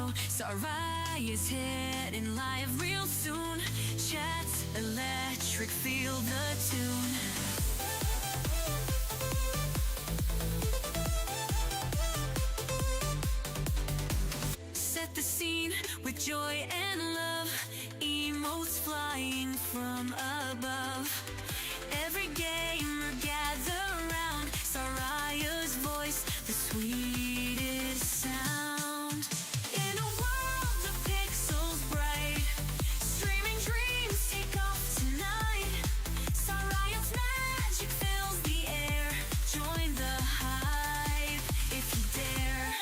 go. Sarai is hitting live real soon. Chat's electric, feel the tune. Set the scene with joy and love, emotes flying from above. Every gamer gather round, Saraya's voice, the sweetest sound. In a world of pixels bright, streaming dreams take off tonight. Saraya's magic fills the air, join the hype if you dare.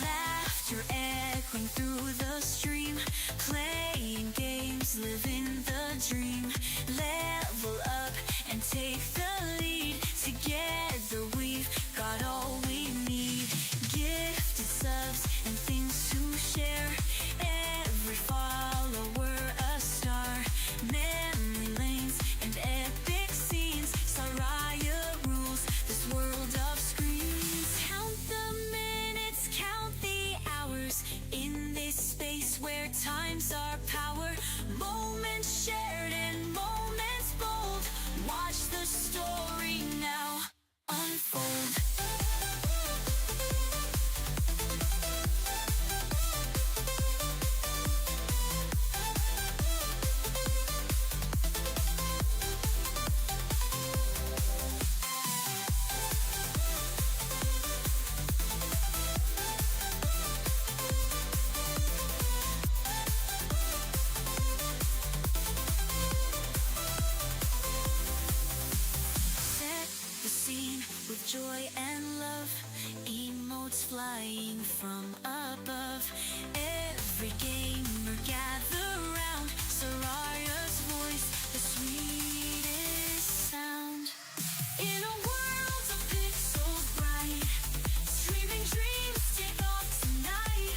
Laughter echoing through the stream, playing games, living the dream. Level up and take the lead, together we've got all we need. Gifted subs and things to share, every follower a star. Memory lanes and epic scenes, Saraya rules this world of screens. Count the minutes, count the hours, in this space where times are power. Moments shared and moments bold, watch the story now unfold. The scene with joy and love, emotes flying from above. Every gamer gather round, Saraya's voice, the sweetest sound. In a world of pixels bright, streaming dreams take off tonight.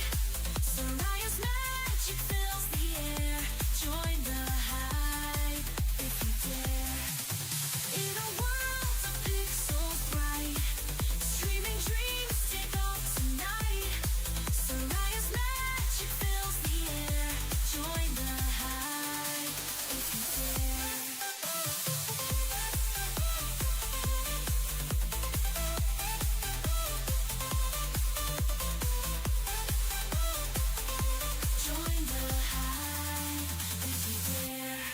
Saraya's magic fills the air, join the hype if you dare. In a world of pixels bright, streaming dreams take off tonight. Saraya's magic fills the air, join the hype if you dare. Join the hype if you dare.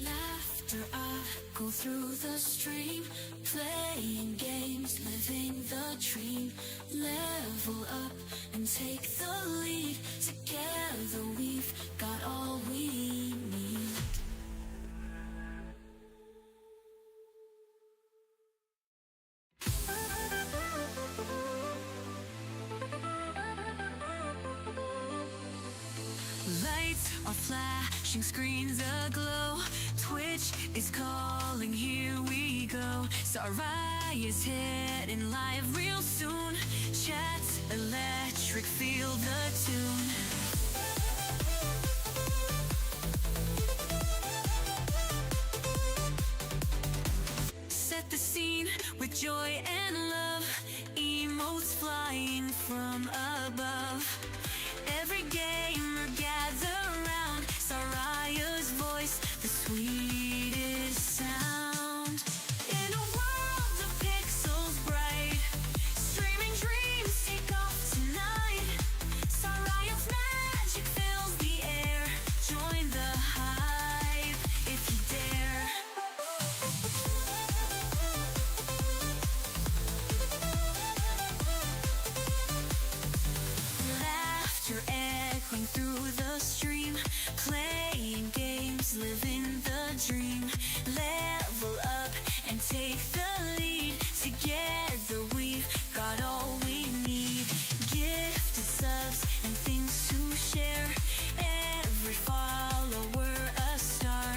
Laughter go through the stream, playing games, living the dream. Level up and take the lead, together we've got all we need. Lights are flashing, screens aglow. Twitch is calling, here we go. Sarai is hitting live real soon. Chat's electric, feel the tune. Set the scene with joy and love, emotes flying from above. Every gamer gather round, Saraya's voice, the sweetest sound. In a world of pixels bright, streaming dreams take off tonight. Saraya's magic fills the air, join the hype if you dare. Laughter echoing through the stream, playing games, living the dream. Level up and take the lead, together we've got all we need. Gifted subs and things to share, every follower a star.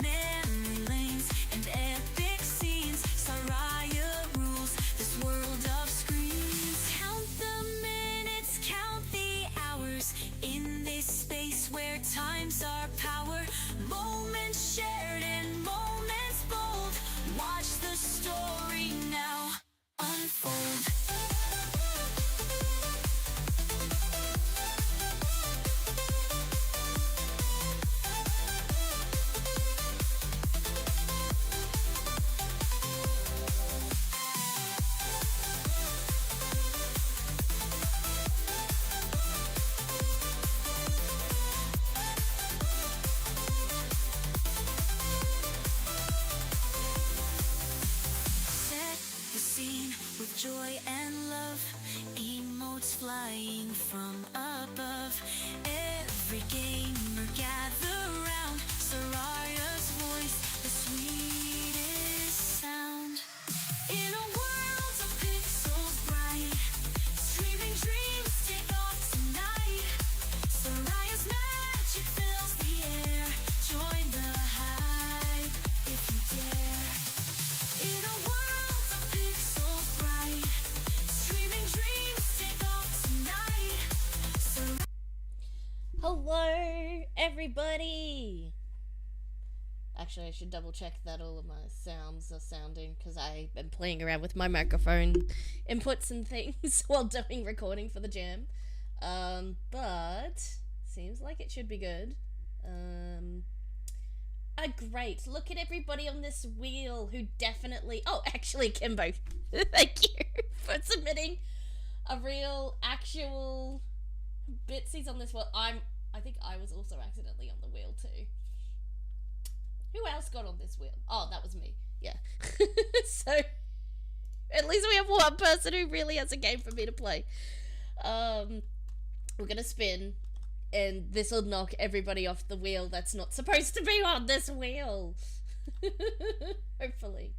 Memory lanes and epic scenes, Saraya rules this world of screens. Count the minutes, count the hours, in this space where times are power. Moments shared and moments bold. Watch the story now unfold. With joy and love, emotes flying from above. Every gamer gather round, Soraria's voice, the sweetest sound. In a world of pixels bright, streaming dreams take off tonight. Soraria's magic fills the air, join the hype if you dare. In a world of pixels bright, streaming dreams take off tonight. Hello, everybody! Actually, I should double check that all of my sounds are sounding, because I've been playing around with my microphone inputs and things while doing recording for the jam. But seems like it should be good. Great. Look at everybody on this wheel who definitely... Oh, actually, Kimbo, thank you for submitting a real, actual bitsies on this wheel. I think I was also accidentally on the wheel too. Who else got on this wheel? Oh, that was me. Yeah. So, at least we have one person who really has a game for me to play. We're gonna spin, and this will knock everybody off the wheel that's not supposed to be on this wheel. Hopefully.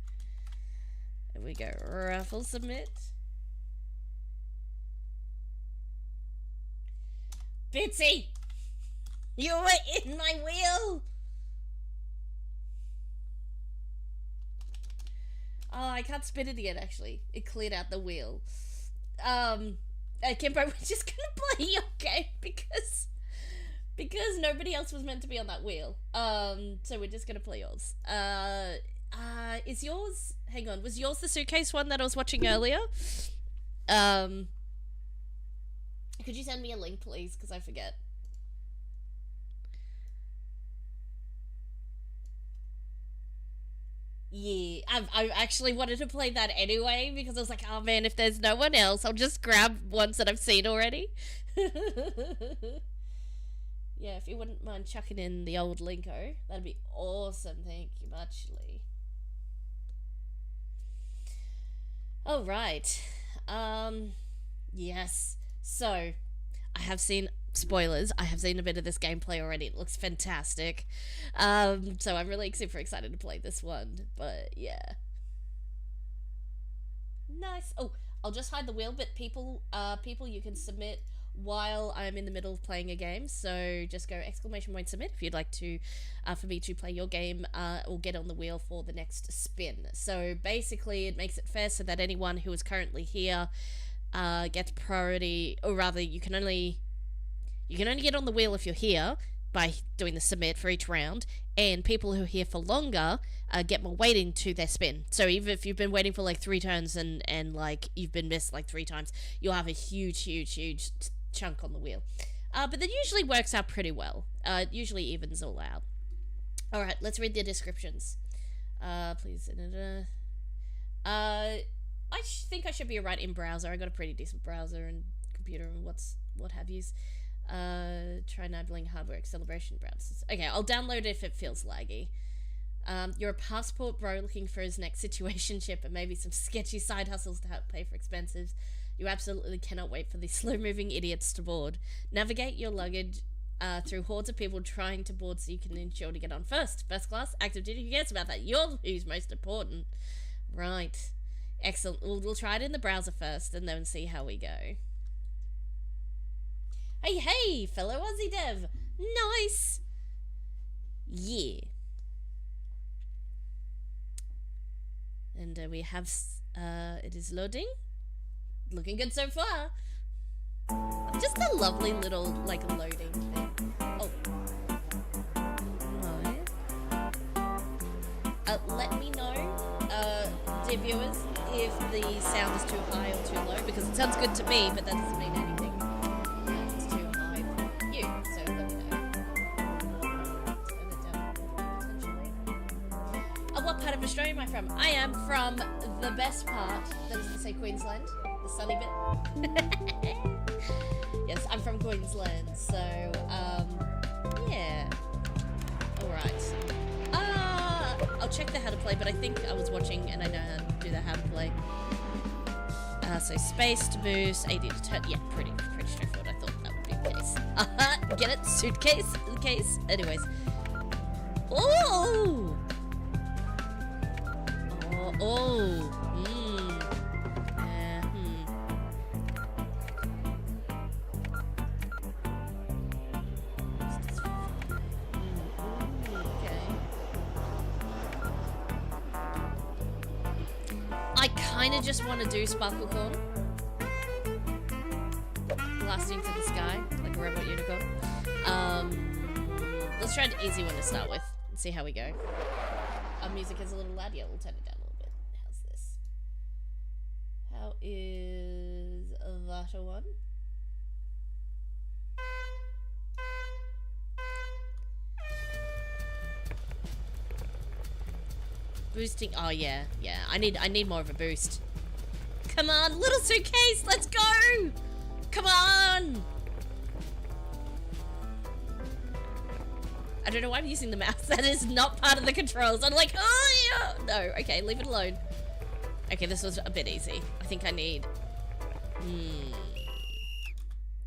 There we go. Raffle submit. Bitsy! You were in my wheel! Oh, I can't spin it again, actually. It cleared out the wheel. Kimbo, we're just gonna play your game because nobody else was meant to be on that wheel. So we're just gonna play yours. Is yours... Hang on, was yours the suitcase one that I was watching earlier? Could you send me a link, please? Because I forget. Yeah, I actually wanted to play that anyway because I was like, oh man, if there's no one else, I'll just grab ones that I've seen already. Yeah, if you wouldn't mind chucking in the old linko, that'd be awesome. Thank you muchly. All right. Yes. So, I have seen... Spoilers, I have seen a bit of this gameplay already. It looks fantastic. So I'm really super excited to play this one. But yeah. Nice. Oh, I'll just hide the wheel, but people you can submit while I'm in the middle of playing a game. So just go ! Submit if you'd like to for me to play your game or get on the wheel for the next spin. So basically it makes it fair so that anyone who is currently here gets priority, or rather you can only get on the wheel if you're here by doing the submit for each round, and people who are here for longer get more weighting to their spin. So even if you've been waiting for like 3 turns and like you've been missed like 3 times, you'll have a huge chunk on the wheel. But that usually works out pretty well. It usually evens all out. Alright, let's read the descriptions. Please. I think I should be alright in browser. I got a pretty decent browser and computer and what have yous. Try enabling hardware acceleration browsers. Okay, I'll download it if it feels laggy. You're a passport bro looking for his next situationship and maybe some sketchy side hustles to help pay for expenses. You absolutely cannot wait for these slow-moving idiots to board. Navigate your luggage through hordes of people trying to board so you can ensure to get on first. First class, active duty, who cares about that? You're who's most important. Right. Excellent. We'll try it in the browser first and then see how we go. Hey, fellow Aussie dev. Nice. Yeah. And we have, it is loading. Looking good so far. Just a lovely little, like, loading thing. Oh. Nice. let me know, dear viewers, if the sound is too high or too low, because it sounds good to me, but that doesn't mean anything if it's too high for you, so let me know. Turn it down potentially. What part of Australia am I from? I am from the best part, that is to say Queensland, the sunny bit. Yes, I'm from Queensland, so, yeah. Alright. I'll check the how to play, but I think I was watching and I know how to do the how to play. So space to boost, AD to turn. Yeah, pretty straightforward. I thought that would be the case. Get it? Suitcase? The case? Anyways. Oh! Oh! I kind of just want to do Sparkle Corn. Blasting to the sky, like a robot unicorn. Let's try an easy one to start with and see how we go. Our music is a little loud. Yeah, we'll turn it down a little bit. How's this? How is that a one? Boosting. Oh yeah. I need more of a boost. Come on, little suitcase, let's go! Come on! I don't know why I'm using the mouse. That is not part of the controls. I'm like, oh yeah. No, okay, leave it alone. Okay, this was a bit easy. I think I need.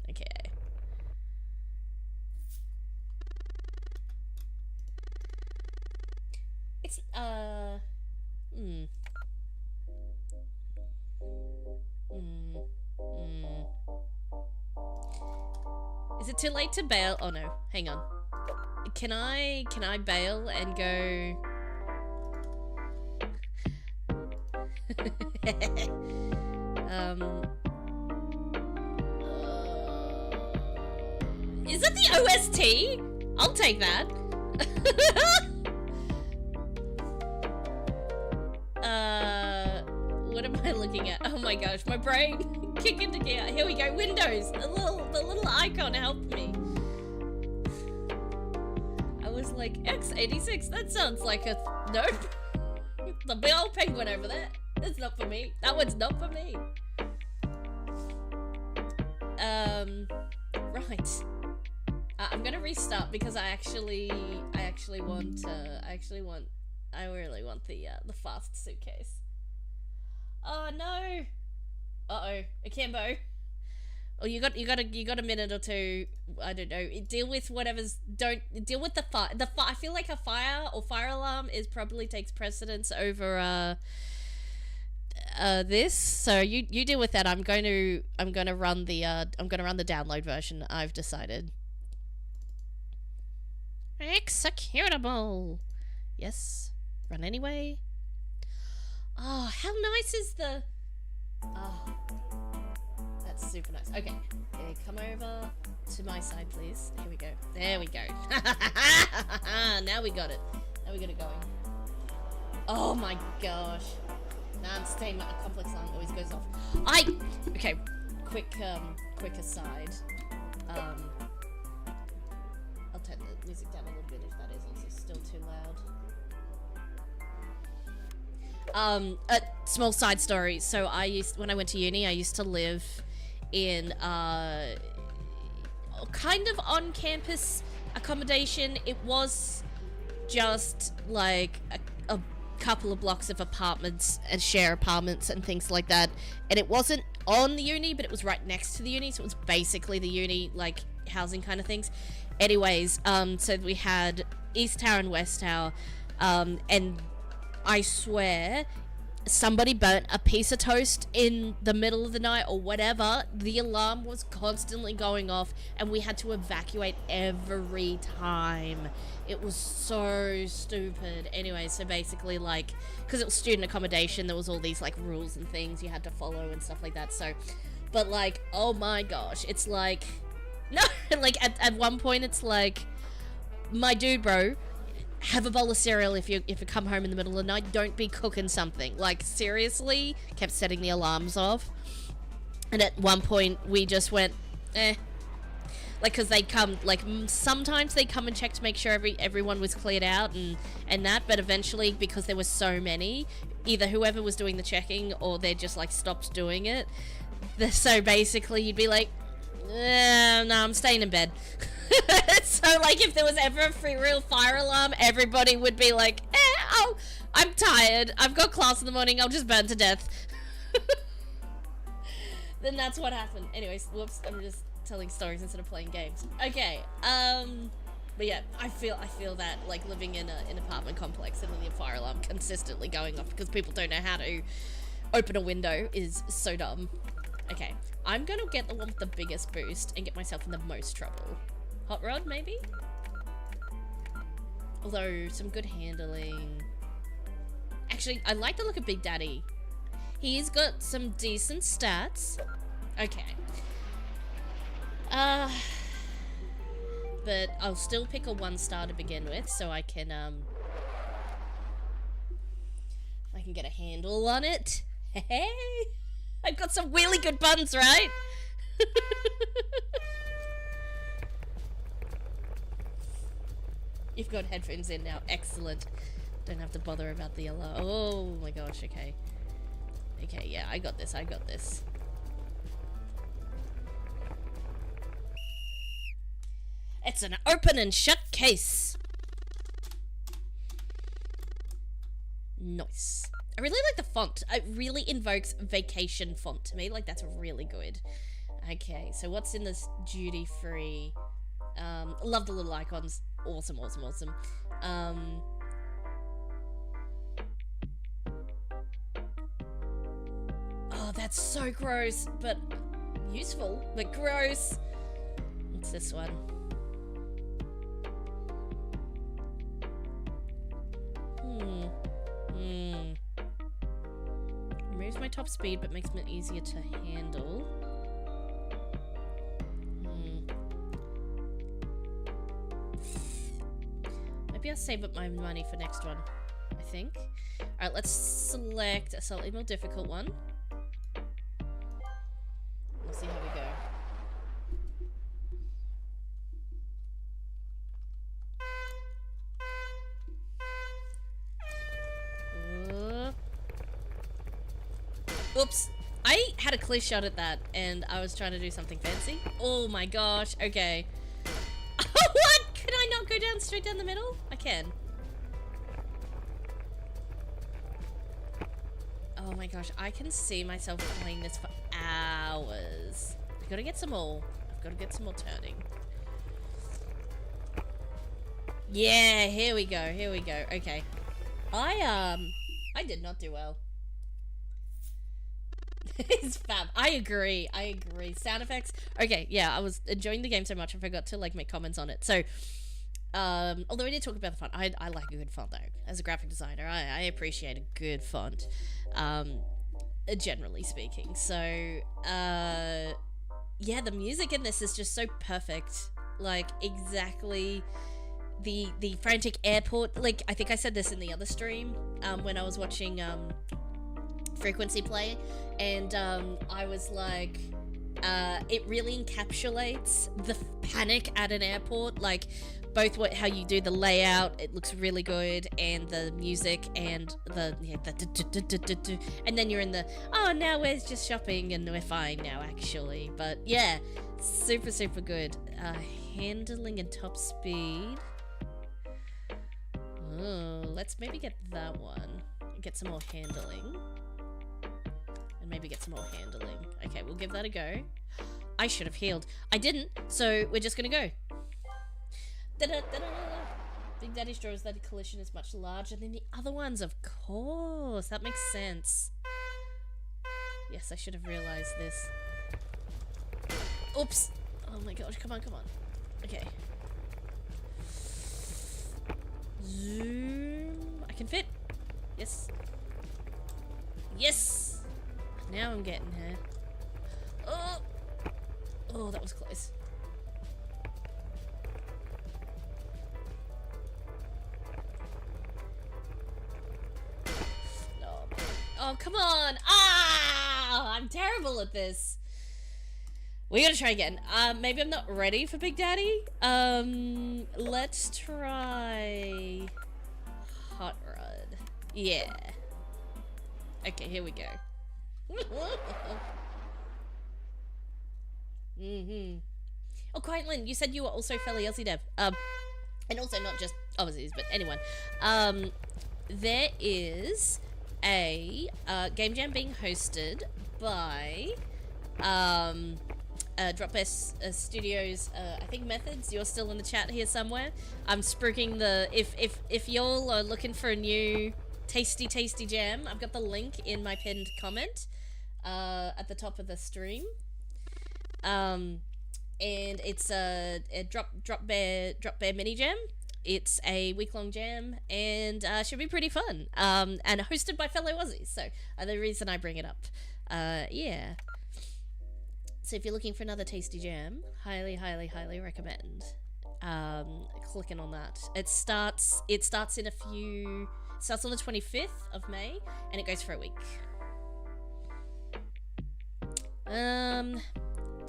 Okay. It's Is it too late to bail? Oh no, hang on. Can I bail and go? Is it the OST? I'll take that. What am I looking at? Oh my gosh, my brain kick into gear. Here we go. Windows. The little icon helped me. I was like, X86. That sounds like a nope. The big old penguin over there. That's not for me. That one's not for me. Right. I'm gonna restart because I really want the fast suitcase. Oh no. Uh-oh. Akimbo. Oh, you got a minute or two. I don't know. Deal with whatever's. Don't deal with the fire. I feel like a fire or fire alarm probably takes precedence over this. So you deal with that. I'm going to run the download version. I've decided. Executable. Yes. Run anyway. Oh, how nice is the... Oh, that's super nice. Okay, come over to my side, please. Here we go. There we go. Now we got it. Now we got it going. Oh my gosh. Non-stain complex alarm always goes off. Okay, quick aside. I'll turn the music down a little bit if that is also still too loud. A small side story. So when I went to uni, I used to live in kind of on campus accommodation. It was just like a couple of blocks of apartments and share apartments and things like that. And it wasn't on the uni, but it was right next to the uni, so it was basically the uni like housing kind of things. Anyways, so we had East Tower and West Tower, and I swear somebody burnt a piece of toast in the middle of the night or whatever. The alarm was constantly going off and we had to evacuate every time. It was so stupid. Anyway, so basically, like, because it was student accommodation, there was all these like rules and things you had to follow and stuff like that. So, but like, oh my gosh, it's like, no, like at one point it's like, my dude bro, have a bowl of cereal if you come home in the middle of the night. Don't be cooking something. Like, seriously, kept setting the alarms off. And at one point, we just went, eh. Like, because they'd come, like, sometimes they'd come and check to make sure everyone was cleared out and that, but eventually, because there were so many, either whoever was doing the checking or they just, like, stopped doing it. So basically, you'd be like, no, I'm staying in bed. So, like, if there was ever a real fire alarm, everybody would be like, I'm tired. I've got class in the morning. I'll just burn to death. Then that's what happened. Anyways, whoops, I'm just telling stories instead of playing games. Okay, but yeah, I feel that, like, living in an apartment complex and then the fire alarm consistently going off because people don't know how to open a window is so dumb. Okay, I'm gonna get the one with the biggest boost and get myself in the most trouble. Hot Rod, maybe? Although, some good handling. Actually, I like the look of Big Daddy. He's got some decent stats. Okay. But I'll still pick a 1-star to begin with, so I can get a handle on it. Hey, I've got some really good buns, right? You've got headphones in now. Excellent. Don't have to bother about the alarm. Oh my gosh, okay. Okay, yeah, I got this. It's an open and shut case. Nice. I really like the font. It really invokes vacation font to me. Like, that's really good. Okay, so what's in this duty free? Love the little icons. Awesome. Oh, that's so gross, but useful, but gross. What's this one? Removes my top speed, but makes it easier to handle. Maybe I'll save up my money for next one, I think. Alright, let's select a slightly more difficult one. We'll see how we go. Oops. I had a clear shot at that, and I was trying to do something fancy. Oh my gosh, okay. What? Can I not go down straight down the middle? I can. Oh my gosh, I can see myself playing this for hours. I've got to get some more. I've got to get some more turning. Yeah, here we go, okay. I did not do well. It's fab. I agree. Sound effects. Okay, yeah, I was enjoying the game so much I forgot to, like, make comments on it. So, although I did talk about the font, I like a good font, though. As a graphic designer, I appreciate a good font, generally speaking. So, yeah, the music in this is just so perfect. Like, exactly the frantic airport. Like, I think I said this in the other stream, when I was watching, Frequency play, and I was like, it really encapsulates the panic at an airport, like both how you do the layout, it looks really good, and the music, and and then you're in the, oh, now we're just shopping and we're fine now, actually. But yeah, super good. Handling and top speed. Oh, let's maybe get that one. Get some more handling. Maybe get some more handling. Okay, we'll give that a go. I should have healed. I didn't, so we're just gonna go. Big Daddy's draws that a collision is much larger than the other ones, of course. That makes sense. Yes, I should have realized this. Oops. Oh my gosh, come on. Okay. Zoom. I can fit. Yes. Yes! Now I'm getting her. Oh, that was close. Oh, come on. Ah! I'm terrible at this. We gotta try again. Maybe I'm not ready for Big Daddy. Let's try Hot Rod. Yeah. Okay, here we go. Oh, Quiet Lynn, you said you were also fellow Aussie dev. And also not just Aussies, but anyone. There is a game jam being hosted by Drop S Studios. I think Methods. You're still in the chat here somewhere. I'm spruiking the if y'all are looking for a new tasty jam, I've got the link in my pinned comment at the top of the stream. And it's a drop bear mini jam. It's a week-long jam and should be pretty fun. And hosted by fellow Aussies. So the reason I bring it up. Yeah. So if you're looking for another tasty jam, highly recommend clicking on that. It starts in a few. It starts on the 25th of May and it goes for a week.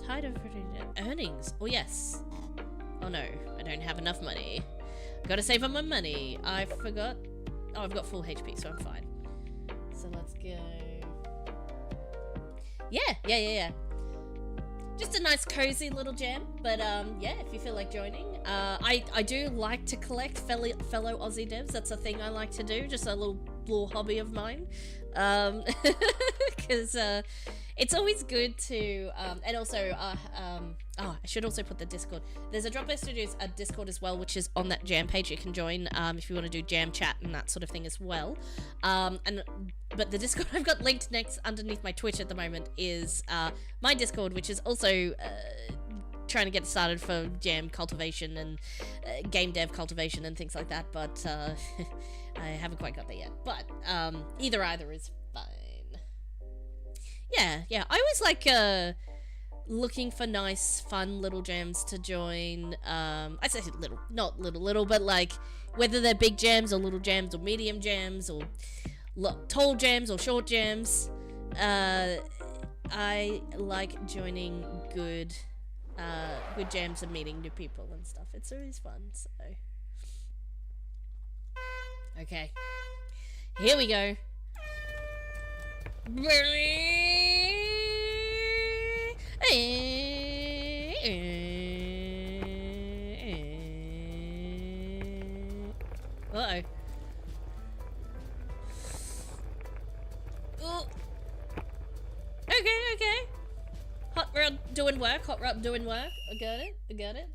Tired of earnings. Oh yes. Oh no, I don't have enough money. Gotta save up my money. I forgot. Oh, I've got full HP, so I'm fine. So let's go. Yeah. Just a nice cozy little jam, but yeah, if you feel like joining. I do like to collect fellow Aussie devs. That's a thing I like to do, just a little hobby of mine. Because it's always good to and also I should also put the Discord. There's a Dropbear Studios Discord as well, which is on that jam page. You can join if you want to do jam chat and that sort of thing as well. But the Discord I've got linked next underneath my Twitch at the moment is my Discord, which is also trying to get started for jam cultivation and game dev cultivation and things like that, but I haven't quite got there yet. But either is fine. Yeah. I always like looking for nice, fun little jams to join. I say little, not little, but like whether they're big jams or little jams or medium jams or tall jams or short jams. I like joining good jams and meeting new people and stuff. It's always fun. So okay, here we go. Uh-oh. Oh. Okay. Hot rod doing work. I got it.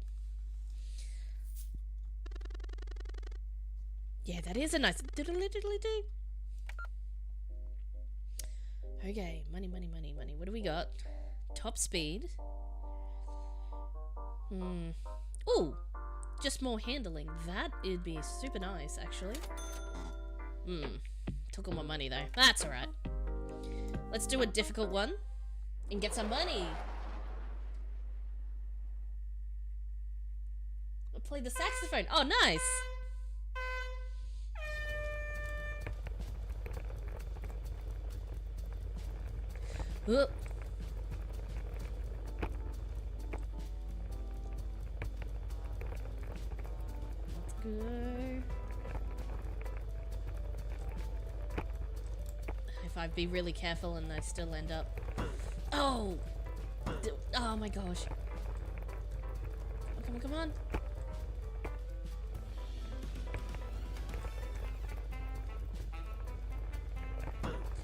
Yeah, that is a nice diddly-diddly-doo. Okay, money. What do we got? Top speed. Ooh, just more handling. That would be super nice, actually. Took all my money though. That's alright. Let's do a difficult one and get some money. I'll play the saxophone. Oh, nice. Let's go. If I'd be really careful and I still end up... Oh! Oh my gosh. Oh, come on.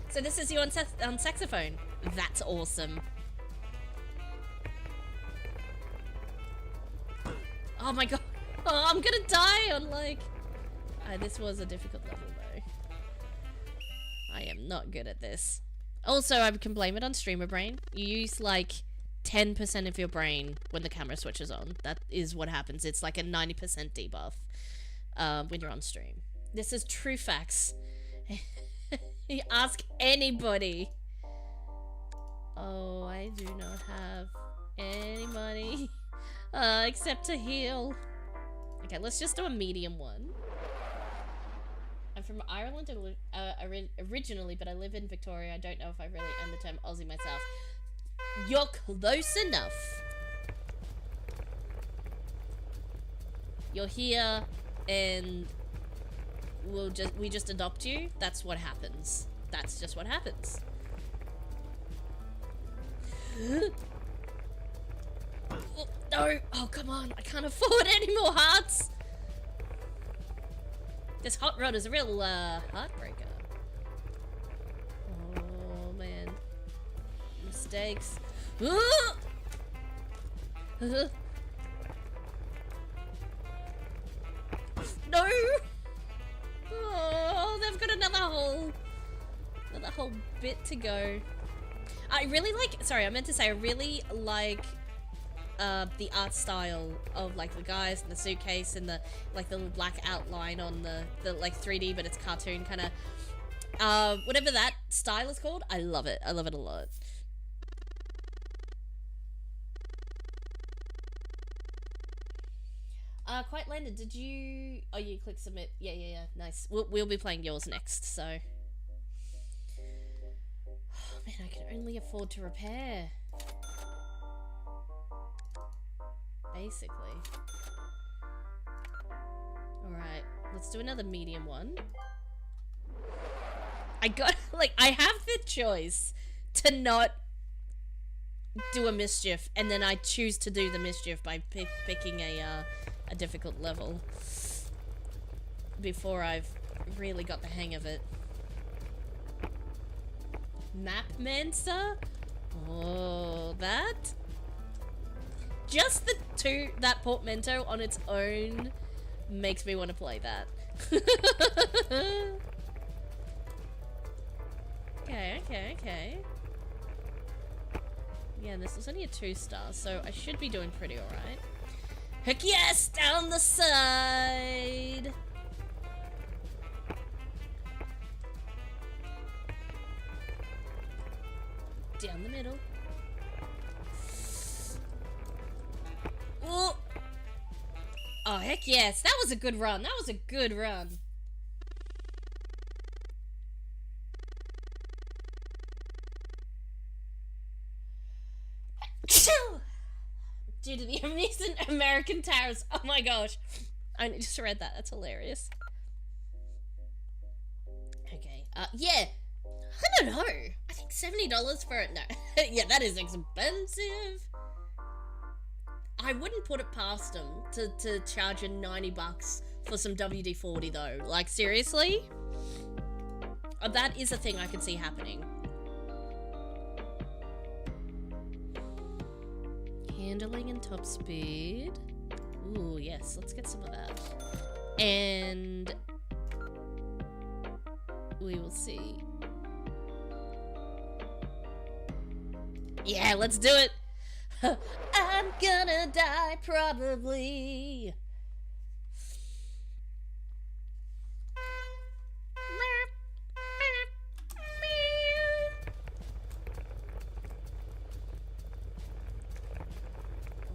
So this is you on saxophone. That's awesome. Oh my god. Oh, I'm gonna die on like... this was a difficult level though. I am not good at this. Also, I can blame it on streamer brain. You use like 10% of your brain when the camera switches on. That is what happens. It's like a 90% debuff when you're on stream. This is true facts. You ask anybody. Oh, I do not have any money except to heal. Okay, let's just do a medium one. I'm from Ireland originally, but I live in Victoria. I don't know if I really earned the term Aussie myself. You're close enough. You're here, and we just adopt you. That's what happens. That's just what happens. Oh, no! Oh, come on! I can't afford any more hearts. This hot rod is a real heartbreaker. Oh man, mistakes. No! Oh, they've got another whole bit to go. I really like. Sorry, I meant to say I really like the art style of like the guys and the suitcase and the little black outline on the like 3D, but it's cartoon kind of whatever that style is called. I love it. I love it a lot. Quite landed. Did you? Oh, you click submit. Yeah. Nice. We'll be playing yours next. So, oh, man, I can only afford to repair. Basically. Alright, let's do another medium one. I have the choice to not do a mischief, and then I choose to do the mischief by picking a difficult level before I've really got the hang of it. Mapmancer? Oh, that? Just that portmanteau on its own makes me want to play that. Okay. Yeah, this was only a 2-star, so I should be doing pretty alright. Heck yes! Down the side! Down the middle. Oh! Oh, heck yes! That was a good run! That was a good run! Due to the recent American tariffs. Oh my gosh. I just read that. That's hilarious. Okay. Yeah. I don't know. I think $70 for it. No. Yeah, that is expensive. I wouldn't put it past them to charge you $90 for some WD-40 though. Like, seriously? That is a thing I can see happening. Handling and top speed. Ooh, yes, let's get some of that. And we will see. Yeah, let's do it. I'm gonna die probably.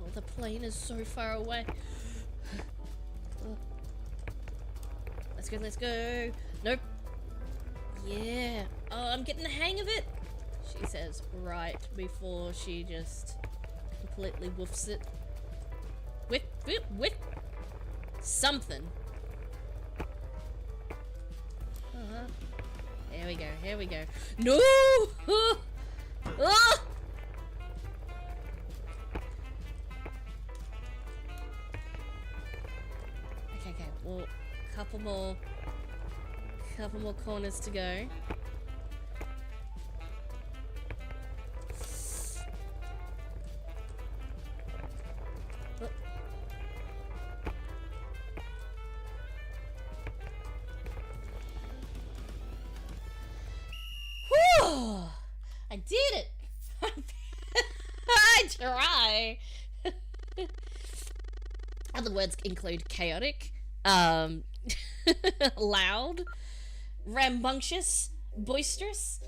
Oh, the plane is so far away. Let's go. Nope. Yeah. Oh, I'm getting the hang of it. She says right before she just completely woofs it. Whip. Something. Here we go. No! Ah! Okay. Well, couple more corners to go. I did it! I try! Other words include chaotic, loud, rambunctious, boisterous.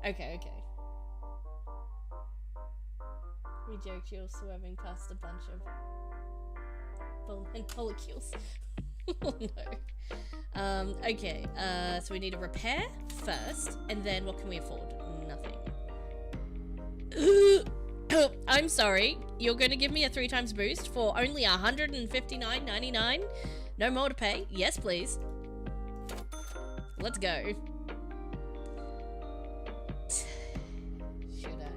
Okay. We joked you're swerving past a bunch of molecules. Oh no. Okay, so we need a repair first, and then what can we afford? Nothing. I'm sorry, you're going to give me a 3 times boost for only $159.99? No more to pay? Yes, please. Let's go. Should I?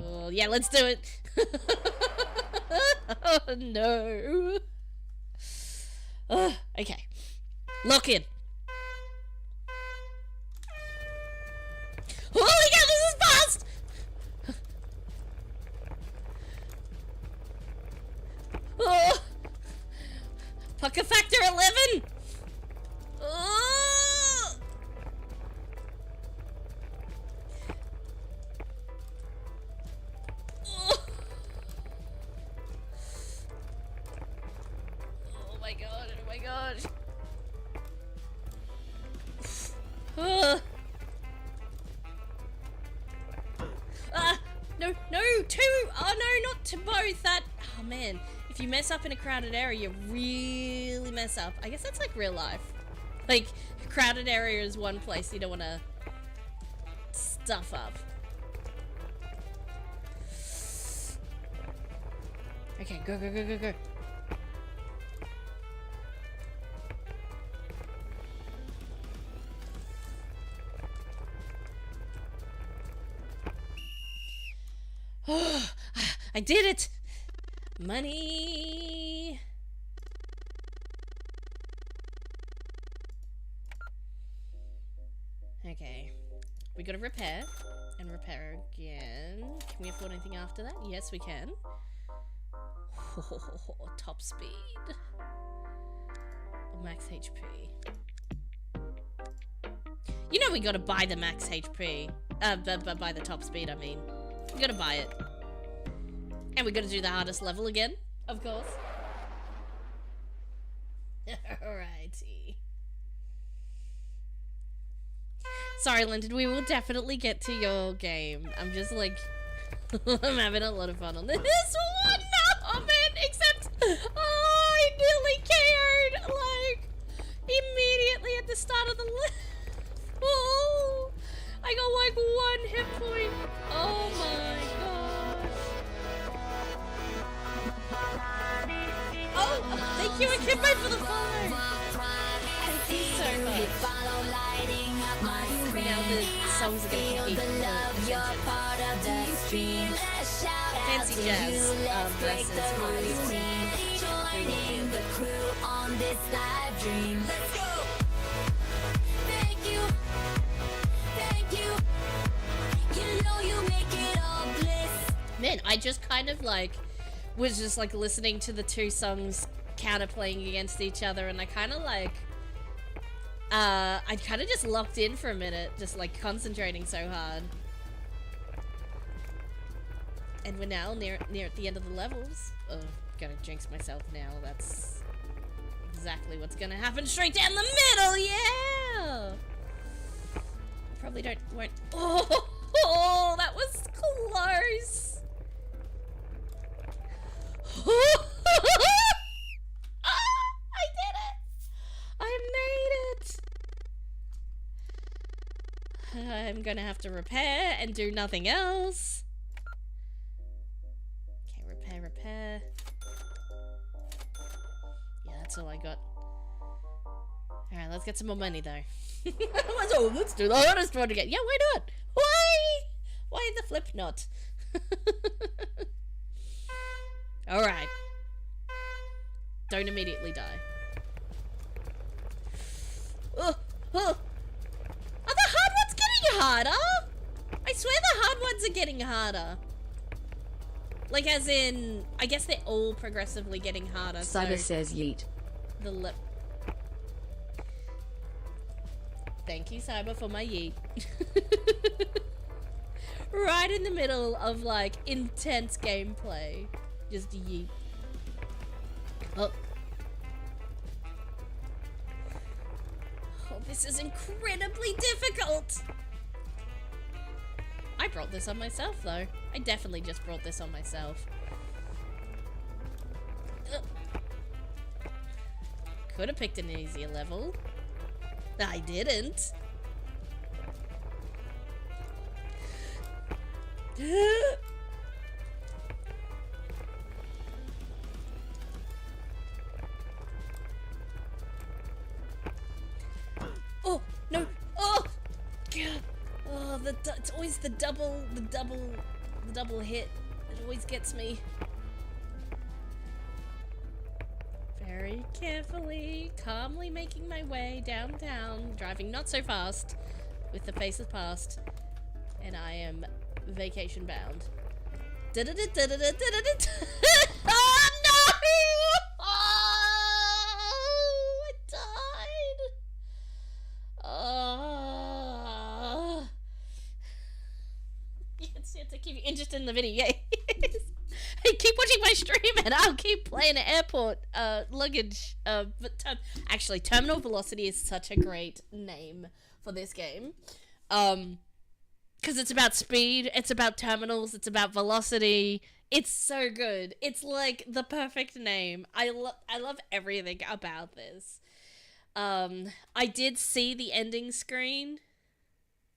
Oh, yeah, let's do it. Oh, no. Okay. Lock in. Holy cow, this is fast! Oh. Pucker factor 11! Oh. Oh. Oh my god, oh my god. No, 2! Oh no, not to both! Oh man, if you mess up in a crowded area, you really mess up. I guess that's like real life. Like, a crowded area is one place you don't want to stuff up. Okay, go, go, go, go, go. Oh, I did it! Money! Okay. We gotta repair. And repair again. Can we afford anything after that? Yes, we can. Oh, top speed. Or max HP. You know we gotta buy the max HP. Buy the top speed, I mean. We gotta buy it. And we gotta do the hardest level again, of course. Alrighty. Sorry, Lyndon, we will definitely get to your game. I'm just like... I'm having a lot of fun on this one! No, man! Except... Oh, I nearly KO'd, like... immediately at the start of the level. Oh, I got like 1 hit point. Oh my gosh. Oh, thank you, Akimbo, for the follow. Thank you so much. Now the songs are gonna be Fancy Jazz versus Joining the crew on this live dream. Let's go. Thank you. Thank you. You know you make it all bliss. Man, I just kind of like was just like listening to the 2 songs counter playing against each other, and I kind of like I kind of just locked in for a minute, just like concentrating so hard. And we're now near at the end of the levels. Oh, gonna jinx myself now. That's exactly what's gonna happen. Straight down the middle, yeah. Probably won't. Oh, that was close. I did it. I made it. I'm gonna have to repair and do nothing else. Okay, repair. Yeah, that's all I got. Alright, let's get some more money though. So let's do the hardest one again. Yeah, why not? Why the flip not? Alright. Don't immediately die. Are the hard ones getting harder? I swear the hard ones are getting harder. Like as in, I guess they're all progressively getting harder. Cyber says yeet. The lip. Thank you, Cyber, for my yeet. Right in the middle of like intense gameplay. Just yeet. Oh. Oh, this is incredibly difficult. I brought this on myself, though. I definitely just brought this on myself. Could have picked an easier level. I didn't. Oh, no. Oh, God. Oh, it's always the double hit. It always gets me. Very carefully, calmly making my way downtown, driving not so fast, with the faces past, and I am vacation bound. Oh no! Oh, I died. Oh. Yes, to keep you interested in the video. Yes. Hey, keep watching my stream and I'll keep playing airport luggage. But actually, Terminal Velocity is such a great name for this game. Because it's about speed, it's about terminals, it's about velocity. It's so good. It's like the perfect name. I love everything about this. I did see the ending screen.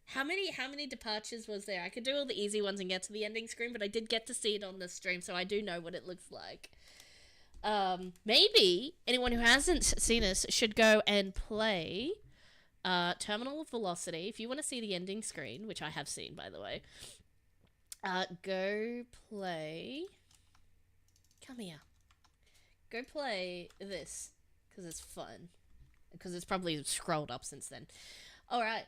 How many departures was there? I could do all the easy ones and get to the ending screen, but I did get to see it on the stream, so I do know what it looks like. Maybe anyone who hasn't seen this should go and play Terminal Velocity. If you want to see the ending screen, which I have seen, by the way, go play... Come here. Go play this, because it's fun. Because it's probably scrolled up since then. Alright.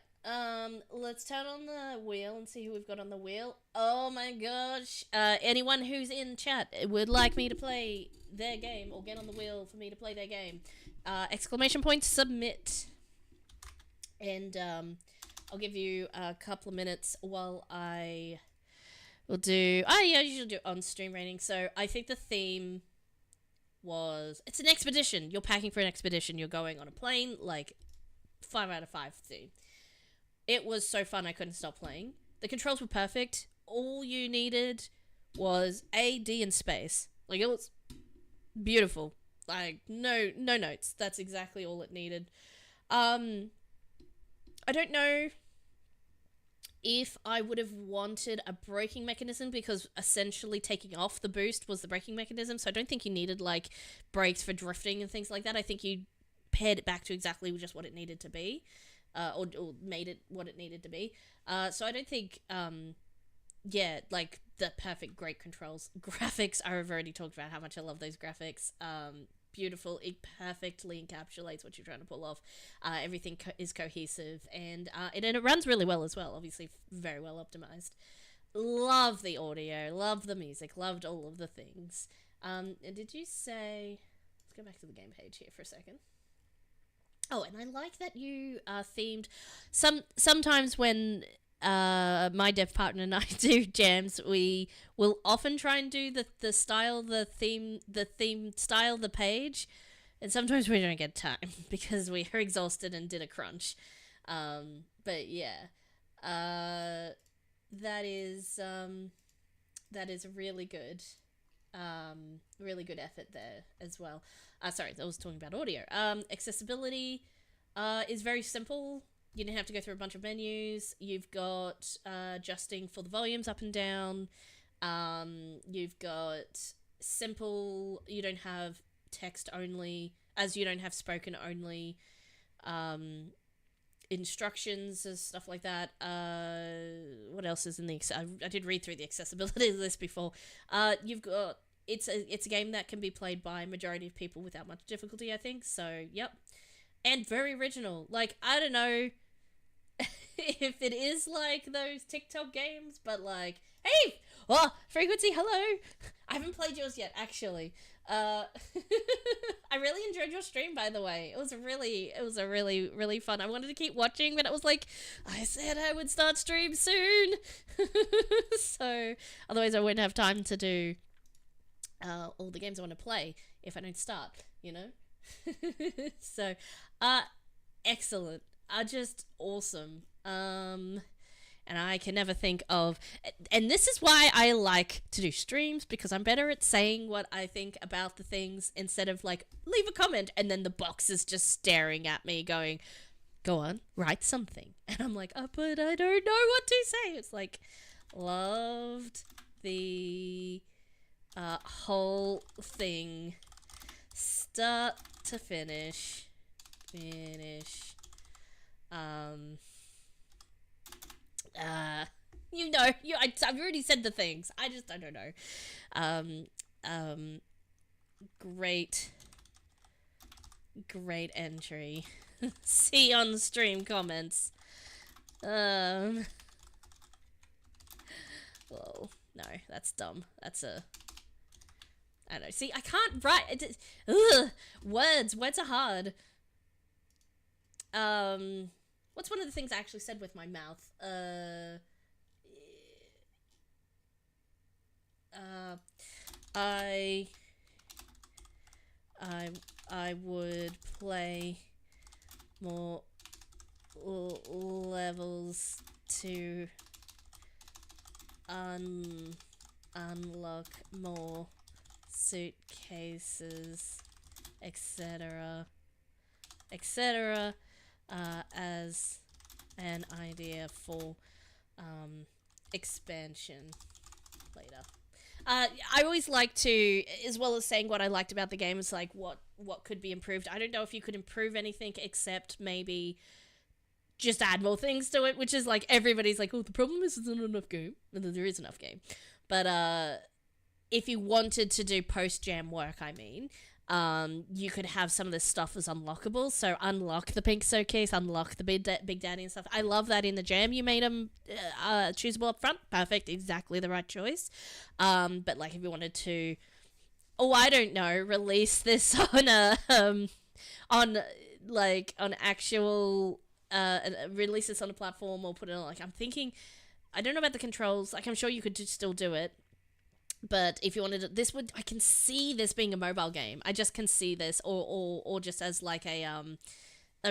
Let's turn on the wheel and see who we've got on the wheel. Oh my gosh. Anyone who's in chat would like me to play their game or get on the wheel for me to play their game. Exclamation point submit. And, I'll give you a couple of minutes while I will do... Oh yeah, I usually do on-stream rating. So I think the theme was... It's an expedition. You're packing for an expedition. You're going on a plane. Like, 5 out of 5 theme. It was so fun I couldn't stop playing. The controls were perfect. All you needed was A, D, and space. Like, it was beautiful. Like, no notes. That's exactly all it needed. I don't know if I would have wanted a braking mechanism, because essentially taking off the boost was the braking mechanism, so I don't think you needed, like, brakes for drifting and things like that. I think you paired it back to exactly just what it needed to be. Or made it what it needed to be. So I don't think, yeah, like, the perfect, great controls. Graphics, I've already talked about how much I love those graphics. Beautiful. It perfectly encapsulates what you're trying to pull off. Everything is cohesive, and it runs really well as well. Obviously, very well optimized. Love the audio, love the music, loved all of the things. And did you say... Let's go back to the game page here for a second. Oh, and I like that you themed... Sometimes when my dev partner and I do jams, we will often try and do the theme style, the page, and sometimes we don't get time because we are exhausted and did a crunch. But yeah, that is really good. Really good effort there as well. Sorry, I was talking about audio. Accessibility is very simple. You don't have to go through a bunch of menus. You've got adjusting for the volumes up and down. You've got simple. You don't have text only, as you don't have spoken only. Instructions and stuff like that. What else is in the... I did read through the accessibility list before. You've got... It's a game that can be played by a majority of people without much difficulty, I think. So, yep. And very original. Like, I don't know if it is like those TikTok games, but like, hey! Oh, Frequency, hello! I haven't played yours yet, actually. I really enjoyed your stream, by the way. It was a really fun. I wanted to keep watching, but it was like, I said I would start stream soon. So, otherwise I wouldn't have time to do all the games I want to play if I don't start, you know? So, excellent. Just awesome. and I can never think of. And this is why I like to do streams, because I'm better at saying what I think about the things instead of like leave a comment and then the box is just staring at me going, "Go on, write something," and I'm like, "Oh, but I don't know what to say." It's like, loved the whole thing, start to finish. I've already said the things. I don't know. Great entry. See on the stream comments. Whoa, no, that's dumb. That's a. I don't know. See, I can't write. Words are hard. What's one of the things I actually said with my mouth? I would play more levels to unlock more suitcases, etc., as an idea for expansion later. I always like to, as well as saying what I liked about the game, is like what could be improved. I don't know if you could improve anything except maybe just add more things to it, which is like everybody's like, oh, the problem is there's not enough game. And there is enough game. But if you wanted to do post-jam work, I mean, you could have some of this stuff as unlockable. So unlock the pink showcase, unlock the Big Daddy and stuff. I love that in the jam you made them choosable up front. Perfect, exactly the right choice. But like if you wanted to, I don't know, release this on a on actual release this on a platform or put it on, like, I'm thinking, I don't know about the controls. Like, I'm sure you could still do it. But if you wanted to, I can see this being a mobile game. I just can see this, or just as like a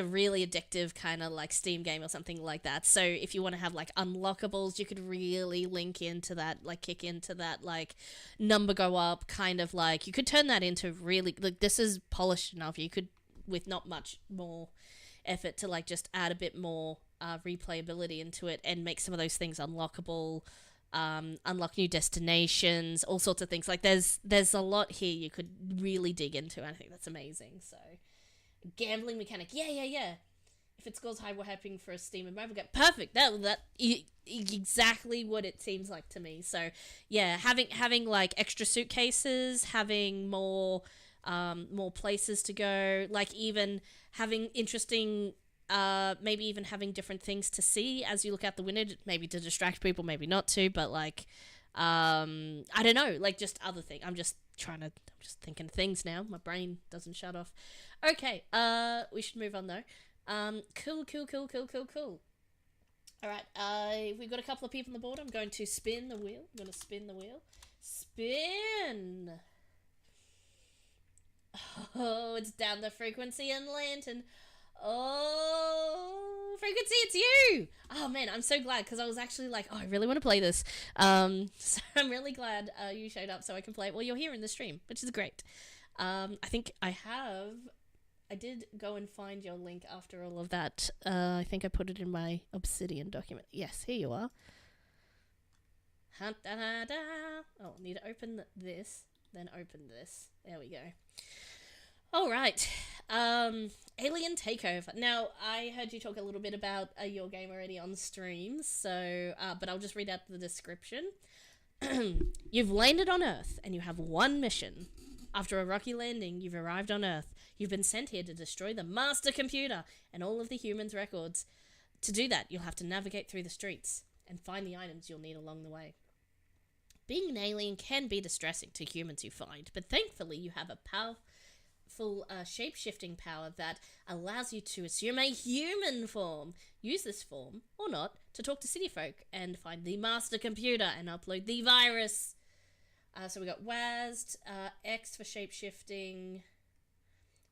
really addictive kind of like Steam game or something like that. So if you want to have like unlockables, you could really link into that, like kick into that, like number go up kind of, like you could turn that into really, like, this is polished enough. You could, with not much more effort, to like just add a bit more replayability into it and make some of those things unlockable. Unlock new destinations, all sorts of things. Like there's a lot here you could really dig into, and I think that's amazing. So gambling mechanic, yeah. If it scores high, we're hoping for a Steam and mobile game. Perfect. That exactly what it seems like to me. So yeah, having like extra suitcases, having more places to go, like even having interesting. Maybe even having different things to see as you look out the window, maybe to distract people, maybe not to, but like, I don't know, like just other things. I'm just thinking of things now. My brain doesn't shut off. Okay, we should move on though. Cool. All right, we've got a couple of people on the board. I'm going to spin the wheel. Spin. Oh, it's down the frequency and lantern. Oh, frequency, it's you! Oh man, I'm so glad, because I was actually like, I really want to play this. So I'm really glad you showed up so I can play it while you're here in the stream, which is great. I think I did go and find your link after all of that. I think I put it in my Obsidian document. Yes, here you are. Oh, I need to open this, then open this. There we go. All right, Alien Takeover. Now, I heard you talk a little bit about your game already on stream, so, but I'll just read out the description. You've landed on Earth, and you have one mission. After a rocky landing, you've arrived on Earth. You've been sent here to destroy the master computer and all of the humans' records. To do that, you'll have to navigate through the streets and find the items you'll need along the way. Being an alien can be distressing to humans you find, but thankfully you have a powerful shape-shifting power that allows you to assume a human form. Use this form, or not, to talk to city folk and find the master computer and upload the virus. So we got WASD, X for shape-shifting,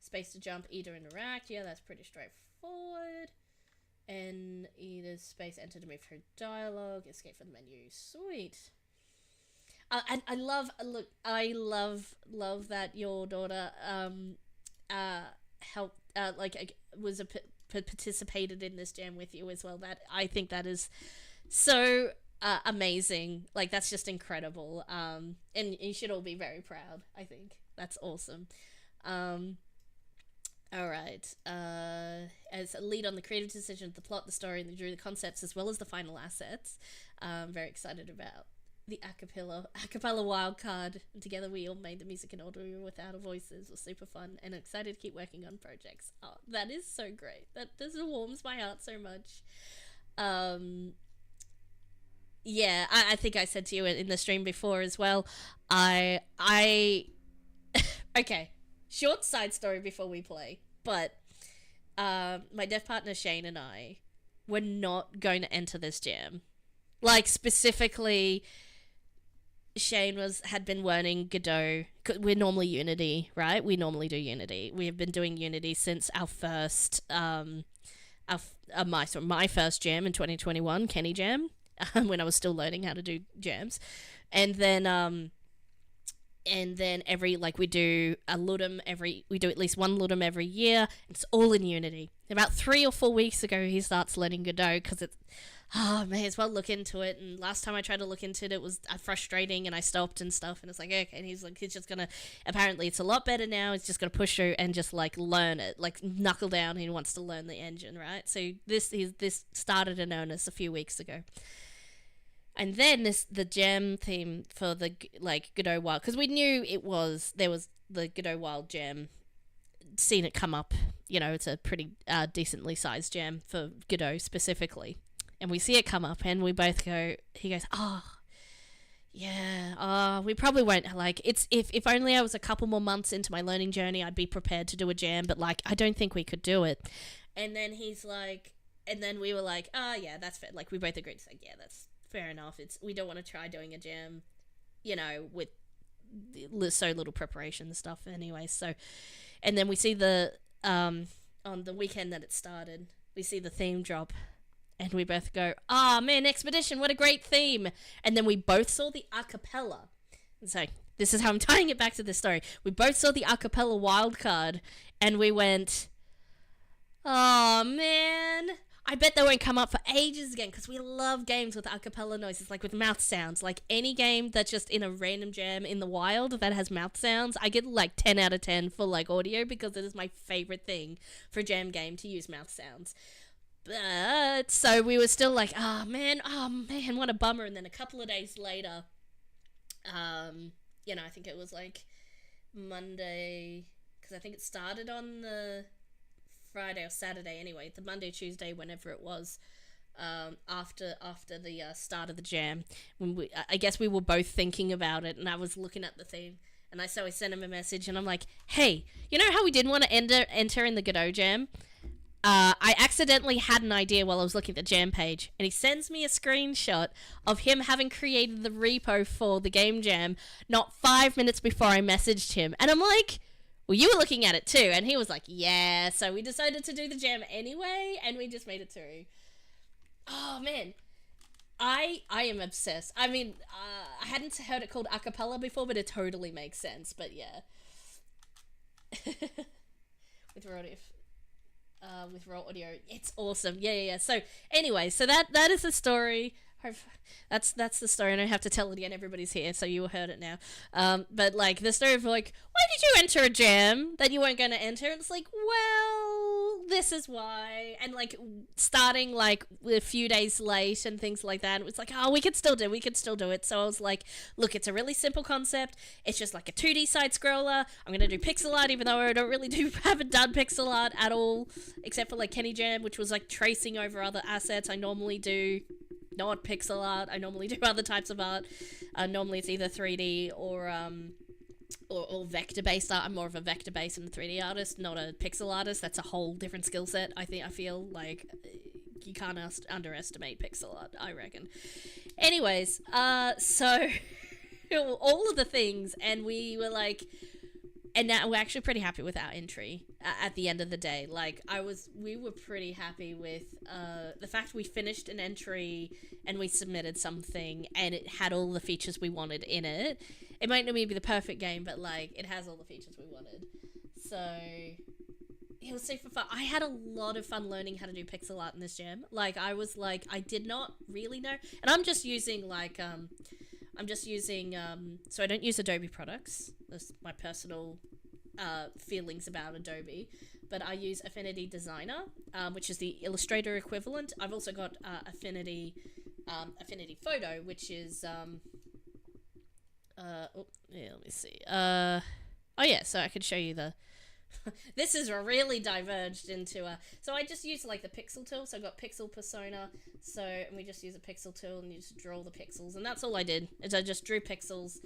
space to jump, E to interact. Yeah, that's pretty straightforward. and either space enter to move through dialogue, escape from the menu. Sweet. And I love love that your daughter helped was participated in this jam with you as well. That I think that is so amazing. Like that's just incredible. And you should all be very proud. I think that's awesome. Um, all right. As a lead on the creative decision, the plot, the story, and the concepts, as well as the final assets, I'm very excited about the acapella wild card. And together we all made the music and audio without our voices. It was super fun, and excited to keep working on projects. Oh, that is so great. That just warms my heart so much. Yeah, I think I said to you in the stream before as well. I okay. Short side story before we play, but my deaf partner Shane and I were not going to enter this jam. Like specifically, Shane had been learning Godot. We're normally Unity, right? We normally do Unity. We have been doing Unity since our first my first jam in 2021, Kenny Jam, when I was still learning how to do jams, and then every we do a ludum we do at least one ludum every year. It's all in Unity. About 3 or 4 weeks ago, he starts learning Godot because it's may as well look into it. And last time I tried to look into it, it was frustrating, and I stopped and stuff. And it's like okay, and he's just gonna. Apparently, it's a lot better now. He's just gonna push through and just learn it, knuckle down. He wants to learn the engine, right? So this started in earnest a few weeks ago. And then the jam theme for the Godot Wild, because we knew there was the Godot Wild Jam, seen it come up. It's a pretty decently sized jam for Godot specifically, and we see it come up, and we both go. He goes, yeah, we probably won't. It's if only I was a couple more months into my learning journey, I'd be prepared to do a jam, but I don't think we could do it. And then he's like, and then we were like, yeah, that's fair. We both agreed. It's yeah, that's fair enough. We don't want to try doing a jam, with so little preparation and stuff anyway. So, and then we see on the weekend that it started, we see the theme drop, and we both go, man, Expedition, what a great theme. And then we both saw the acapella. And so this is how I'm tying it back to this story. We both saw the acapella wildcard, and we went, oh man, I bet they won't come up for ages again, because we love games with acapella noises, with mouth sounds. Any game that's just in a random jam in the wild that has mouth sounds, I get 10 out of 10 for audio, because it is my favorite thing for a jam game to use mouth sounds. But so we were still oh man, what a bummer. And then a couple of days later, I think it was Monday, because I think it started on the Friday or Saturday anyway, the Monday, Tuesday, whenever it was, after the start of the jam, when I guess we were both thinking about it, and I was looking at the theme, and I sent him a message, and I'm like, hey, you know how we didn't want to enter in the Godot jam? I accidentally had an idea while I was looking at the jam page, and he sends me a screenshot of him having created the repo for the game jam not 5 minutes before I messaged him, and I'm like, well, you were looking at it too. And he was like, yeah. So we decided to do the jam anyway, and we just made it through. Oh, man. I am obsessed. I mean, I hadn't heard it called acapella before, but it totally makes sense. But yeah. With raw audio. It's awesome. Yeah. So anyway, so that is the story. That's the story. I don't have to tell it again. Everybody's here, so you heard it now. But the story of why did you enter a jam that you weren't going to enter? It's well, this is why. And starting a few days late and things like that. It was we could still do it. So I was like, look, it's a really simple concept. It's just a 2D side scroller. I'm gonna do pixel art, even though I haven't done pixel art at all, except for Kenny Jam, which was tracing over other assets. I normally do not pixel art. I normally do other types of art. Normally it's either 3D or vector-based art. I'm more of a vector-based and 3D artist, not a pixel artist. That's a whole different skill set. I feel you can't underestimate pixel art, I reckon. Anyways, so all of the things, and we were And now we're actually pretty happy with our entry at the end of the day. Like, we were pretty happy with the fact we finished an entry and we submitted something and it had all the features we wanted in it. It might not be the perfect game, but like, it has all the features we wanted. So it was super fun. I had a lot of fun learning how to do pixel art in this jam. Like, I was like, I did not really know, and I'm just using like so I don't use Adobe products. That's my personal feelings about Adobe, but I use Affinity Designer, which is the Illustrator equivalent. I've also got Affinity Photo, which is let me see. Oh yeah, so I could show you the. This is really diverged into so I just use like the pixel tool. So I got pixel persona, and we just use a pixel tool and you just draw the pixels, and that's all I did is I just drew pixels.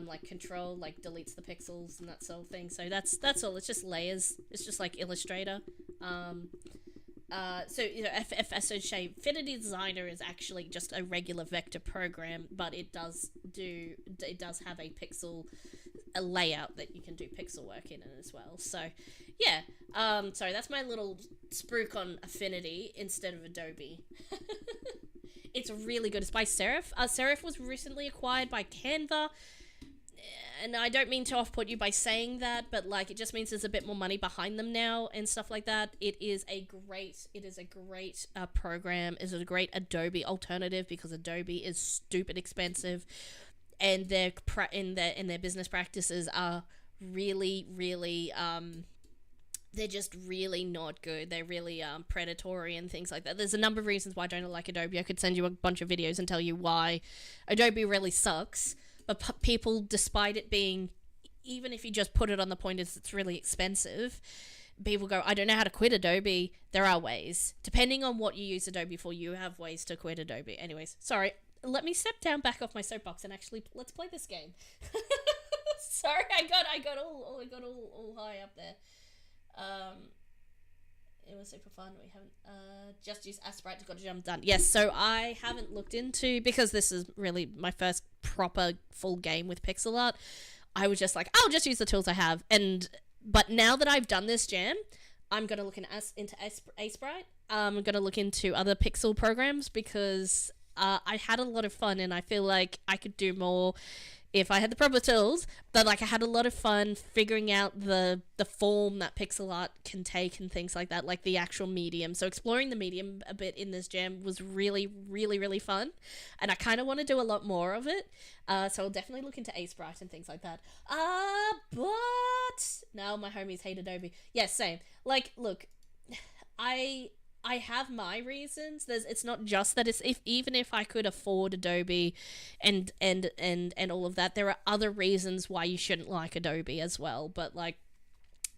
Like control like deletes the pixels and that sort of thing. So that's all. It's just layers. It's just like Illustrator. So you know, Affinity Designer is actually just a regular vector program, but it does have a layout that you can do pixel work in it as well. So yeah, sorry, that's my little spruik on Affinity instead of Adobe. It's really good. It's by Serif. Serif was recently acquired by Canva. And I don't mean to off-put you by saying that, but like, it just means there's a bit more money behind them now and stuff like that. It is a great program. It is a great Adobe alternative because Adobe is stupid expensive, and their business practices are really they're just really not good. They're really predatory and things like that. There's a number of reasons why I don't like Adobe. I could send you a bunch of videos and tell you why Adobe really sucks. But people, despite it being, even if you just put it on the point as it's really expensive, people go, I don't know how to quit Adobe. There are ways. Depending on what you use Adobe for, you have ways to quit Adobe. Anyways, sorry. Let me step down back off my soapbox and actually let's play this game. Sorry, I got all high up there. It was super fun. We haven't just used Aspirite to Godot Jam done. Yes, so I haven't looked into, because this is really my first proper full game with pixel art. I was just like, I'll just use the tools I have. But now that I've done this jam, I'm gonna look into Aspirite. I'm gonna look into other pixel programs because I had a lot of fun and I feel like I could do more if I had the proper tools. But like, I had a lot of fun figuring out the form that pixel art can take and things like that, like the actual medium. So exploring the medium a bit in this jam was really fun, and I kind of want to do a lot more of it. So I'll definitely look into Aspirite and things like that. But now my homies hate Adobe. Yes, same. Like, look, I have my reasons. It's not just that even if I could afford Adobe and all of that, there are other reasons why you shouldn't like Adobe as well. But like,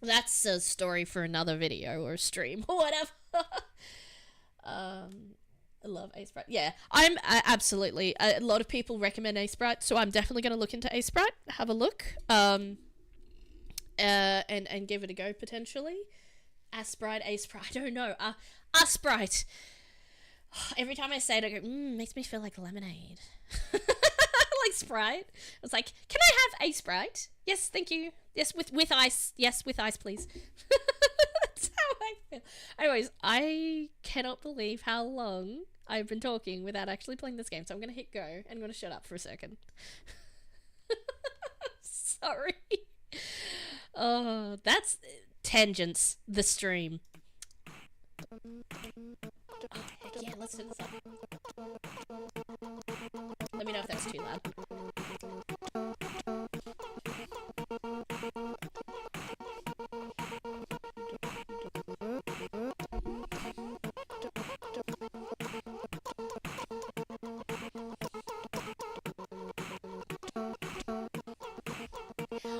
that's a story for another video or stream or whatever. I love Aspirite. Yeah, I'm absolutely. A lot of people recommend Aspirite, so I'm definitely going to look into Aspirite, have a look, and give it a go potentially. Aspirite, I don't know. Aspirite. Every time I say it, I go, makes me feel like lemonade. Like Sprite. I was like, can I have a Sprite? Yes, thank you. Yes, with ice. Yes, with ice, please. That's how I feel. Anyways, I cannot believe how long I've been talking without actually playing this game. So I'm going to hit go and I'm going to shut up for a second. Sorry. Oh, that's Tangents, the stream. Oh, heck yeah, let's do this up. Let me know if that's too loud.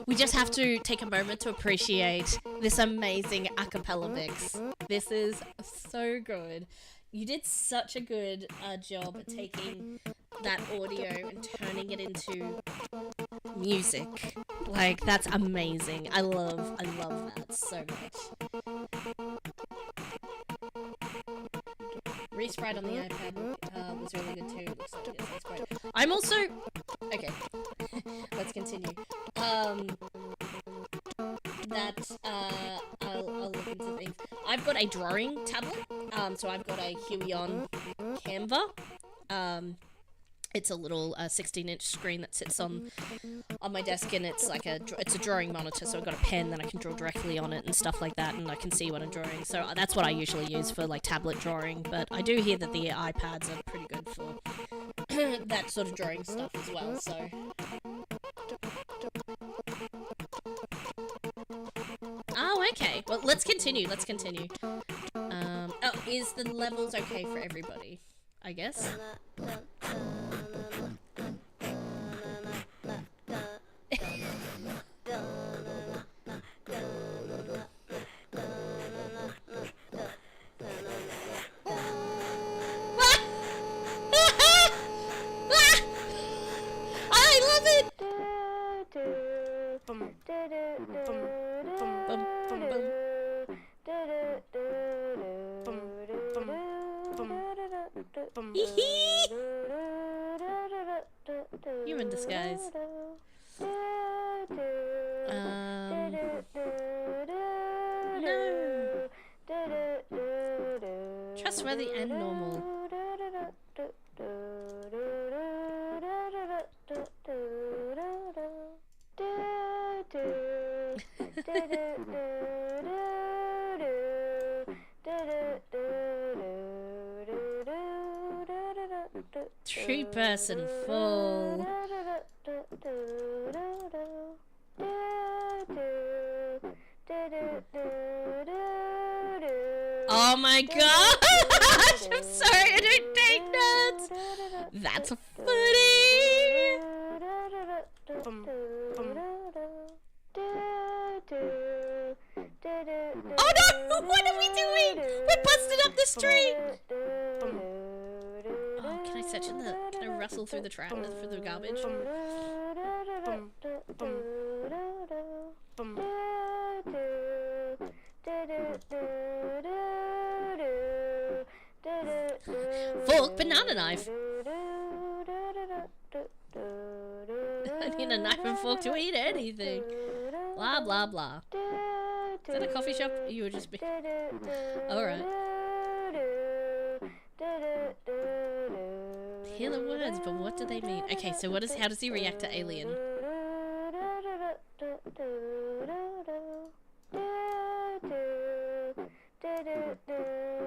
We just have to take a moment to appreciate this amazing a cappella mix. This is so good. You did such a good job at taking that audio and turning it into music. Like, that's amazing. I love that so much. Resprite on the iPad was really good too. Looks like that's great. I'm also... Okay. Let's continue. that I'll look into things. I've got a drawing tablet, so I've got a Huey on Canva. It's a little 16-inch screen that sits on my desk, and it's like it's a drawing monitor. So I've got a pen that I can draw directly on it and stuff like that, and I can see what I'm drawing. So that's what I usually use for like tablet drawing. But I do hear that the iPads are pretty good for that sort of drawing stuff as well. So. Oh, okay. Well, let's continue. Oh, is the levels okay for everybody? I guess. I love it! You're in disguise. No. Trustworthy and normal. True person full. Oh my gosh! I'm sorry, I don't take notes. That's funny. Oh no! What are we doing? We're busting up the street. Oh, can I search in the? Can I rustle through the through the garbage? Fork, banana knife. I need a knife and fork to eat anything. Blah blah blah. Is that a coffee shop? You would just be. Alright. Hear the words, but what do they mean? Okay, so how does he react to alien?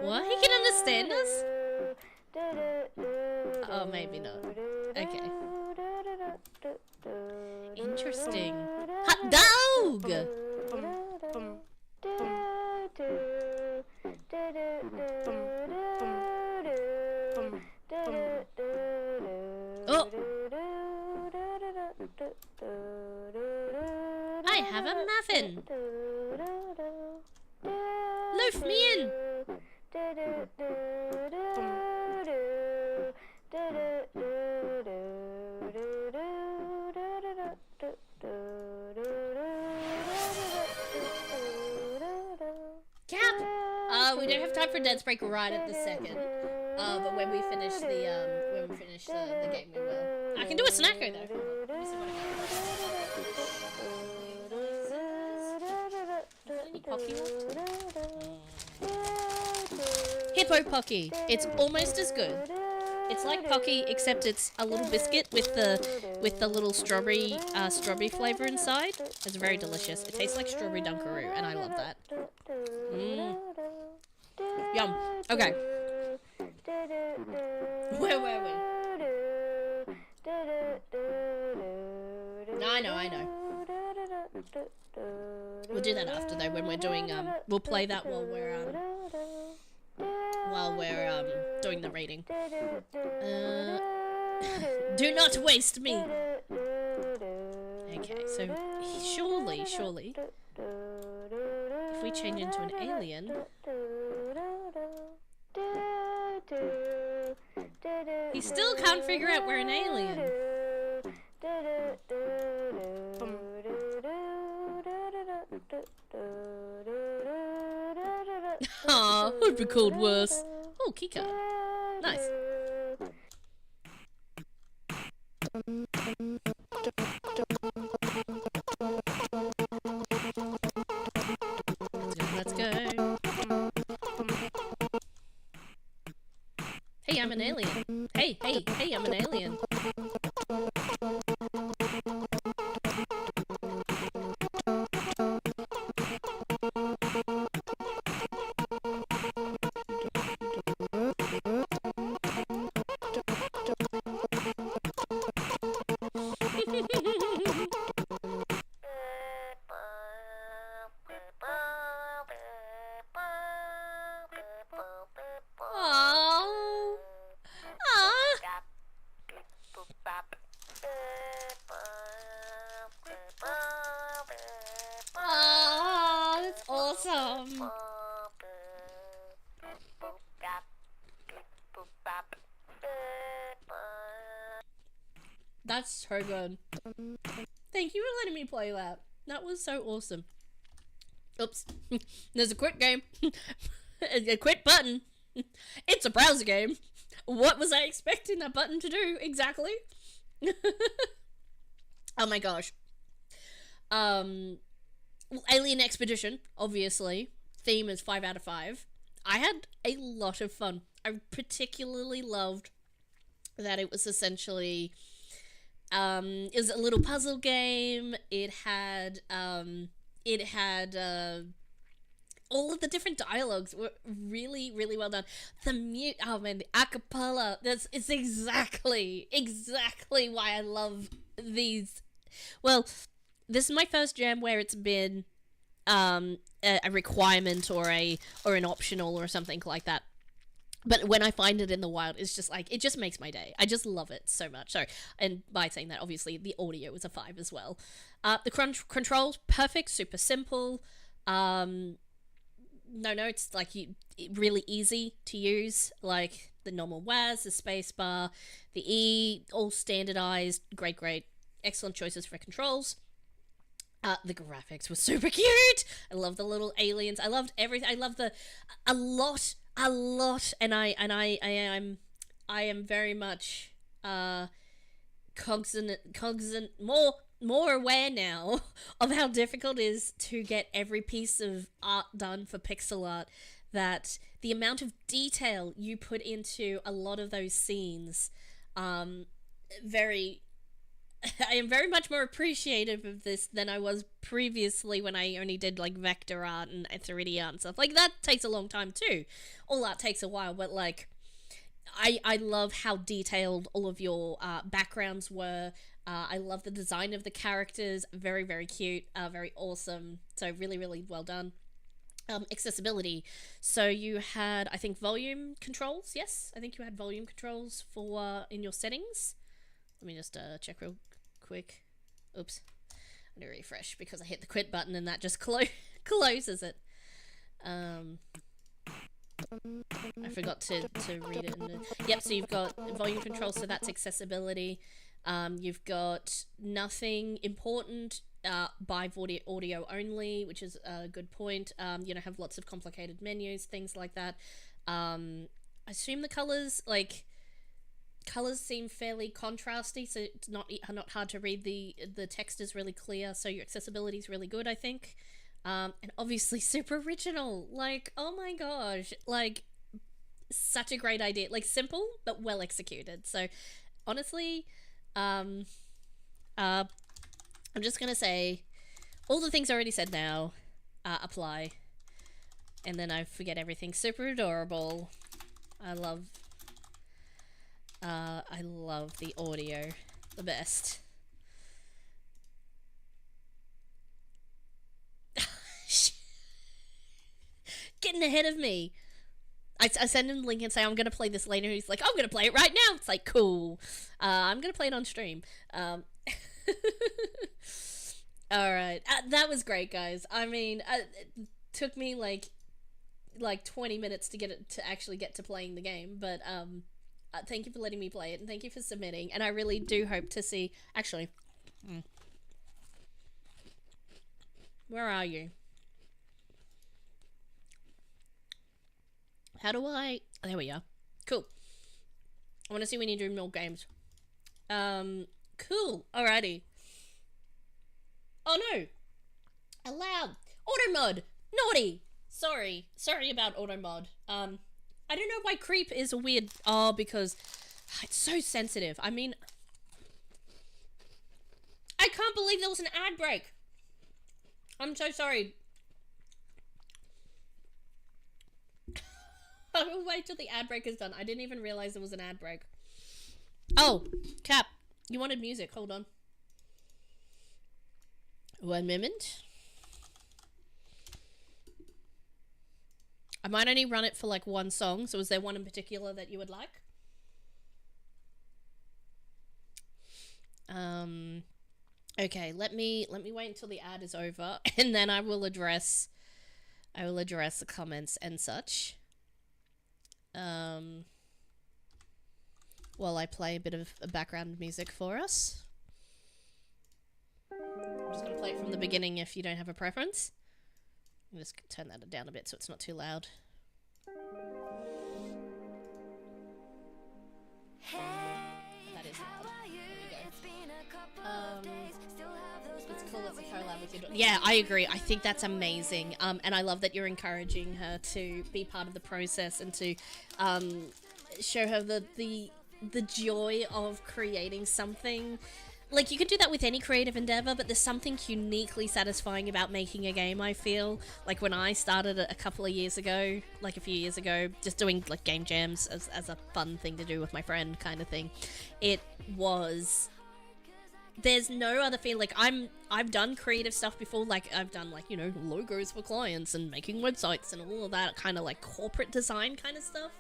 What? He can understand us? Oh, maybe not. Okay. Interesting. Hot dog! Oh! I have a muffin! Loaf me in! Cap! We don't have time for dance break right at this second. But when we finish the game, we will. I can do a snacko though. Let me see what I got. Any Pocky ones? Hippo Pocky. It's almost as good. It's like Pocky, except it's a little biscuit with the little strawberry flavor inside. It's very delicious. It tastes like strawberry Dunkaroo, and I love that. Yum. Okay. Where were we? No, I know. We'll do that after though. When we're doing we'll play that while we're doing the reading. Do not waste me. Okay, so surely, if we change into an alien. He still can't figure out we're an alien. Aw, would be called worse. Oh, keycard. Nice. I'm an alien. Hey, hey, hey, I'm an alien. Aww. Aww. Aww, that's awesome. That's so good. Thank you for letting me play that. That was so awesome. Oops. There's a quit game. A quit button. It's a browser game. What was I expecting that button to do exactly? Oh my gosh. Alien Expedition, obviously. Theme is 5 out of 5. I had a lot of fun. I particularly loved that it was essentially it was a little puzzle game. It had all of the different dialogues were really, really well done. The acapella, it's exactly why I love these. Well, this is my first jam where it's been a requirement or an optional or something like that. But when I find it in the wild, it's just like, it just makes my day. I just love it so much. So, and by saying that, obviously, the audio is a 5 as well. The controls, perfect, super simple. No notes, like, really easy to use. Like, the normal WAS, the spacebar, the E, all standardized. Great. Excellent choices for controls. The graphics were super cute. I love the little aliens. I loved everything. I loved a lot, and I am very much cognizant more aware now of how difficult it is to get every piece of art done for pixel art. That the amount of detail you put into a lot of those scenes, I am very much more appreciative of this than I was previously when I only did like vector art and 3D art and stuff. Like, that takes a long time too. All art takes a while, but like, I love how detailed all of your backgrounds were. I love the design of the characters. Very, very cute. Very awesome. So really, really well done. Accessibility. So you had, I think, volume controls. Yes, I think you had volume controls for in your settings. Let me just check real quick. Oops. I'm gonna refresh because I hit the quit button and that just closes it. I forgot to read it. Yep, so you've got volume control, so that's accessibility. You've got nothing important by audio only, which is a good point. You don't have lots of complicated menus, things like that. I assume the colors seem fairly contrasty, so it's not hard to read. The text is really clear, so your accessibility is really good, I think. And obviously super original. Like, oh my gosh, like, such a great idea. Like, simple but well executed. So honestly, I'm just gonna say all the things I already said now apply, and then I forget everything. Super adorable. I love the audio, the best. Getting ahead of me. I send him the link and say I'm gonna play this later. He's like, I'm gonna play it right now. It's like, cool. I'm gonna play it on stream. All right, that was great, guys. I mean, it took me like 20 minutes to actually get to playing the game, but thank you for letting me play it, and thank you for submitting. And I really do hope to see. Actually, where are you? How do I... Oh, there we are. Cool. I want to see when you do more games. Cool. Alrighty. Oh, no. Allowed. Auto mod. Naughty. Sorry about auto mod. I don't know why creep is a weird... Oh, because it's so sensitive. I mean, I can't believe there was an ad break. I'm so sorry. I will wait till the ad break is done. I didn't even realize there was an ad break. Oh, Cap, you wanted music. Hold on. 1 moment. I might only run it for like one song, so is there one in particular that you would like? Okay, let me wait until the ad is over, and then I will address the comments and such. While I play a bit of background music for us. I'm just gonna play it from the beginning if you don't have a preference. I'm just turn that down a bit so it's not too loud. That is loud. There we go. It's cool, it's a collab with your daughter. Yeah, I agree. I think that's amazing. And I love that you're encouraging her to be part of the process and to show her the joy of creating something. Like, you can do that with any creative endeavor, but there's something uniquely satisfying about making a game, I feel. Like, when I started a couple of years ago, like a few years ago, just doing, like, game jams as a fun thing to do with my friend kind of thing, it was... There's no other feeling. Like, I've done creative stuff before. Like, I've done, like, you know, logos for clients and making websites and all of that kind of, like, corporate design kind of stuff.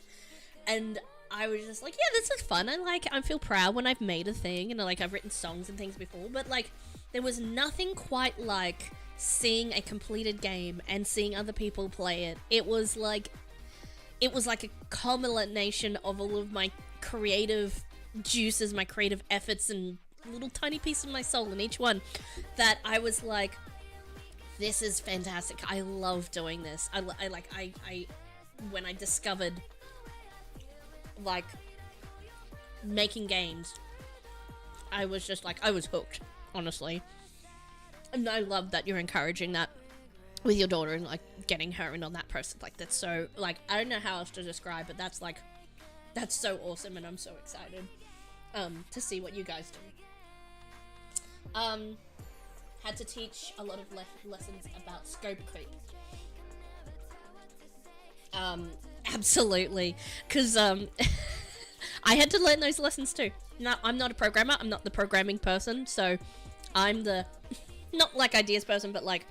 And I was just like, yeah, this is fun. I feel proud when I've made a thing, and like I've written songs and things before, but like there was nothing quite like seeing a completed game and seeing other people play it. It was like a culmination of all of my creative juices, my creative efforts, and little tiny piece of my soul in each one, that I was like, this is fantastic. I love doing this. I when I discovered like making games, I was just like, I was hooked, honestly. And I love that you're encouraging that with your daughter and like getting her in on that process. Like, that's so, like, I don't know how else to describe it. That's like, that's so awesome, and I'm so excited to see what you guys do. Had to teach a lot of lessons about scope creep. Absolutely, because I had to learn those lessons too. Now, I'm not a programmer, I'm not the programming person, so I'm the not like ideas person, but like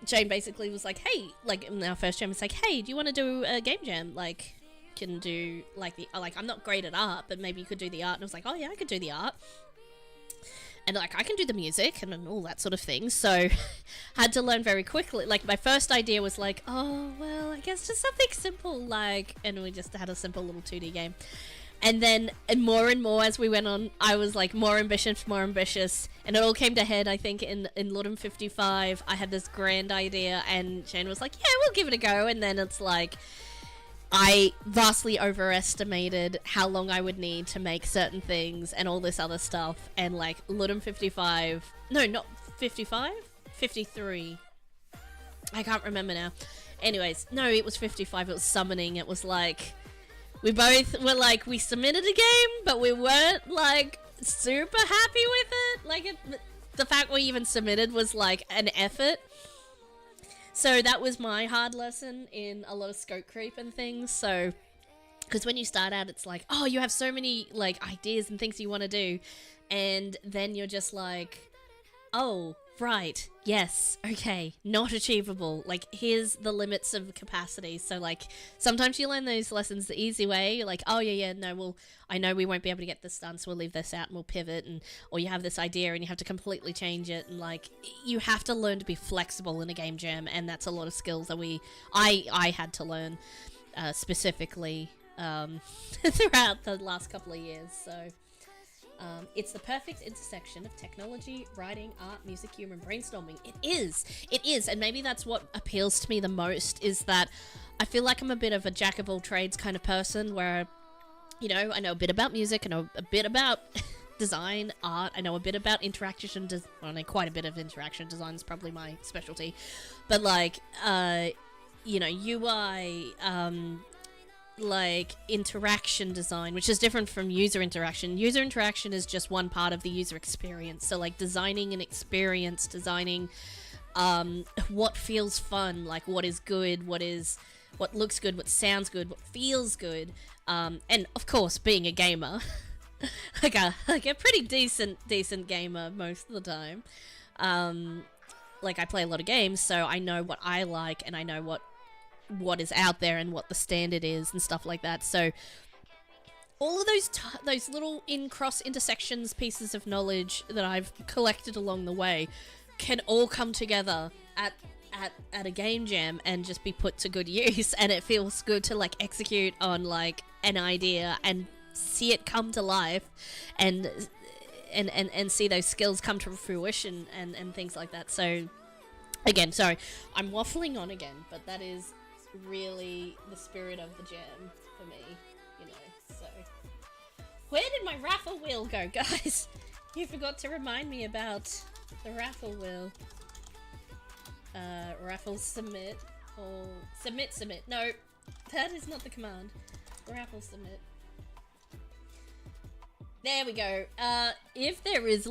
Jane basically was like, hey, like in our first jam, it's like, hey, do you want to do a game jam? Like, can do like the, like, I'm not great at art, but maybe you could do the art. And I was like, oh yeah, I could do the art. And like, I can do the music and all that sort of thing. So had to learn very quickly. Like, my first idea was like, oh, well, I guess just something simple, like, and we just had a simple little 2D game. And then and more as we went on, I was like more ambitious. And it all came to head, I think, in Ludum 55. I had this grand idea and Shane was like, yeah, we'll give it a go. And then it's like, I vastly overestimated how long I would need to make certain things and all this other stuff. And like Ludum 55, no, not 55, 53. I can't remember now. Anyways, no, it was 55. It was summoning. It was like, we both were like, we submitted a game, but we weren't like super happy with it. Like, the fact we even submitted was like an effort. So that was my hard lesson in a lot of scope creep and things. So, because when you start out, it's like, oh, you have so many like ideas and things you want to do, and then you're just like, oh, right, yes, okay, not achievable. Like, here's the limits of capacity. So like, sometimes you learn those lessons the easy way. You're like, oh yeah, no, well, I know we won't be able to get this done, so we'll leave this out and we'll pivot. And or you have this idea and you have to completely change it. And like, you have to learn to be flexible in a game jam, and that's a lot of skills that I had to learn specifically throughout the last couple of years. So. It's the perfect intersection of technology, writing, art, music, humor, and brainstorming. It is, and maybe that's what appeals to me the most, is that I feel like I'm a bit of a jack of all trades kind of person, where, you know, I know a bit about music, I know a bit about design, art, I know a bit about interaction, well, I know quite a bit of interaction design is probably my specialty, but like, you know, UI, like interaction design, which is different from user interaction. User interaction is just one part of the user experience. So like designing an experience, designing what feels fun, like what is good, what looks good, what sounds good, what feels good, and of course being a gamer, like a pretty decent gamer most of the time. Like I play a lot of games, so I know what I like and I know what is out there and what the standard is and stuff like that. So all of those little cross intersections, pieces of knowledge that I've collected along the way can all come together at a game jam and just be put to good use, and it feels good to like execute on like an idea and see it come to life and see those skills come to fruition and things like that. So again, sorry, I'm waffling on again, but that is really the spirit of the jam for me, you know. So where did my raffle wheel go, guys? You forgot to remind me about the raffle wheel. Raffle submit, or submit. No, that is not the command. Raffle submit. There we go. If there is...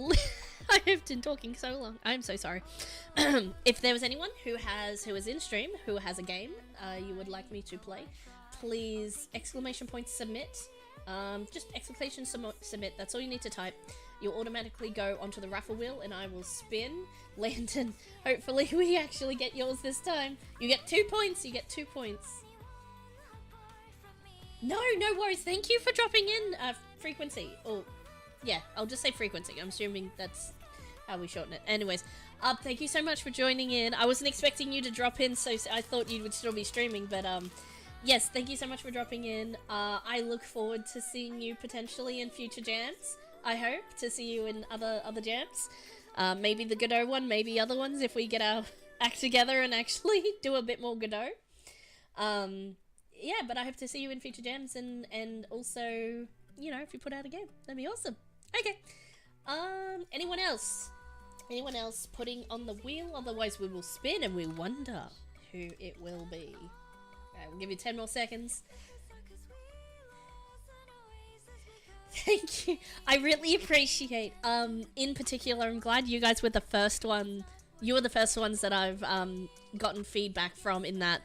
I have been talking so long. I'm so sorry. If there was anyone who is in stream, who has a game you would like me to play, please submit. Just submit. That's all you need to type. You'll automatically go onto the raffle wheel and I will spin. Landon, hopefully we actually get yours this time. You get 2 points. No worries. Thank you for dropping in. Frequency. Oh, yeah, I'll just say frequency. I'm assuming that's how we shorten it. Anyways, thank you so much for joining in. I wasn't expecting you to drop in, so I thought you would still be streaming, but yes, thank you so much for dropping in. I look forward to seeing you potentially in future jams. I hope to see you in other jams. Maybe the Godot one, maybe other ones if we get our act together and actually do a bit more Godot. Yeah, but I hope to see you in future jams and also, you know, if you put out a game, that'd be awesome. Okay. Anyone else? Anyone else putting on the wheel? Otherwise we will spin and we'll wonder who it will be. Alright, we'll give you 10 more seconds. Thank you. I really appreciate, in particular, I'm glad you guys were the first one. You were the first ones that I've, gotten feedback from in that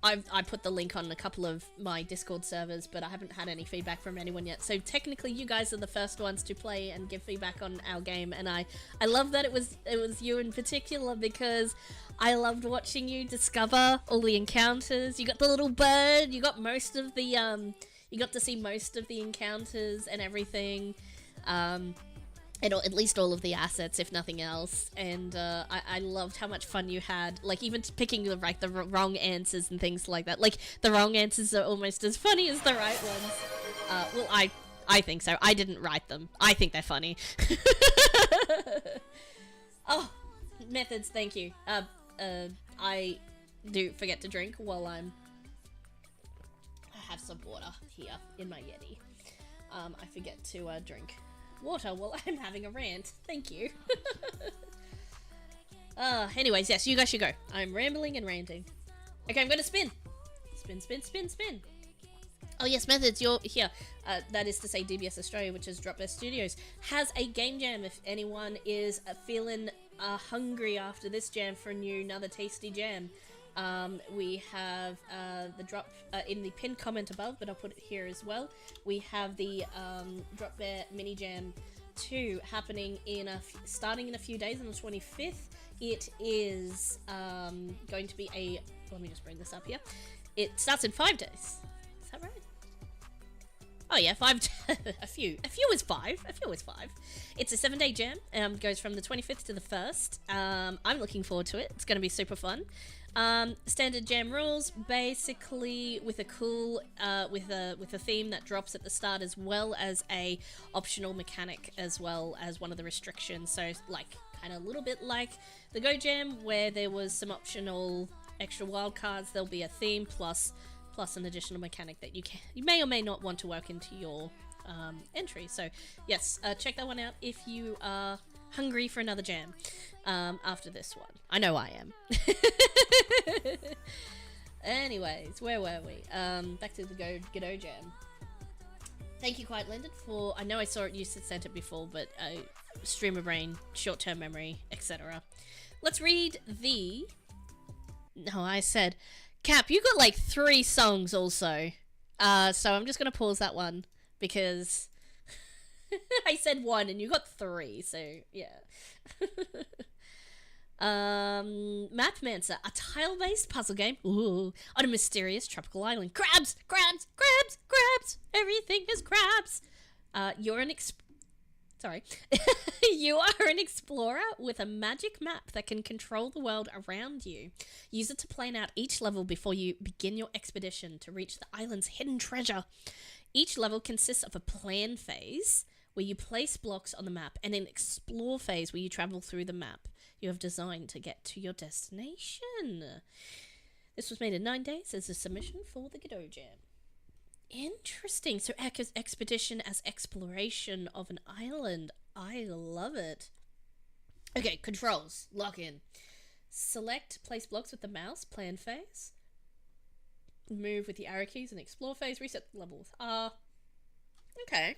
I put the link on a couple of my Discord servers, but I haven't had any feedback from anyone yet. So technically you guys are the first ones to play and give feedback on our game, and I love that it was you in particular, because I loved watching you discover all the encounters. You got the little bird, you got most of the you got to see most of the encounters and everything. And at least all of the assets, if nothing else, and I loved how much fun you had, like even picking the wrong answers and things like that. Like the wrong answers are almost as funny as the right ones. Well, I think so. I didn't write them. I think they're funny. Oh, methods. Thank you. I do forget to drink while I have some water here in my Yeti. I forget to drink water while I'm having a rant. Thank you. Anyways, yes, you guys should go. I'm rambling and ranting. Okay, I'm gonna spin. Spin. Oh yes, Methods, you're here. That is to say DBS Australia, which is Drop Their Studios, has a game jam if anyone is feeling hungry after this jam for another tasty jam. We have the drop in the pinned comment above, but I'll put it here as well. We have the Drop Bear Mini Jam 2 happening starting in a few days on the 25th. It is going to be let me just bring this up here. It starts in 5 days. Is that right? Oh yeah, 5. A few is 5. It's a 7-day jam. Goes from the 25th to the 1st. I'm looking forward to it. It's going to be super fun. Standard jam rules, basically with a cool, with a theme that drops at the start, as well as a optional mechanic, as well as one of the restrictions. So like kind of a little bit like the Go Jam, where there was some optional extra wildcards. There'll be a theme plus an additional mechanic that you may or may not want to work into your entry. So yes, check that one out if you are hungry for another jam after this one. I know I am. Anyways, where were we? Back to the Godot Jam. Thank you, Quiet Linden, for... I know I saw it, you sent it before, but streamer brain, short-term memory, etc. Let's read the... No, I said... Cap, you got like 3 songs also. So I'm just going to pause that one, because... I said 1 and you got 3, so yeah. Mapmancer, a tile-based puzzle game on a mysterious tropical island. Crabs! Crabs! Crabs! Crabs! Everything is crabs! You're an You are an explorer with a magic map that can control the world around you. Use it to plan out each level before you begin your expedition to reach the island's hidden treasure. Each level consists of a plan phase, where you place blocks on the map, and an explore phase where you travel through the map you have designed to get to your destination. This was made in 9 days as a submission for the Godot Jam. Interesting. So expedition as exploration of an island. I love it. Okay, controls. Lock in. Select place blocks with the mouse, plan phase. Move with the arrow keys and explore phase. Reset the level with R. Okay.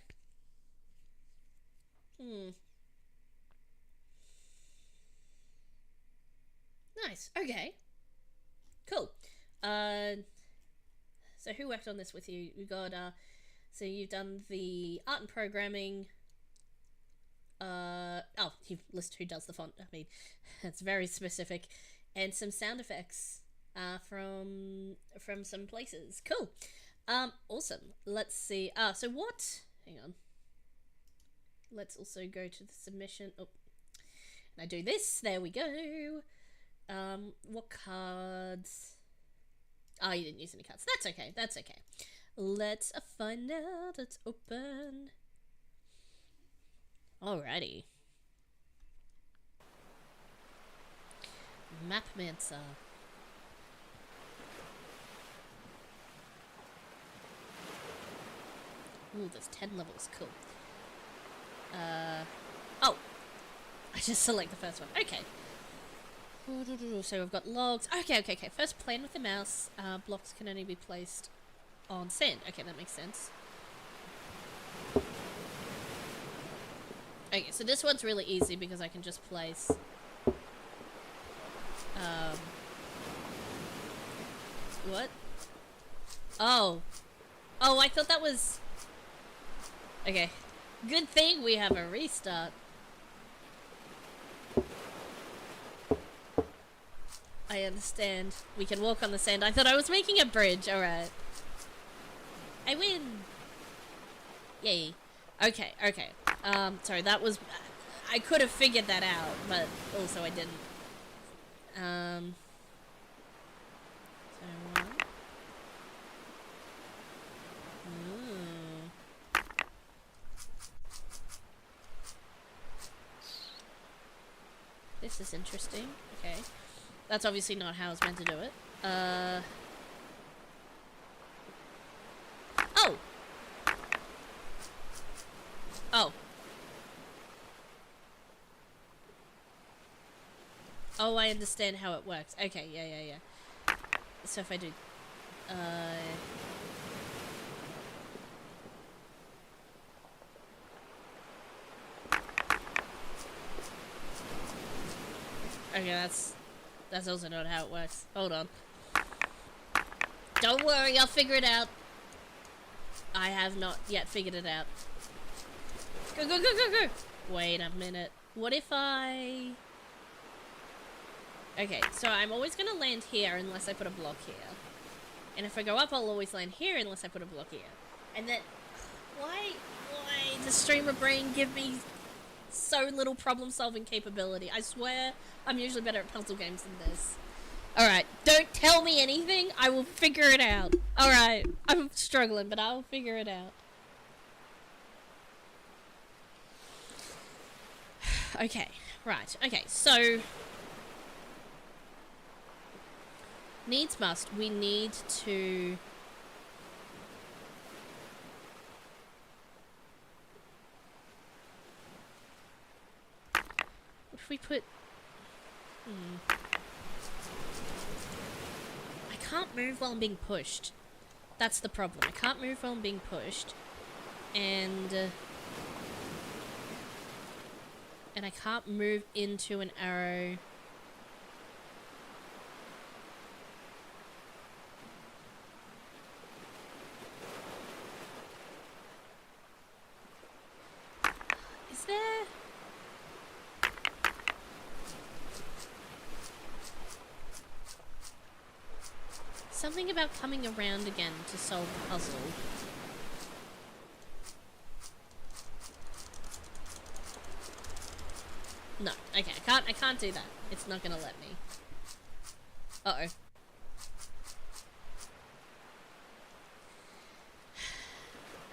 Nice. Okay. Cool. So who worked on this with you? We got so you've done the art and programming. You've listed who does the font. I mean, it's very specific, and some sound effects from some places. Cool. Awesome. Let's see. So what? Hang on. Let's also go to the submission. Oh, and I do this. There we go. What cards? Oh, you didn't use any cards. That's okay. That's okay. Let's find out. Let's open. Alrighty. Mapmancer. Ooh, there's 10 levels. Cool. Oh. I just select the first one. Okay. So we've got logs. Okay. First, plan with the mouse. Blocks can only be placed on sand. Okay, that makes sense. Okay, so this one's really easy because I can just place... What? Oh. Oh, I thought that was... Okay. Good thing we have a restart. I understand. We can walk on the sand. I thought I was making a bridge. Alright. I win! Yay. Okay. Sorry, that was... I could have figured that out, but also I didn't. So, This is interesting. Okay. That's obviously not how I was meant to do it. Oh! Oh. Oh, I understand how it works. Okay, yeah. So if I do... Okay, that's also not how it works. Hold on. Don't worry, I'll figure it out. I have not yet figured it out. Go. Wait a minute. What if I... Okay, so I'm always going to land here unless I put a block here. And if I go up, I'll always land here unless I put a block here. And then... Why does streamer brain give me so little problem-solving capability? I swear I'm usually better at puzzle games than this. Alright, don't tell me anything. I will figure it out. Alright, I'm struggling, but I'll figure it out. Okay, right. Okay, so... Needs must. We need to... What if we put... I can't move while I'm being pushed. That's the problem. I can't move while I'm being pushed. And I can't move into an arrow. Is there... something about coming around again to solve the puzzle? No. Okay, I can't do that. It's not gonna let me. Uh-oh.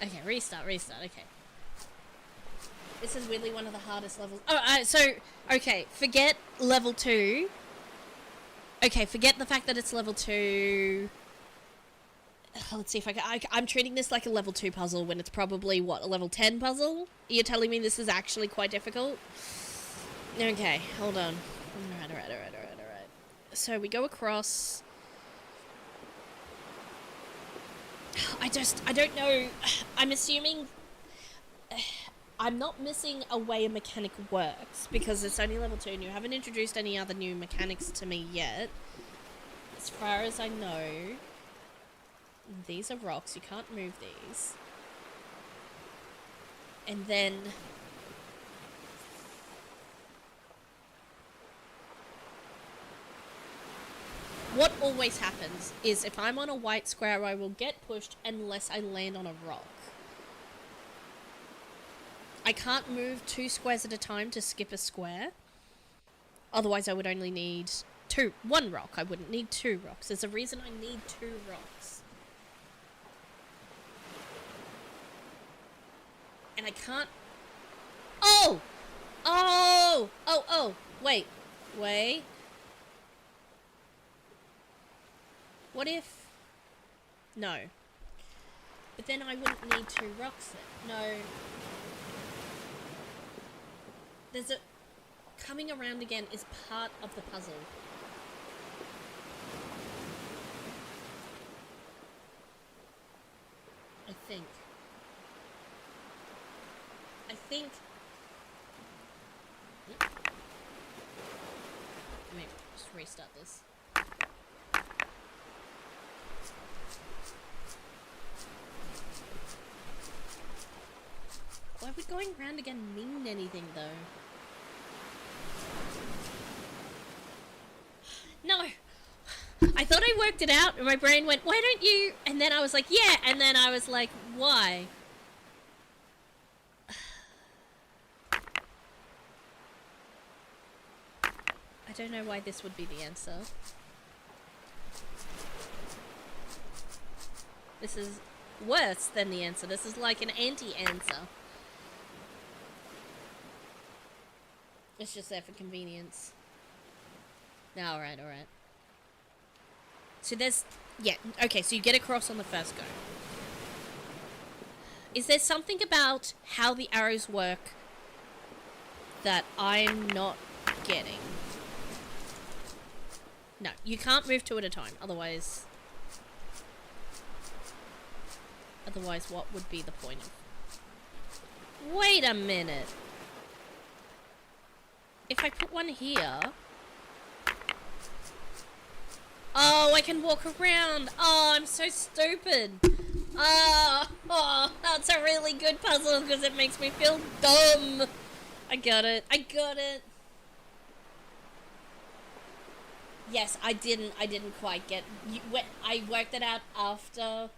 Okay, restart, okay. This is really one of the hardest levels. Oh, okay, forget level 2. Okay, forget the fact that it's level 2. Let's see if I'm treating this like a level 2 puzzle when it's probably, what, a level 10 puzzle? You're telling me this is actually quite difficult? Okay, hold on. Alright. So we go across. I don't know. I'm assuming... I'm not missing a way a mechanic works, because it's only level 2 and you haven't introduced any other new mechanics to me yet. As far as I know, these are rocks, you can't move these. And then... what always happens is if I'm on a white square, I will get pushed unless I land on a rock. I can't move 2 squares at a time to skip a square. Otherwise I would only need 1 rock. I wouldn't need 2 rocks. There's a reason I need 2 rocks. And I can't... Oh! Wait. What if... no. But then I wouldn't need 2 rocks then. No. There's a... coming around again is part of the puzzle. I think. Let me just restart this. Why would going round again mean anything, though? No! I thought I worked it out, and my brain went, why don't you... and then I was like, yeah! And then I was like, why? I don't know why this would be the answer. This is worse than the answer. This is like an anti-answer. It's just there for convenience. No, alright. So there's... yeah, okay, so you get across on the first go. Is there something about how the arrows work that I'm not getting? No, you can't move 2 at a time, otherwise... otherwise, what would be the point of... wait a minute! If I put one here... oh, I can walk around! Oh, I'm so stupid! Oh, that's a really good puzzle because it makes me feel dumb! I got it. Yes, I didn't quite get... I worked it out after...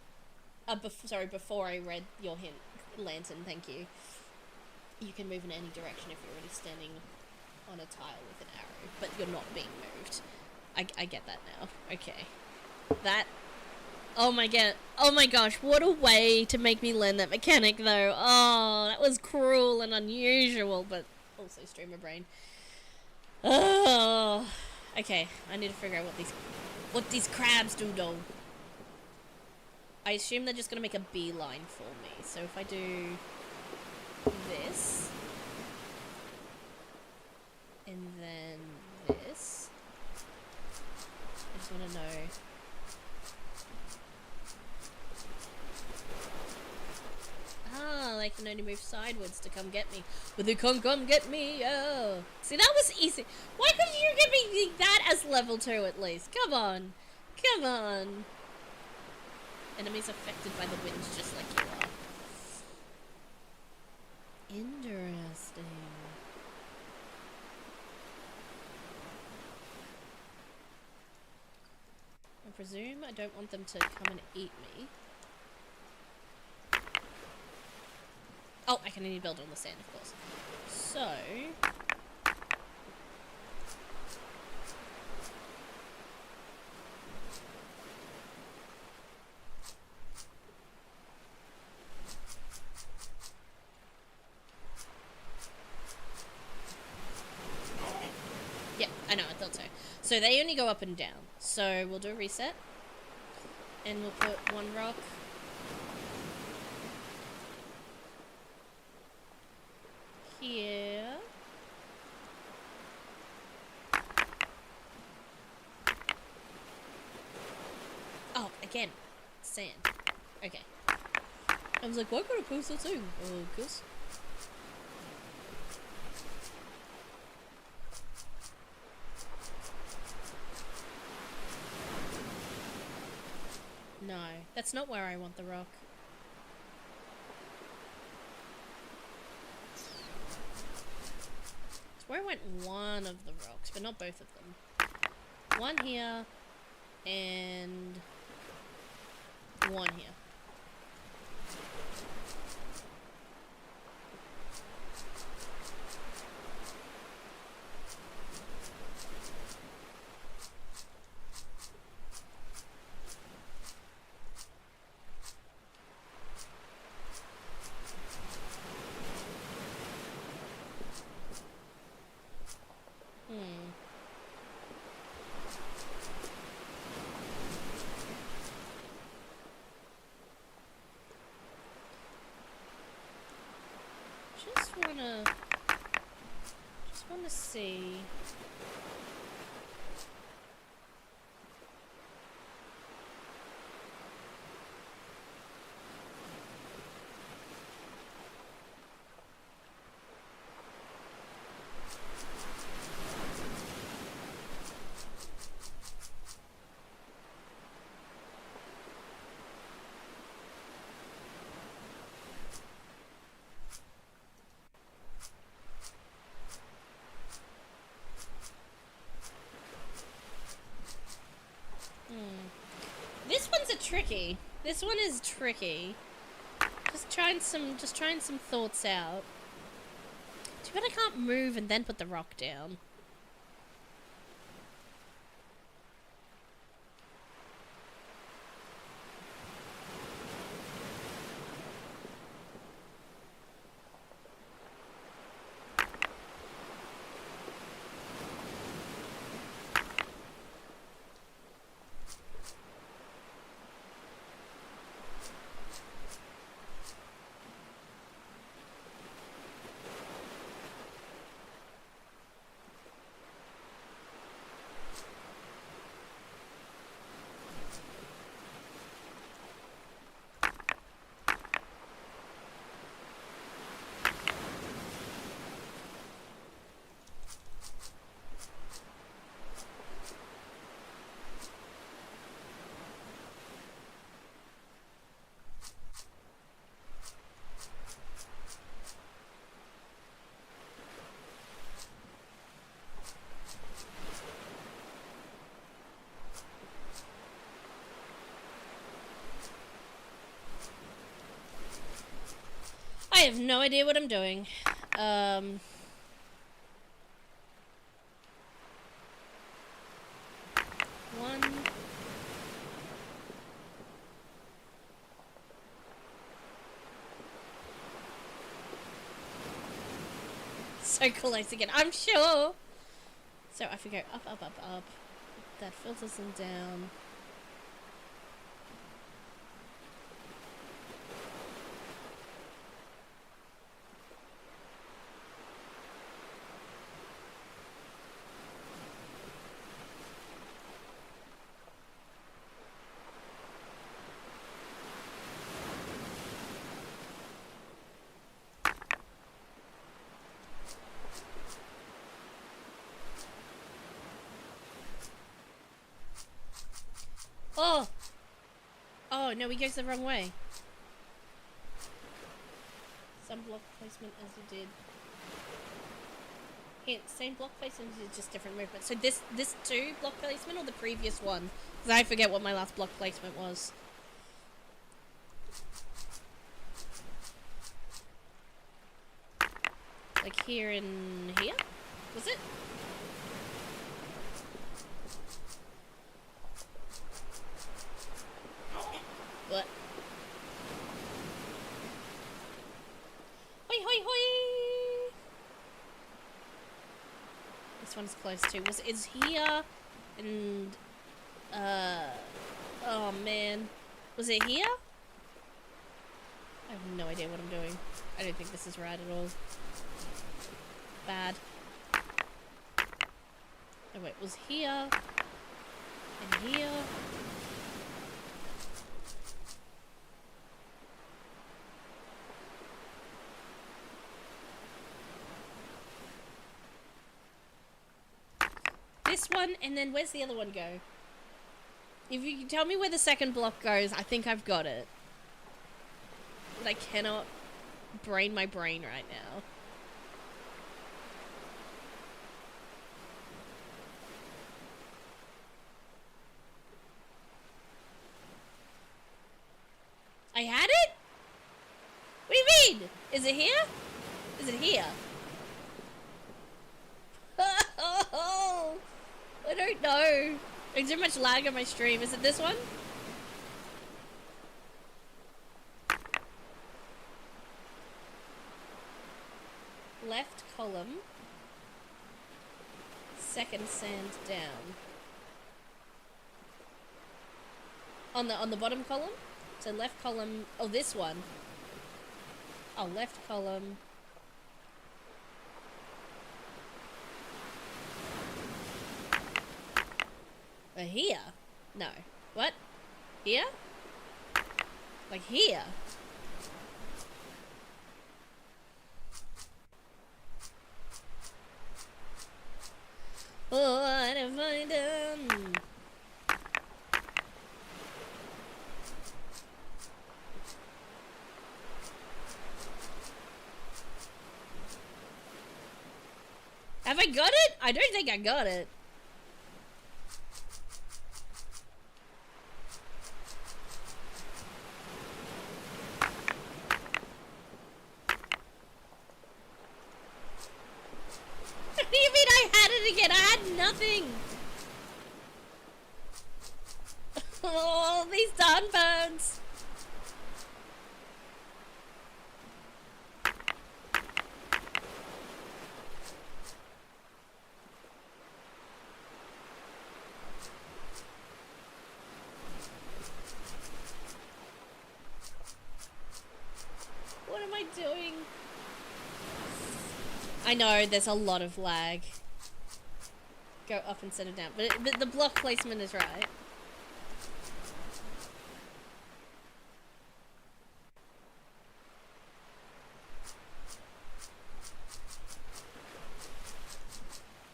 before I read your hint. Lantern, thank you. You can move in any direction if you're already standing on a tile with an arrow, but you're not being moved. I get that now. Okay. That... oh my gosh, what a way to make me learn that mechanic, though. Oh, that was cruel and unusual, but also streamer brain. Oh... okay, I need to figure out what these crabs do, though. I assume they're just gonna make a beeline for me. So if I do this, and then this, I just want to know can only move sideways to come get me. But they can't come get me, oh. See, that was easy. Why couldn't you give me that as level 2 at least? Come on. Come on. Enemies affected by the wind just like you are. Interesting. I presume I don't want them to come and eat me. Oh, I can only build on the sand, of course. So... yeah, I know, I thought so. So they only go up and down. So we'll do a reset. And we'll put one rock... here. Oh, again. Sand. Okay. I was like, why could I post that too? Oh, goose. No, that's not where I want the rock. It's where I want one of the rocks, but not both of them. One here, and one here. Just wanna see. This one's a tricky. This one is tricky. Just trying some thoughts out. Too bad I can't move and then put the rock down. I have no idea what I'm doing. One. So close again, I'm sure. So if we go up, up, up, up, that filters them down. Oh! Oh, no, he goes the wrong way. Some block placement as you did. Here, same block placement, just different movement. So this too, block placement, or the previous one? Because I forget what my last block placement was. Like here and here? Was it? What? Hoi hoi hoi! This one's close too. Is here and oh man. Was it here? I have no idea what I'm doing. I don't think this is right at all. Bad. Oh wait, was here and here. This one, and then where's the other one go? If you can tell me where the second block goes, I think I've got it. But I cannot brain my brain right now. I had it? What do you mean? Is it here? Is it here? I don't know. There's too much lag on my stream. Is it this one? Left column. Second sand down. On the bottom column? So left column. Oh, this one. Oh, left column. Here? No. What? Here? Like here? Oh, what have I done? Have I got it? I don't think I got it. What do you mean I had it again? I had nothing. Oh, these sunburns. What am I doing? I know, there's a lot of lag. Go up and set it down. But the block placement is right.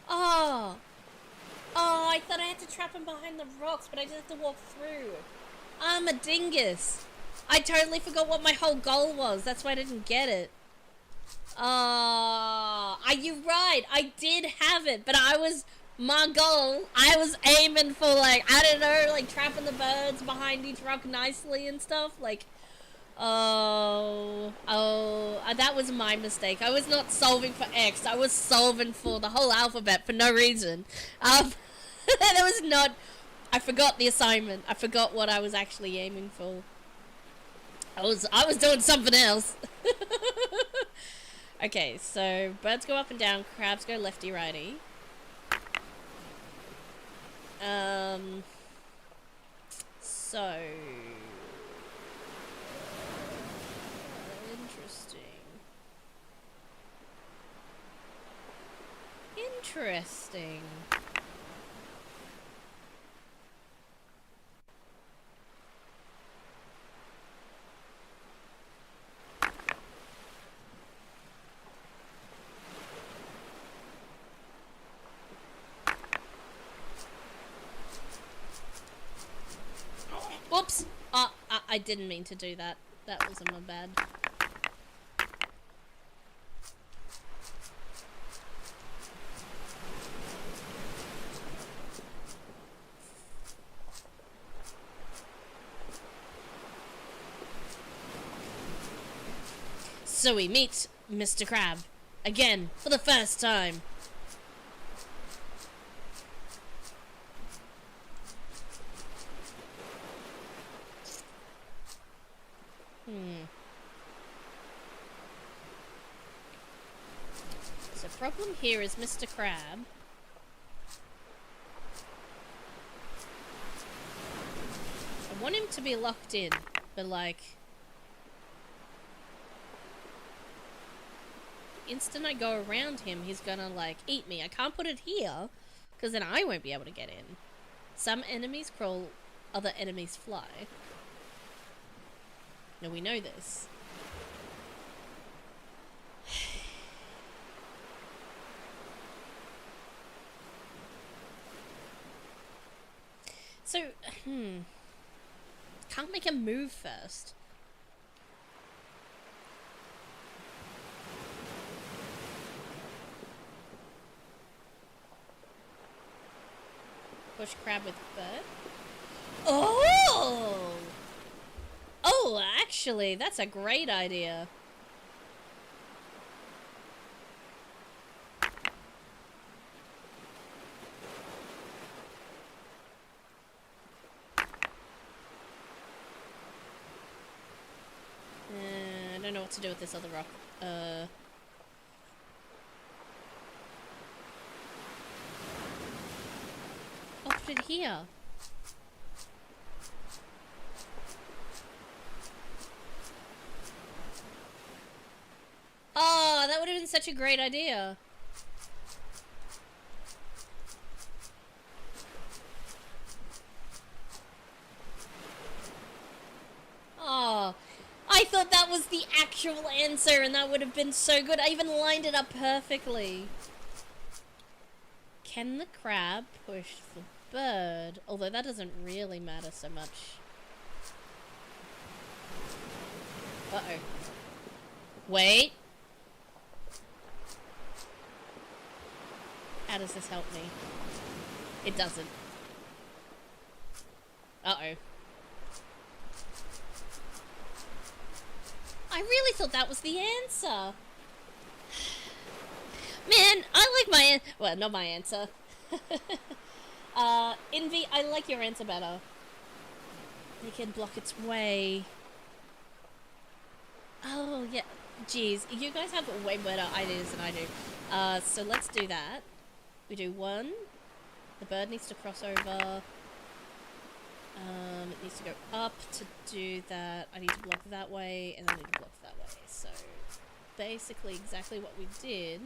Oh! Oh, I thought I had to trap him behind the rocks, but I just have to walk through. I'm a dingus. I totally forgot what my whole goal was. That's why I didn't get it. Are you right? I did have it, but my goal, I was aiming for, like, I don't know, like, trapping the birds behind each rock nicely and stuff, like, that was my mistake. I was not solving for X, I was solving for the whole alphabet for no reason. That was not, I forgot the assignment, I forgot what I was actually aiming for. I was doing something else. Okay, so birds go up and down, crabs go lefty righty. So interesting. Oops! I didn't mean to do that. That wasn't my bad. So we meet Mr. Crab. Again, for the first time. So problem here is Mr. Crab. I want him to be locked in, but like... instant I go around him, he's gonna like eat me. I can't put it here, because then I won't be able to get in. Some enemies crawl, other enemies fly. Now we know this. So, can't make a move first. Push crab with bird. Oh! Oh, actually, that's a great idea. I don't know what to do with this other rock. I'll put it here. Oh, that would have been such a great idea. Oh, I thought that was the actual answer and that would have been so good. I even lined it up perfectly. Can the crab push the bird? Although that doesn't really matter so much. Uh-oh. Wait. How does this help me? It doesn't. Uh-oh. I really thought that was the answer. Man, I like my well, not my answer. Envy, I like your answer better. They can block its way. Oh, yeah. Jeez, you guys have way better ideas than I do. So let's do that. We do one. The bird needs to cross over. It needs to go up to do that. I need to block that way, and I need to block that way. So, basically exactly what we did.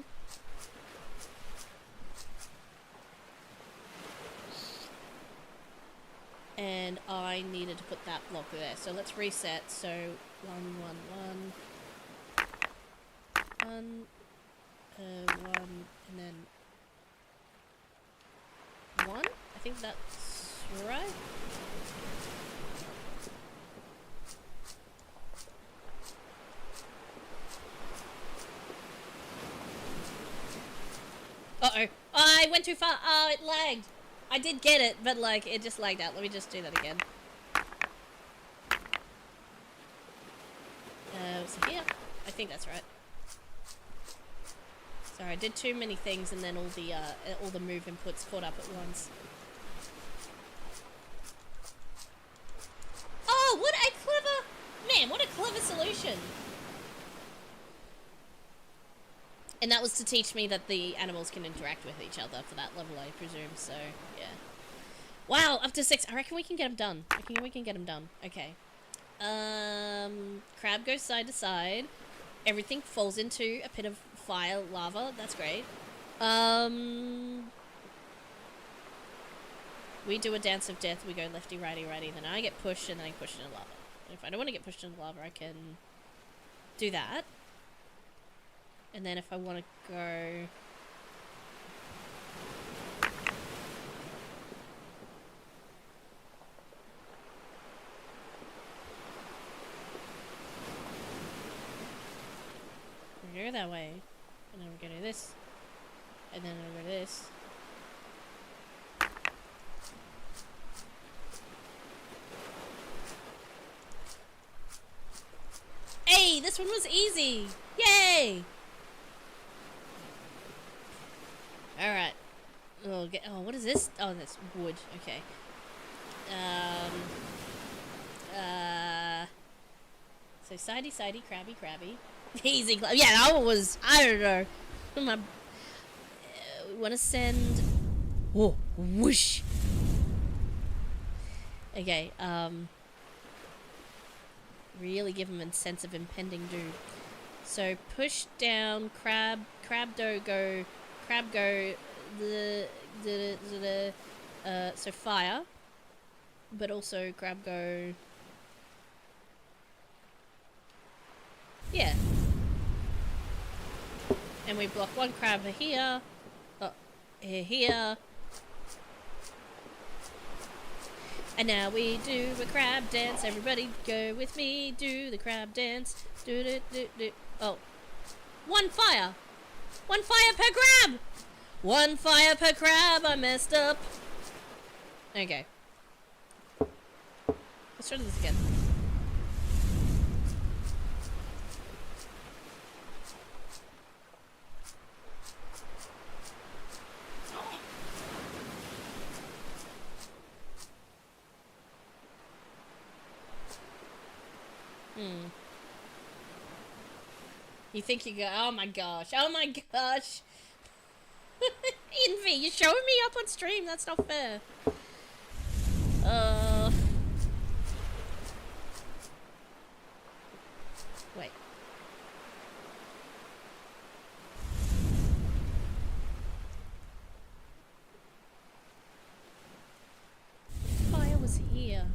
And I needed to put that block there. So let's reset. So, 1, 1, 1. 1, and then 1. I think that's right. Uh-oh. I went too far. Oh, it lagged. I did get it, but like, it just lagged out. Let me just do that again. So here. I think that's right. Sorry, I did too many things and then all the move inputs caught up at once. Oh, what a clever... Man, what a clever solution. And that was to teach me that the animals can interact with each other for that level, I presume, so, yeah. Wow, up to 6. I reckon we can get them done. I reckon we can get them done. Okay. Crab goes side to side. Everything falls into a pit of fire, lava. That's great. We do a dance of death. We go lefty, righty, righty. Then I get pushed, and then I get pushed into lava. And if I don't want to get pushed into lava, I can do that. And then if I want to go... that way. And then we're gonna do this. And then we're gonna do this. Hey, this one was easy! Yay! Alright. Oh, what is this? Oh, that's wood. Okay. So sidey, crabby, crabby. Easy. Yeah, that one was, I don't know. We want to send... Whoa, whoosh! Okay, really give him a sense of impending doom. So push down, crab go, so fire, but also crab go, yeah. And we block one crab here, here. And now we do a crab dance. Everybody go with me. Do the crab dance. Do. Oh. One fire. One fire per crab. One fire per crab. I messed up. Okay. Let's try this again. You think you go, oh my gosh. Envy, you're showing me up on stream, that's not fair. Wait. Fire was here.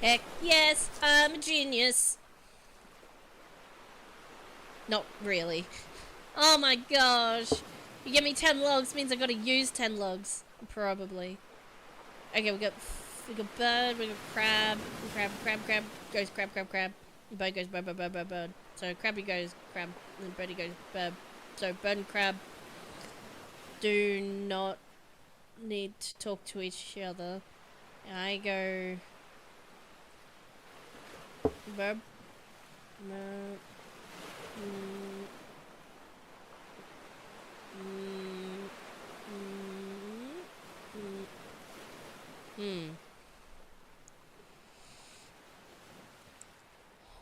Heck yes, I'm a genius. Not really. Oh my gosh. You give me 10 logs means I gotta use 10 logs. Probably. Okay, we got bird, we got crab. Crab goes crab. Bird goes bird. So crabby goes crab, and then birdie goes bird. So bird and crab do not need to talk to each other. I go... Verb.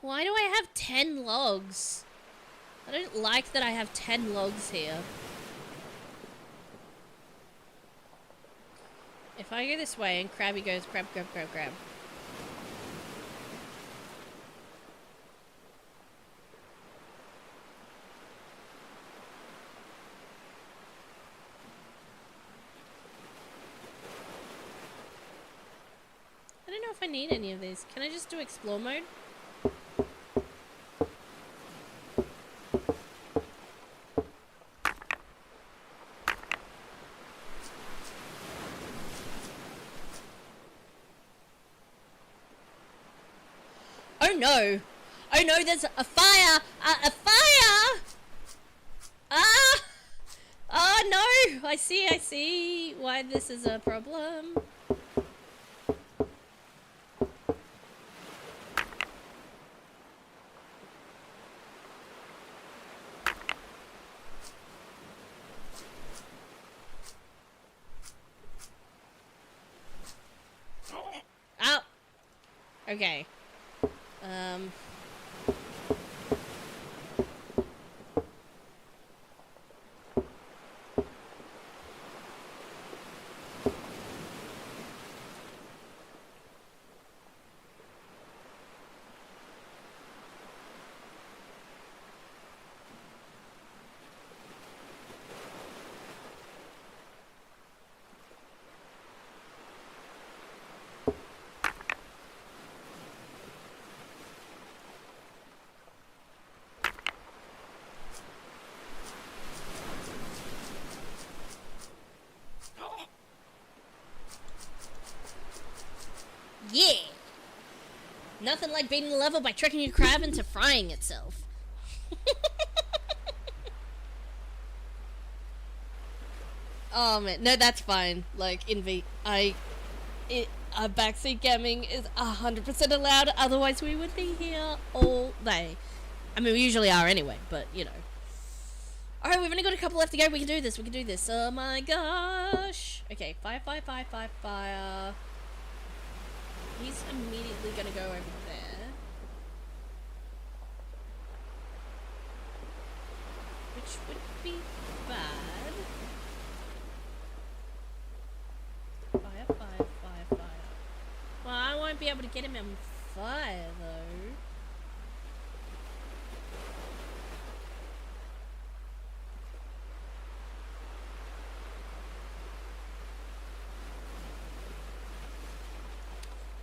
Why do I have 10 logs? I don't like that I have 10 logs here. If I go this way and Krabby goes crab. I don't know if I need any of these. Can I just do explore mode? Oh no! Oh no, there's a fire! A fire! Ah! Oh no! I see why this is a problem. Ow! Okay. Nothing like beating the level by tricking your crab into frying itself. Oh man, no, that's fine. Like in backseat gaming is 100% allowed. Otherwise, we would be here all day. I mean, we usually are anyway, but you know. All right, we've only got a couple left to go. We can do this. We can do this. Oh my gosh. Okay, fire, fire, fire, fire, fire. He's immediately gonna go over there, which would be bad. Fire, fire, fire, fire. Well, I won't be able to get him on fire though.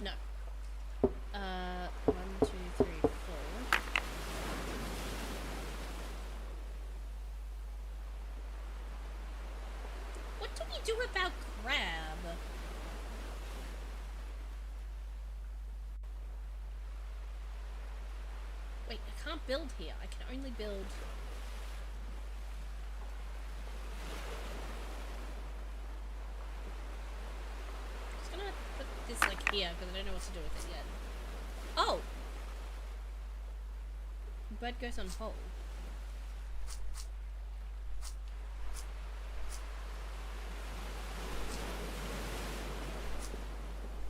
No. 1, 2, 3, 4. What do we do about crab? Wait, I can't build here. I can only build. Just gonna put this like here because I don't know what to do with it yet. Oh! Bird goes on hold.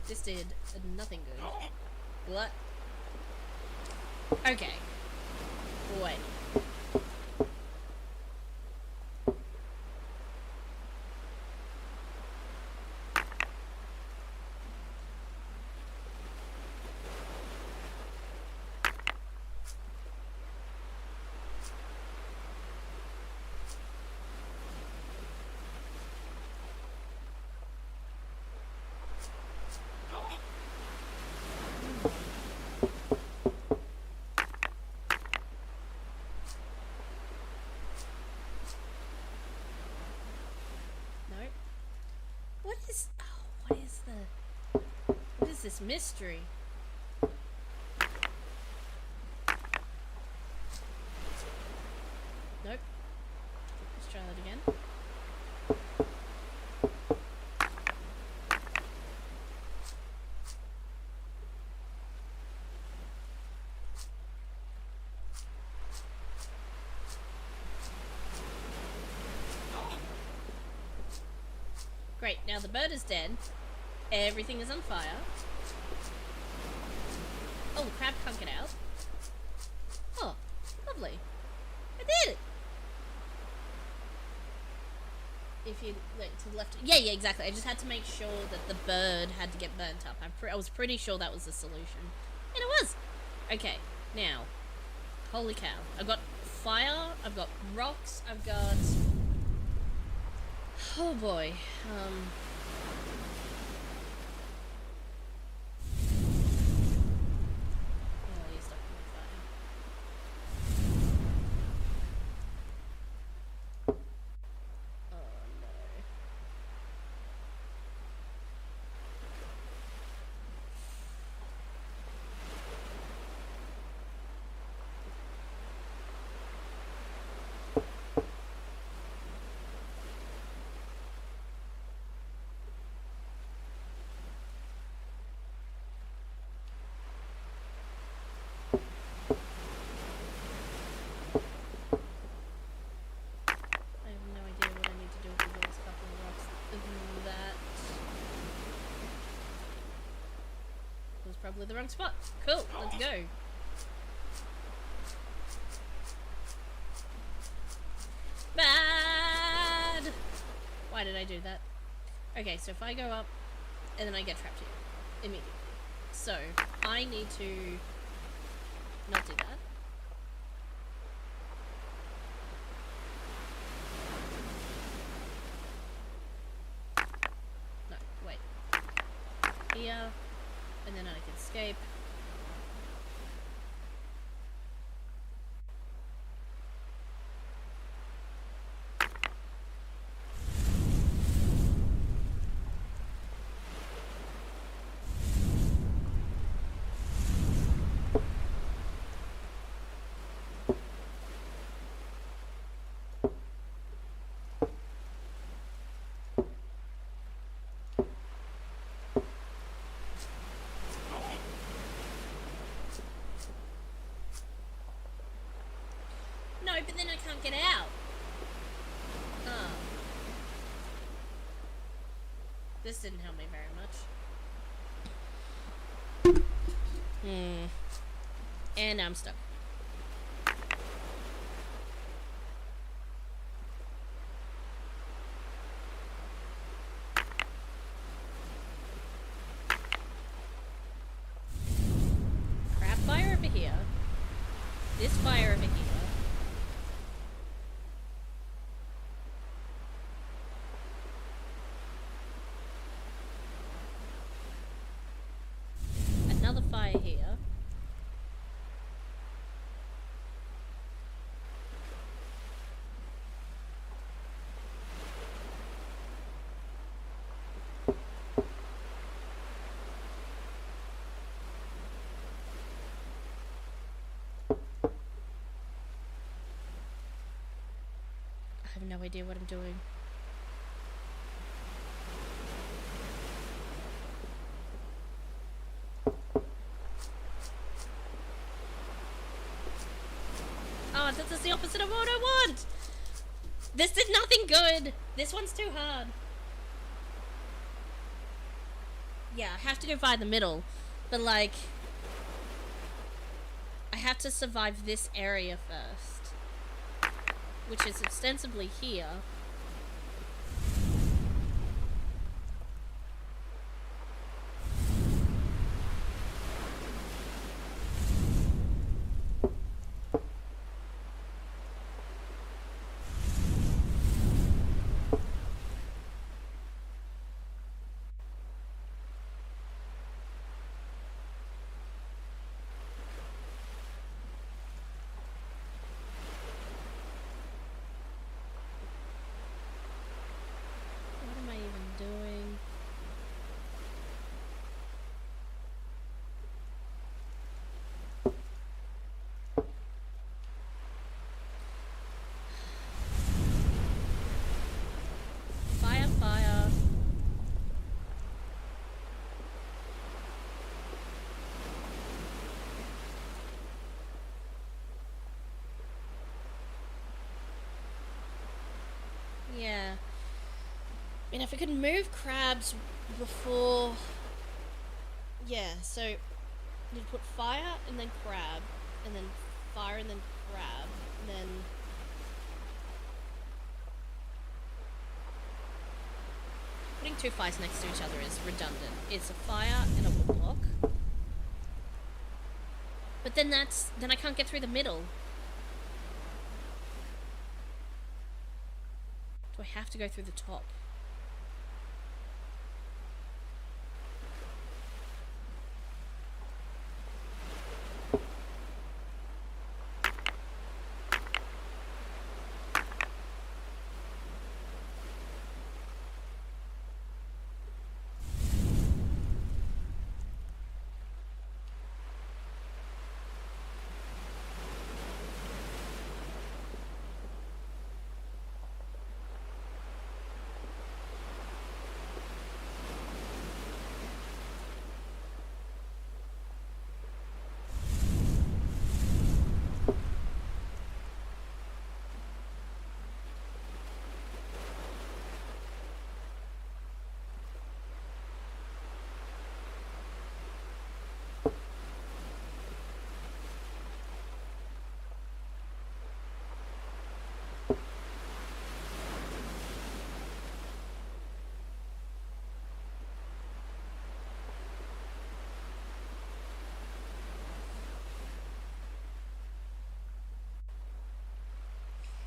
This did nothing good. What? Okay. Wait. What is this mystery? Nope. Let's try that again. Great, now the bird is dead. Everything is on fire. Oh, the crab can't get out. Oh, lovely. I did it! If you look to the left... Yeah, exactly. I just had to make sure that the bird had to get burnt up. I was pretty sure that was the solution. And it was! Okay, now. Holy cow. I've got fire, I've got rocks, I've got... Oh boy. Probably the wrong spot. Cool, let's go. Bad! Why did I do that? Okay, so if I go up, and then I get trapped here. Immediately. So, I need to not do that. No, wait. Here. And then I can escape. No, but then I can't get out. Oh. This didn't help me very much. And I'm stuck. Crab fire over here. This fire over here. Another fire here. I have no idea what I'm doing. Oh, this is the opposite of what I want! This did nothing good! This one's too hard. Yeah, I have to go via the middle. But, like, I have to survive this area first. Which is ostensibly here. What am I even doing? Fire, fire. Yeah. I mean, if I could move crabs before... Yeah, so you'd put fire and then crab, and then fire and then crab, and then... Putting two fires next to each other is redundant. It's a fire and a wood block. But then then I can't get through the middle. Do I have to go through the top?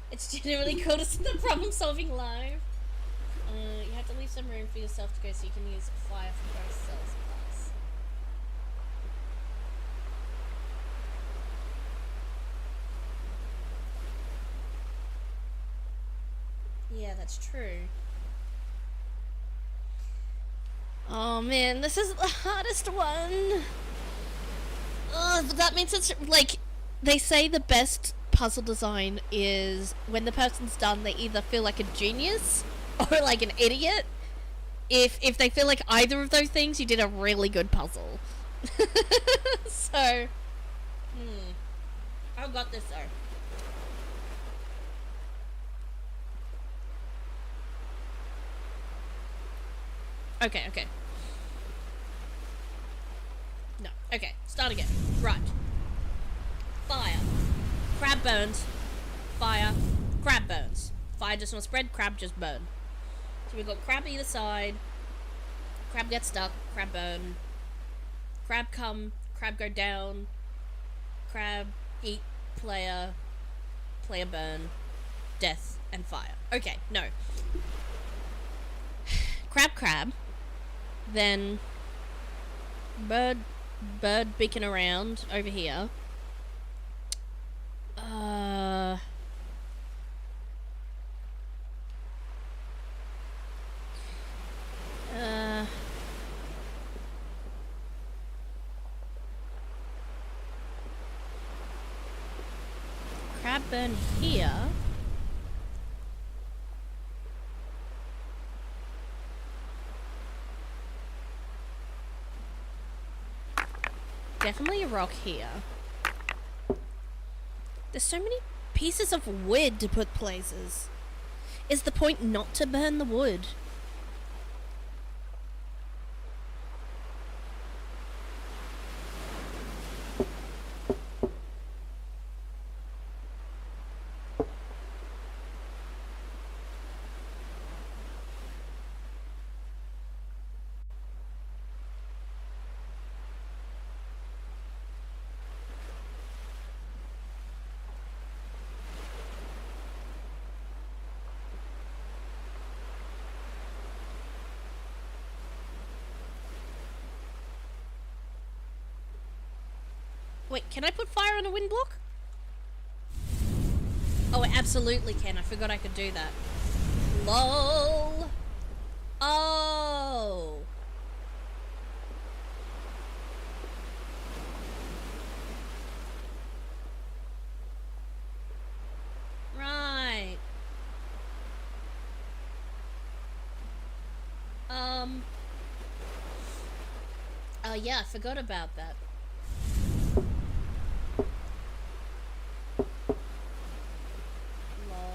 It's generally cool to see the problem solving live. You have to leave some room for yourself to go so you can use fire for both cells class. Yeah, that's true. Oh man, this is the hardest one. Ugh, but that means it's like, they say the best puzzle design is when the person's done, they either feel like a genius or like an idiot. If they feel like either of those things, you did a really good puzzle. So, I've got this though. Okay, okay. No. Okay, start again. Right. Fire. Crab burns. Fire. Crab burns. Fire just not spread, crab just burn. So we've got crab either side. Crab gets stuck, crab burn. Crab come, crab go down. Crab eat player. Player burn. Death and fire. Okay, no. Crab. Then bird beacon around over here. Crab burn here. Definitely a rock here. There's so many pieces of wood to put places. Is the point not to burn the wood? Wait, can I put fire on a wind block? Oh, I absolutely can. I forgot I could do that. LOL. Oh. Right. Yeah, I forgot about that. Lol.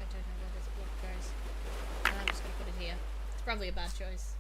I don't know where this block goes. I'm just gonna put it here. It's probably a bad choice.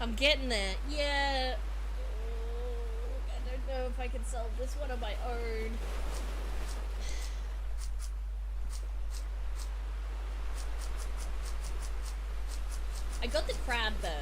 I'm getting there. Yeah. I don't know if I can solve this one on my own. I got the crab burnt.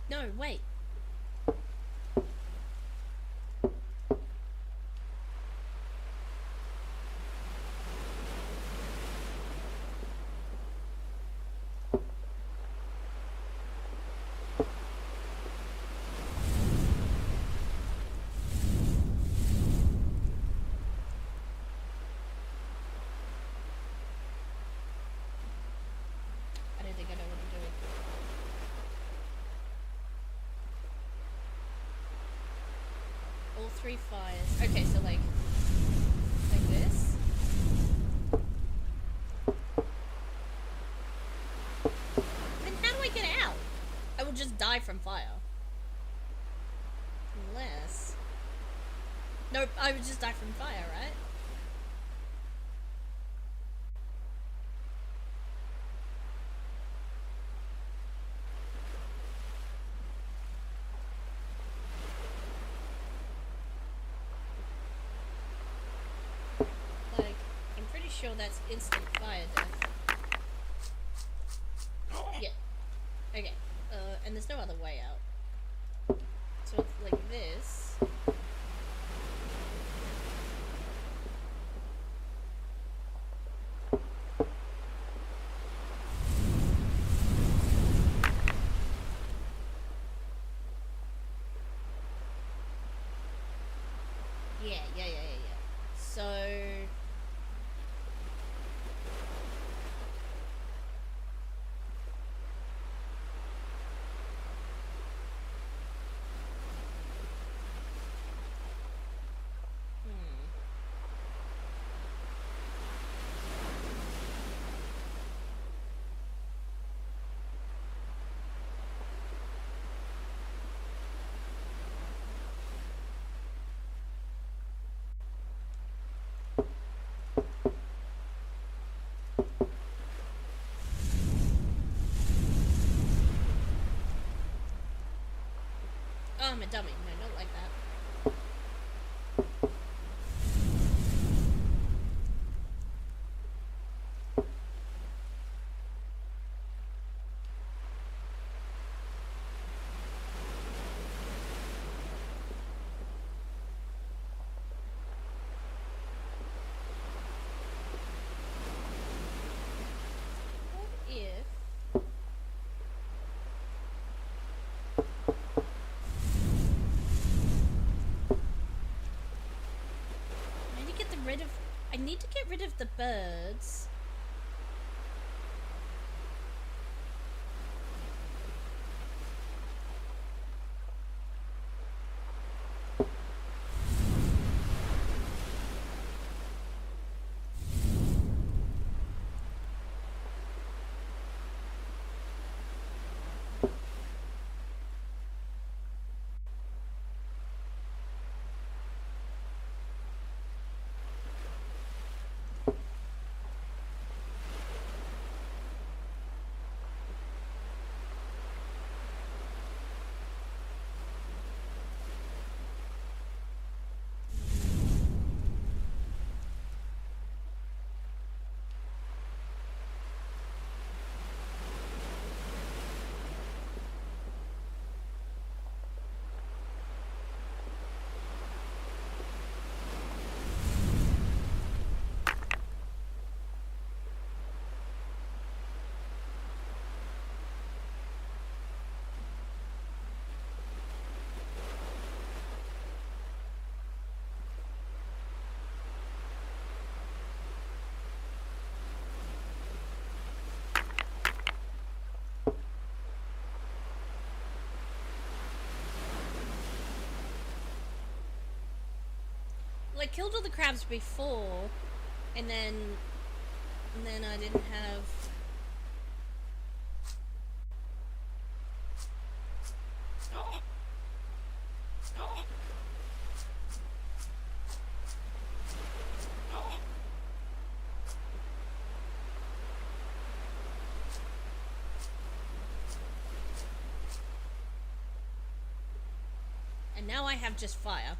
No, wait. I don't think I know what I'm doing. All three fires. Okay, so like this. Then how do I get out? I will just die from fire. Unless... Nope, I would just die from fire, right? Like, I'm pretty sure that's instant fire death. Yeah. Okay. And there's no other way out. So it's like this. Yeah. So... Oh, I'm a dummy. No, not like that. What if... I need to get rid of... I need to get rid of the birds. Well, I killed all the crabs before, and then I didn't have... And now I have just fire.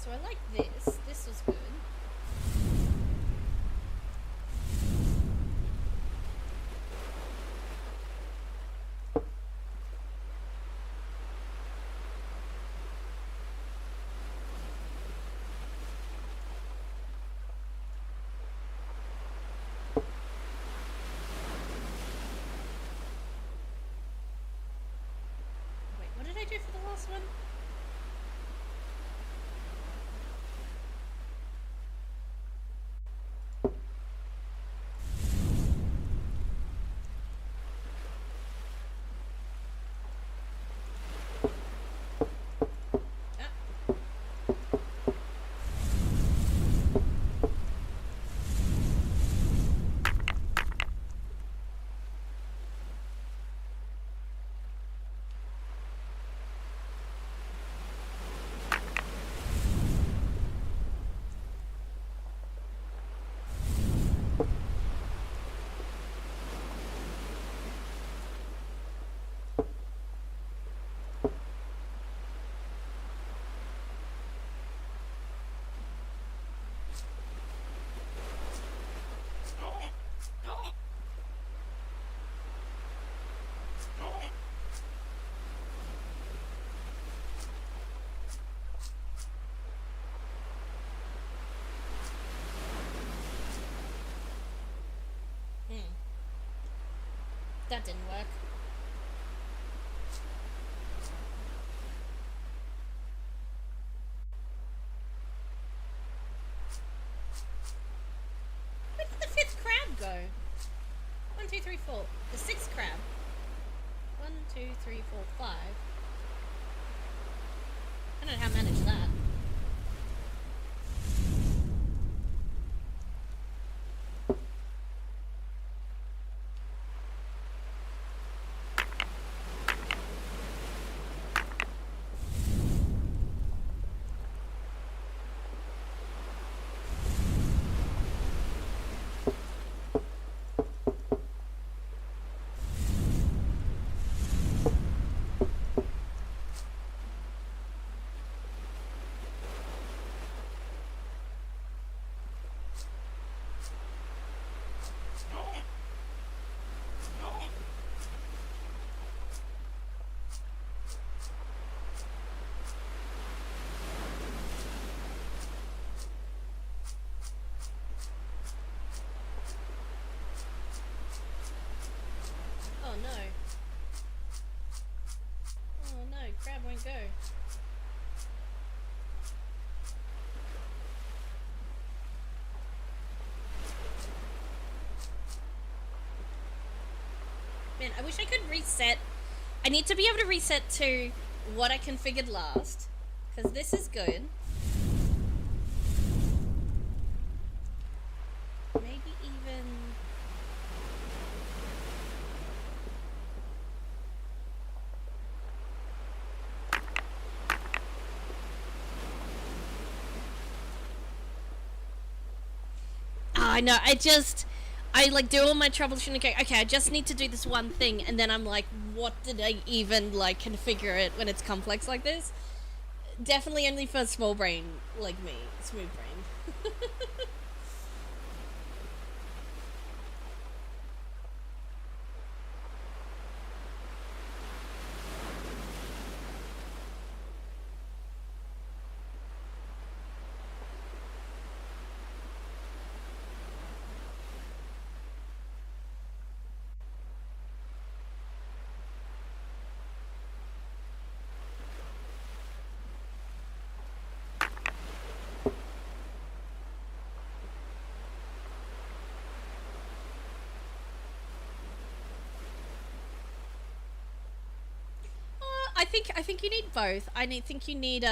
So I like this. This was good. Wait, what did I do for the last one? That didn't work. Where did the 5th crab go? 1, 2, 3, 4. The 6th crab. 1, 2, 3, 4, 5. I don't know how I managed that. Oh no. Oh no, crab won't go. Man, I wish I could reset. I need to be able to reset to what I configured last. Because this is good. Maybe even... I know, I like do all my troubleshooting and go, okay, I just need to do this one thing, and then I'm like, what did I even like configure it when it's complex like this? Definitely only for small brain like me, smooth brain. I think you need both. Think you need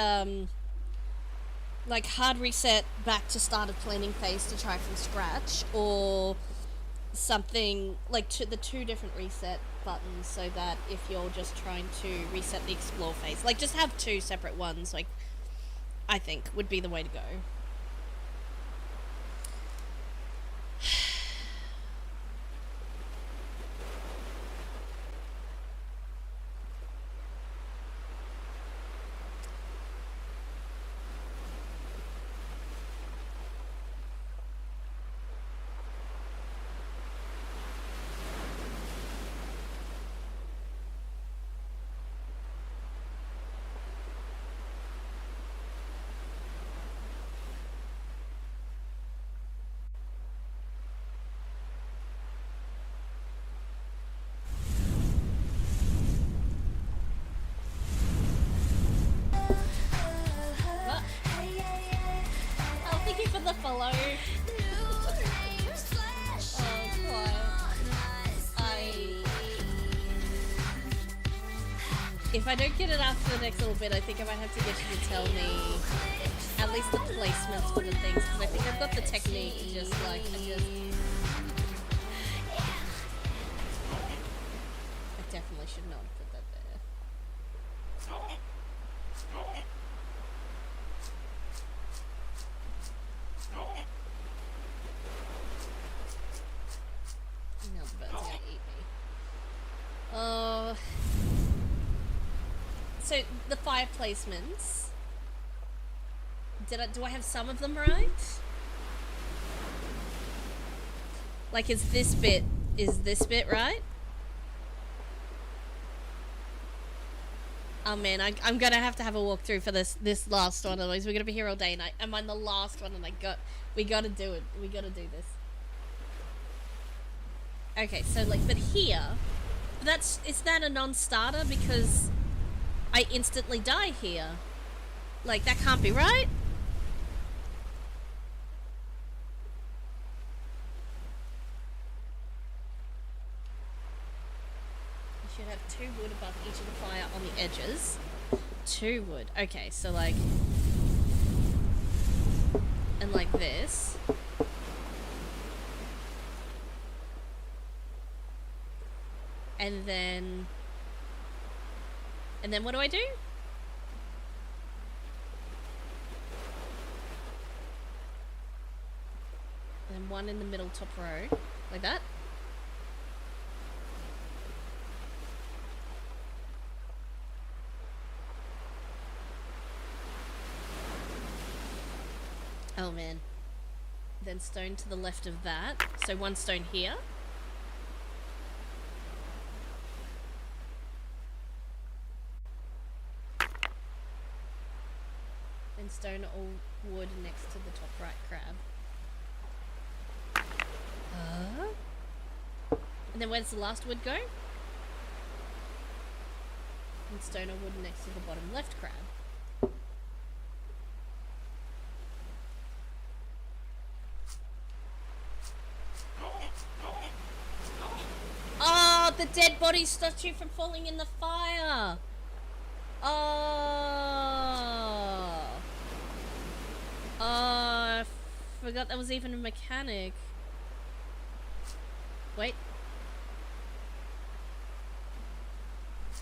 like hard reset back to start of planning phase to try from scratch, or something like the two different reset buttons, so that if you're just trying to reset the explore phase, like just have two separate ones. Like I think would be the way to go. hello. Oh, quiet. If I don't get it after the next little bit, I think I might have to get you to tell me at least the placements for the things, because I think I've got the technique, just like, I definitely should not have put that there. Now the bird's gonna eat me. Oh. So the 5 placements. Do I have some of them right? Like, is this bit right? Oh man, I'm gonna have to have a walkthrough for this last one, otherwise we're gonna be here all day, and I'm on the last one, and we gotta do it. We gotta do this. Okay, so like, but here, is that a non-starter because I instantly die here? Like, that can't be right. You should have 2 wood above each of the fire on the edges. 2 wood. Okay, so like, and like this. And then what do I do? And then 1 in the middle top row, like that. Oh man. Then stone to the left of that. So 1 stone here. And stone or wood next to the top right crab. And then where's the last wood go? And stone or wood next to the bottom left crab. Oh, the dead body stopped you from falling in the fire. Oh. Oh, I forgot that was even a mechanic. Wait.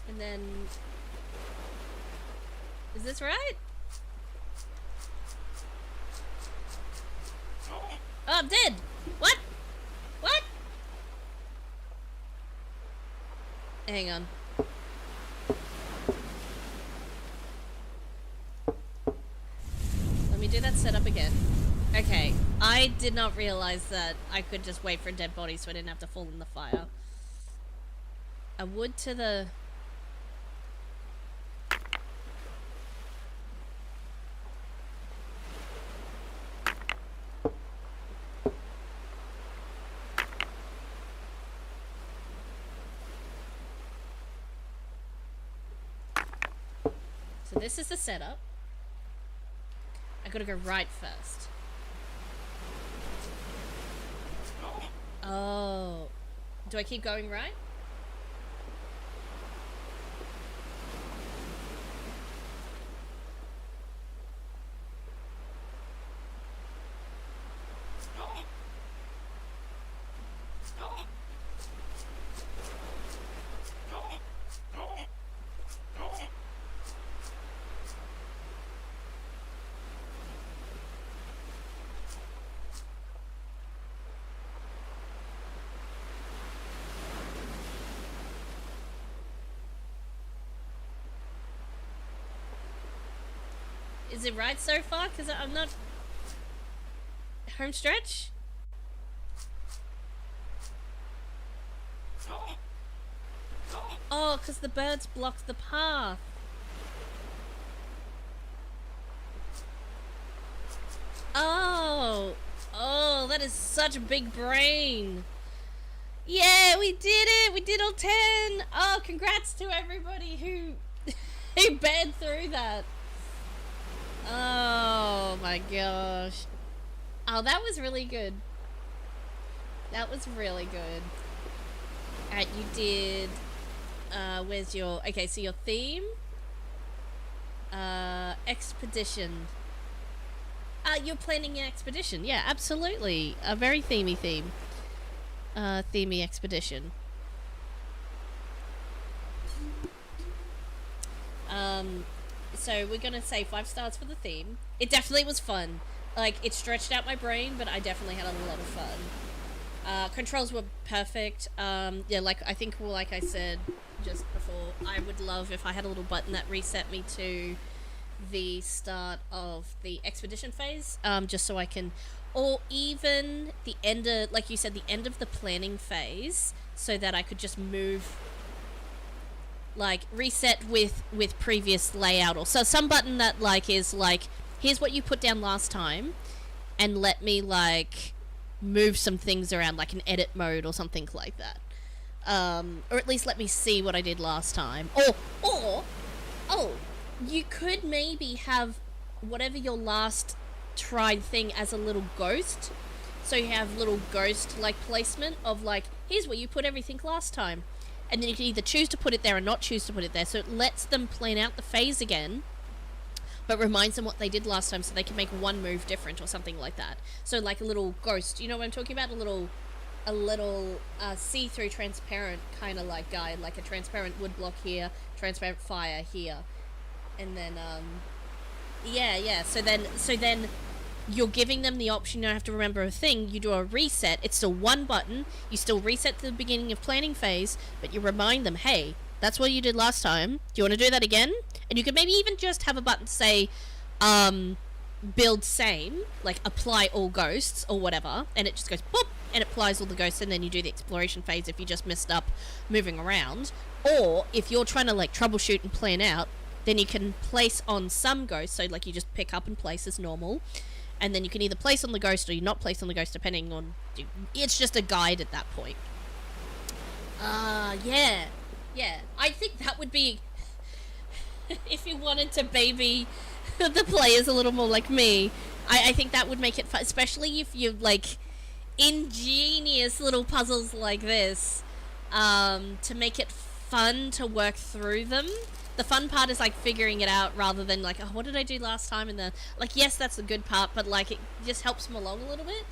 And then... Is this right? Oh, I'm dead! What? What? Hang on. Let me do that setup again. Okay, I did not realize that I could just wait for a dead body so I didn't have to fall in the fire. A wood to the... So this is the setup. I gotta go right first. Oh. Do I keep going right? Is it right so far? Because I'm not... Home stretch? Oh, because the birds blocked the path. Oh. Oh, that is such a big brain. Yeah, we did it. We did all 10. Oh, congrats to everybody who bed through that. Oh my gosh. Oh, that was really good. That was really good. Alright, you did... where's your... Okay, so your theme... expedition. You're planning an expedition. Yeah, absolutely. A very themey theme. Themey expedition. So we're gonna say 5 stars for the theme. It definitely was fun. Like, it stretched out my brain, but I definitely had a lot of fun. Controls were perfect. Yeah, like I said just before, I would love if I had a little button that reset me to the start of the expedition phase, just so I can, or even the end of, like you said, the end of the planning phase, so that I could just move, like, reset with previous layout, or so some button that, like, is like, here's what you put down last time, and let me, like, move some things around, like an edit mode or something like that. Or at least let me see what I did last time. Or, you could maybe have whatever your last tried thing as a little ghost. So you have little ghost, like, placement of, like, here's where you put everything last time. And then you can either choose to put it there or not choose to put it there. So it lets them plan out the phase again, but reminds them what they did last time, so they can make one move different or something like that. So like a little ghost, you know what I'm talking about? A little see-through transparent kind of like guide, like a transparent wood block here, transparent fire here. And then, yeah. So then you're giving them the option. You don't have to remember a thing. You do a reset. It's still one button. You still reset to the beginning of planning phase, but you remind them, hey, that's what you did last time. Do you want to do that again? And you could maybe even just have a button say, build same, like apply all ghosts or whatever, and it just goes boop, and it applies all the ghosts, and then you do the exploration phase if you just messed up moving around. Or if you're trying to, like, troubleshoot and plan out, then you can place on some ghosts, so like you just pick up and place as normal, and then you can either place on the ghost or you not place on the ghost, depending on, it's just a guide at that point. Yeah, I think that would be, if you wanted to baby the players a little more like me, I think that would make it fun, especially if you, like, ingenious little puzzles like this, to make it fun to work through them. The fun part is, like, figuring it out rather than, like, oh, what did I do last time? And then, like, yes, that's the good part, but, like, it just helps them along a little bit.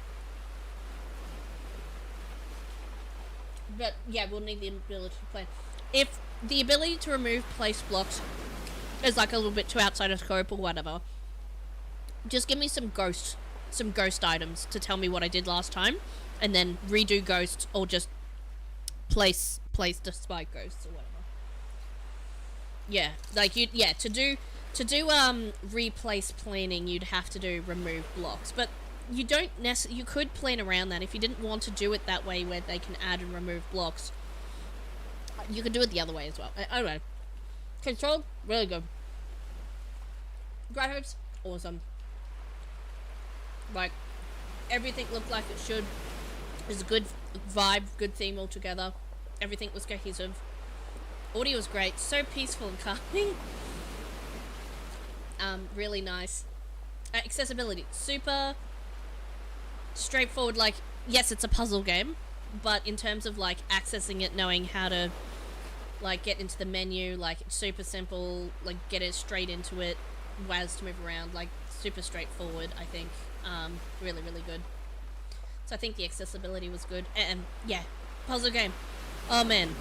But, yeah, we'll need the ability to plan. If the ability to remove place blocks is, like, a little bit too outside of scope or whatever, just give me some ghost items to tell me what I did last time, and then redo ghosts, or just place despite ghosts or whatever. Yeah, like, to do replace planning, you'd have to do remove blocks, but you don't you could plan around that if you didn't want to do it that way, where they can add and remove blocks. You could do it the other way as well. I don't know. Control, really good. Graphics, awesome. Like, everything looked like it should. It was a good vibe, good theme altogether. Everything was cohesive. Audio was great. So peaceful and calming. Really nice. Accessibility, super straightforward. Like, yes, it's a puzzle game, but in terms of, like, accessing it, knowing how to, like, get into the menu, like, it's super simple, like, get it straight into it, WAS to move around, like, super straightforward, I think. Really, really good. So I think the accessibility was good. And, yeah, puzzle game. Oh, man.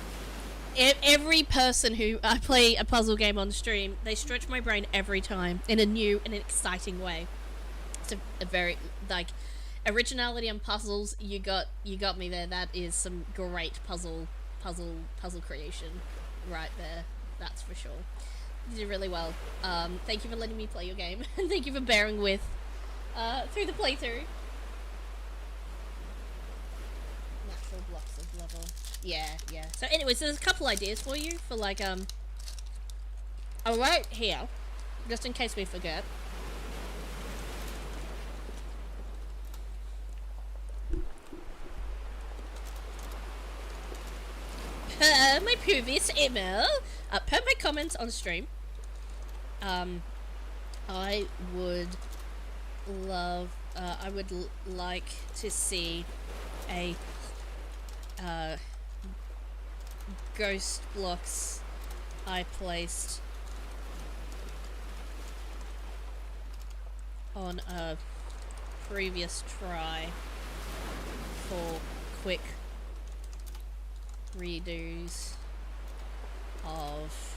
Every person who I play a puzzle game on stream, they stretch my brain every time in a new and an exciting way. It's a very, like, originality on puzzles. You got me there. That is some great puzzle creation right there. That's for sure. You did really well. Thank you for letting me play your game, and thank you for bearing with through the playthrough. Natural blocks of level. Yeah. So anyways, there's a couple ideas for you for, like, I'll write here, just in case we forget. Per my previous email, per my comments on stream, I would love I would like to see a ghost blocks I placed on a previous try for quick redos of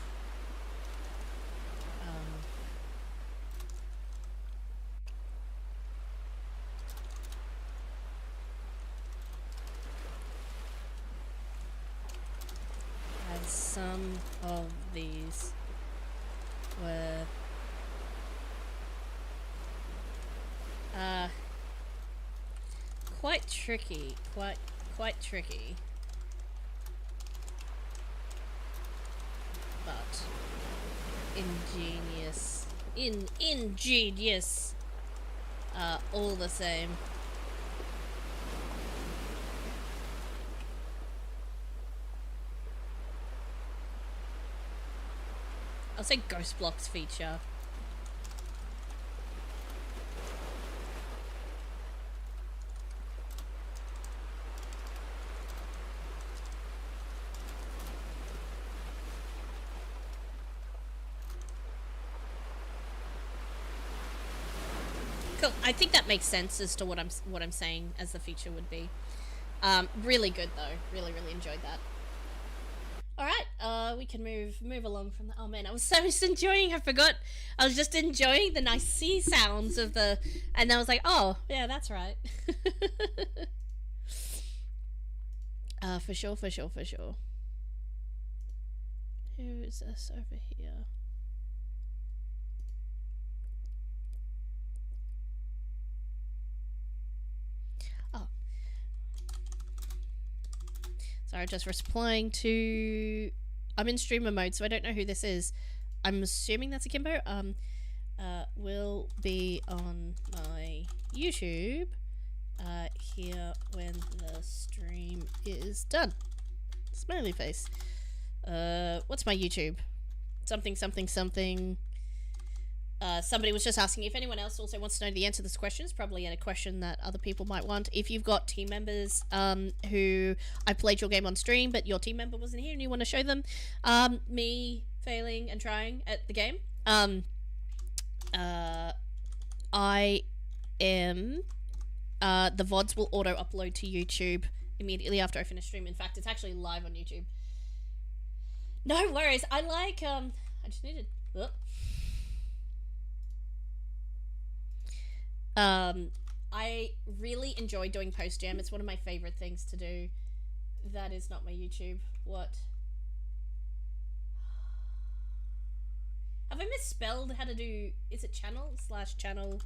as some of these were quite tricky, quite tricky, but ingenious, all the same. I'll say Ghost Blocks feature. Cool. I think that makes sense as to what I'm saying as the feature would be. Really good though. Really enjoyed that. All right, we can move along from that. Oh man, I was so just enjoying. I forgot. I was just enjoying the nice sea sounds of the, and I was like, oh yeah, that's right. For sure. Who is this over here? Oh, sorry, just replying to. I'm in streamer mode, so I don't know who this is. I'm assuming that's Akimbo. Will be on my YouTube here when the stream is done. Smiley face. What's my YouTube? Something. Somebody was just asking if anyone else also wants to know the answer to this question. It's probably a question that other people might want. If you've got team members who I played your game on stream, but your team member wasn't here and you want to show them me failing and trying at the game, I am... the VODs will auto-upload to YouTube immediately after I finish stream. In fact, it's actually live on YouTube. No worries. I like... I just needed... Oh. I really enjoy doing post jam. It's one of my favorite things to do. That is not my YouTube. What? Have I misspelled how to do... Is it channel/channel?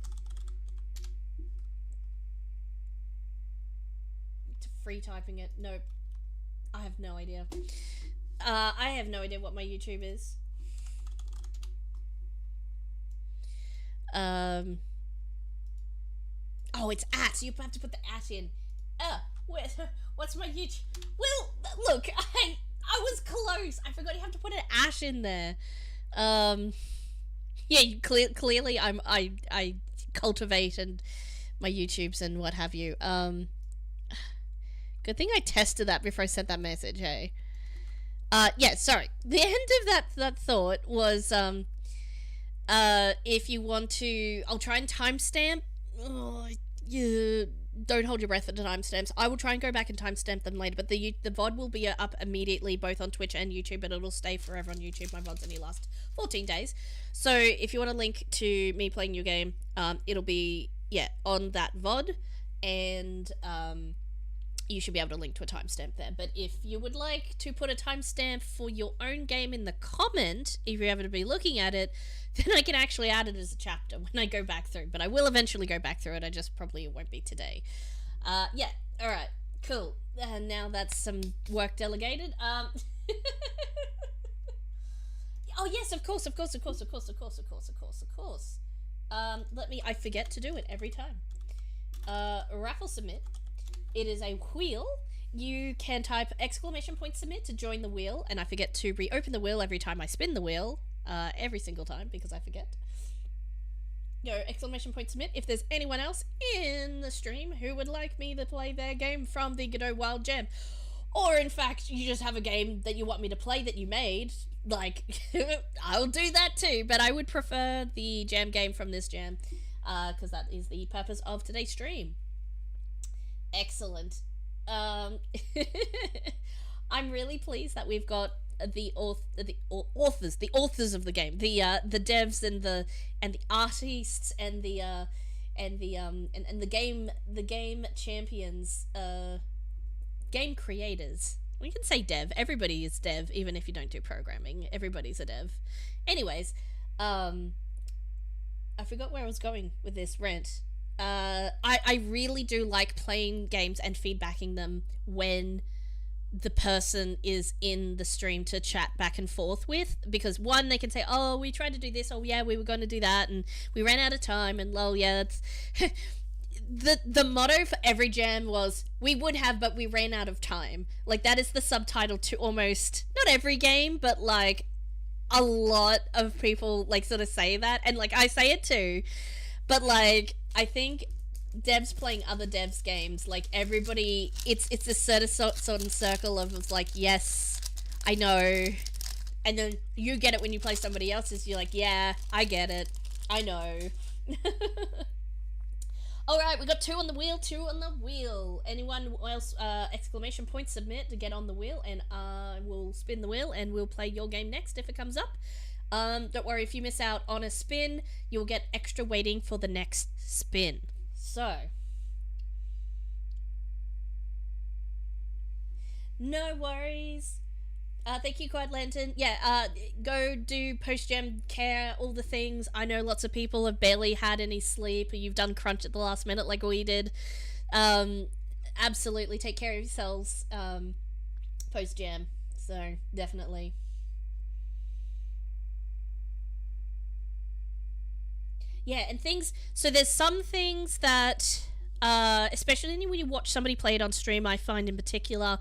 Free typing it. Nope. I have no idea. I have no idea what my YouTube is. Oh, it's at. You have to put the at in. What's my YouTube? Well, look, I was close. I forgot you have to put an at in there. Yeah, clearly I cultivate and my YouTubes and what have you. Good thing I tested that before I sent that message, hey? Yeah, sorry. The end of that thought was, if you want to... I'll try and timestamp. Oh, yeah, don't hold your breath at the timestamps. I will try and go back and timestamp them later, but the VOD will be up immediately, both on Twitch and YouTube, but it'll stay forever on YouTube. My VODs only last 14 days. So if you want a link to me playing your game, it'll be, yeah, on that VOD, and, you should be able to link to a timestamp there. But if you would like to put a timestamp for your own game in the comment, if you're ever to be looking at it, then I can actually add it as a chapter when I go back through. But I will eventually go back through it. I just probably won't be today. Yeah. All right. Cool. Now that's some work delegated. Oh yes, of course. I forget to do it every time. Raffle submit. It is a wheel. You can type !submit to join the wheel, and I forget to reopen the wheel every time I spin the wheel, every single time, because I forget. Go exclamation point submit if there's anyone else in the stream who would like me to play their game from the Godot Wild Jam. Or in fact, you just have a game that you want me to play that you made. Like, I'll do that too, but I would prefer the jam game from this jam, because that is the purpose of today's stream. Excellent. I'm really pleased that we've got the authors of the game, the devs and the artists and the game champions, game creators. We can say dev. Everybody is dev, even if you don't do programming. Everybody's a dev. Anyways, I forgot where I was going with this rant. I really do like playing games and feedbacking them when the person is in the stream to chat back and forth with, because one, they can say, oh, we tried to do this, oh yeah, we were going to do that, and we ran out of time, and lol, yeah, it's the motto for every jam was, we would have, but we ran out of time. Like, that is the subtitle to almost, not every game, but like a lot of people like sort of say that, and like I say it too, but like I think devs playing other devs games, like everybody, it's a certain circle of like, yes, I know, and then you get it when you play somebody else's. You're like, yeah, I get it, I know. All right, we got two on the wheel. Anyone else? Exclamation point submit to get on the wheel, and we'll spin the wheel and we'll play your game next if it comes up. Don't worry, if you miss out on a spin, you'll get extra waiting for the next spin. So, no worries. Thank you, Quad Lantern. Yeah, go do post-gem care, all the things. I know lots of people have barely had any sleep, or you've done crunch at the last minute like we did. Absolutely take care of yourselves, post-gem. So, definitely. Yeah, and things, so there's some things that, especially when you watch somebody play it on stream, I find in particular,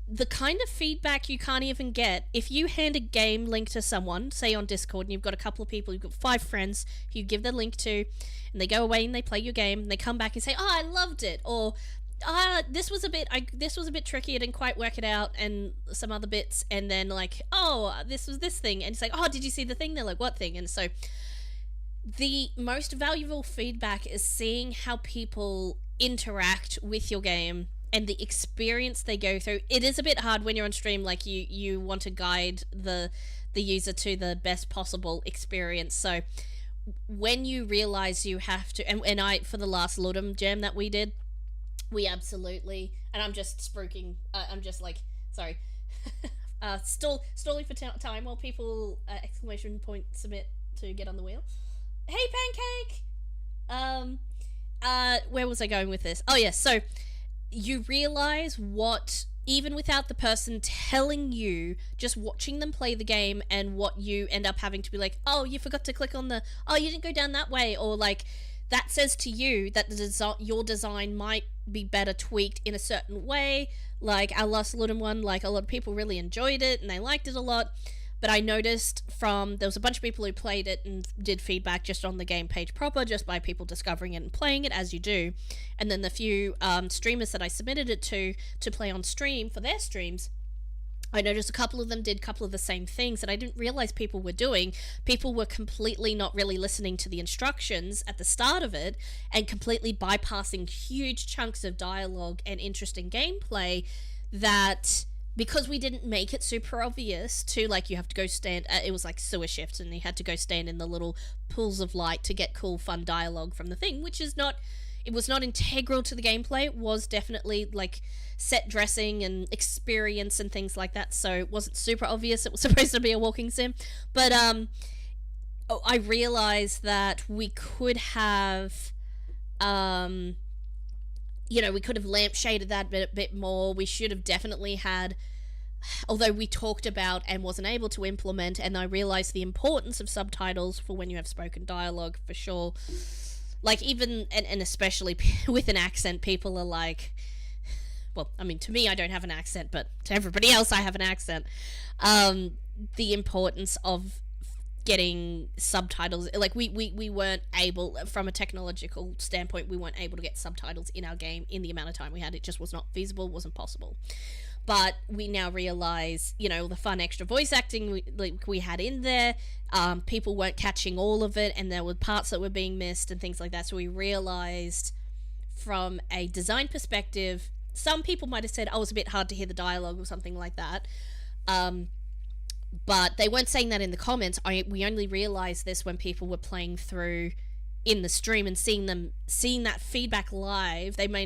the kind of feedback you can't even get if you hand a game link to someone, say on Discord, and you've got a couple of people, you've got 5 friends who you give the link to, and they go away and they play your game, and they come back and say, oh, I loved it, or this was a bit tricky, I didn't quite work it out, and some other bits, and then like, oh, this was this thing, and it's like, oh, did you see the thing? They're like, what thing? And so the most valuable feedback is seeing how people interact with your game and the experience they go through. It is a bit hard when you're on stream, like you want to guide the user to the best possible experience. So when you realize you have to, and I, for the last Ludum jam that we did, we absolutely, and I'm just spruiking, I'm just like, sorry, stalling for time while people exclamation point submit to get on the wheel. Hey, Pancake! Where was I going with this? Oh, yes, so you realize what, even without the person telling you, just watching them play the game, and what you end up having to be like, oh, you forgot to click on the, oh, you didn't go down that way, or like, that says to you that your design might be better tweaked in a certain way. Like our last Ludum one, like a lot of people really enjoyed it and they liked it a lot. But I noticed there was a bunch of people who played it and did feedback just on the game page proper, just by people discovering it and playing it, as you do. And then the few streamers that I submitted it to play on stream for their streams, I noticed a couple of them did a couple of the same things that I didn't realize people were doing. People were completely not really listening to the instructions at the start of it and completely bypassing huge chunks of dialogue and interesting gameplay that, because we didn't make it super obvious to, like, you have to go stand, it was like sewer shifts, and you had to go stand in the little pools of light to get cool, fun dialogue from the thing, which is not, it was not integral to the gameplay. It was definitely, like, set dressing and experience and things like that, so it wasn't super obvious it was supposed to be a walking sim. But, I realized that we could have, we could have lampshaded that bit more. We should have definitely had, although we talked about and wasn't able to implement, and I realized the importance of subtitles for when you have spoken dialogue, for sure. Like, even, and especially with an accent, people are like, well, I mean, to me, I don't have an accent, but to everybody else, I have an accent. The importance of getting subtitles. Like we weren't able, from a technological standpoint, we weren't able to get subtitles in our game in the amount of time we had. It just was not feasible, wasn't possible. But we now realize, you know, the fun extra voice acting we had in there. People weren't catching all of it, and there were parts that were being missed and things like that. So we realized, from a design perspective, some people might have said, "Oh, it was a bit hard to hear the dialogue" or something like that. But they weren't saying that in the comments. We only realized this when people were playing through in the stream and seeing that feedback live. They may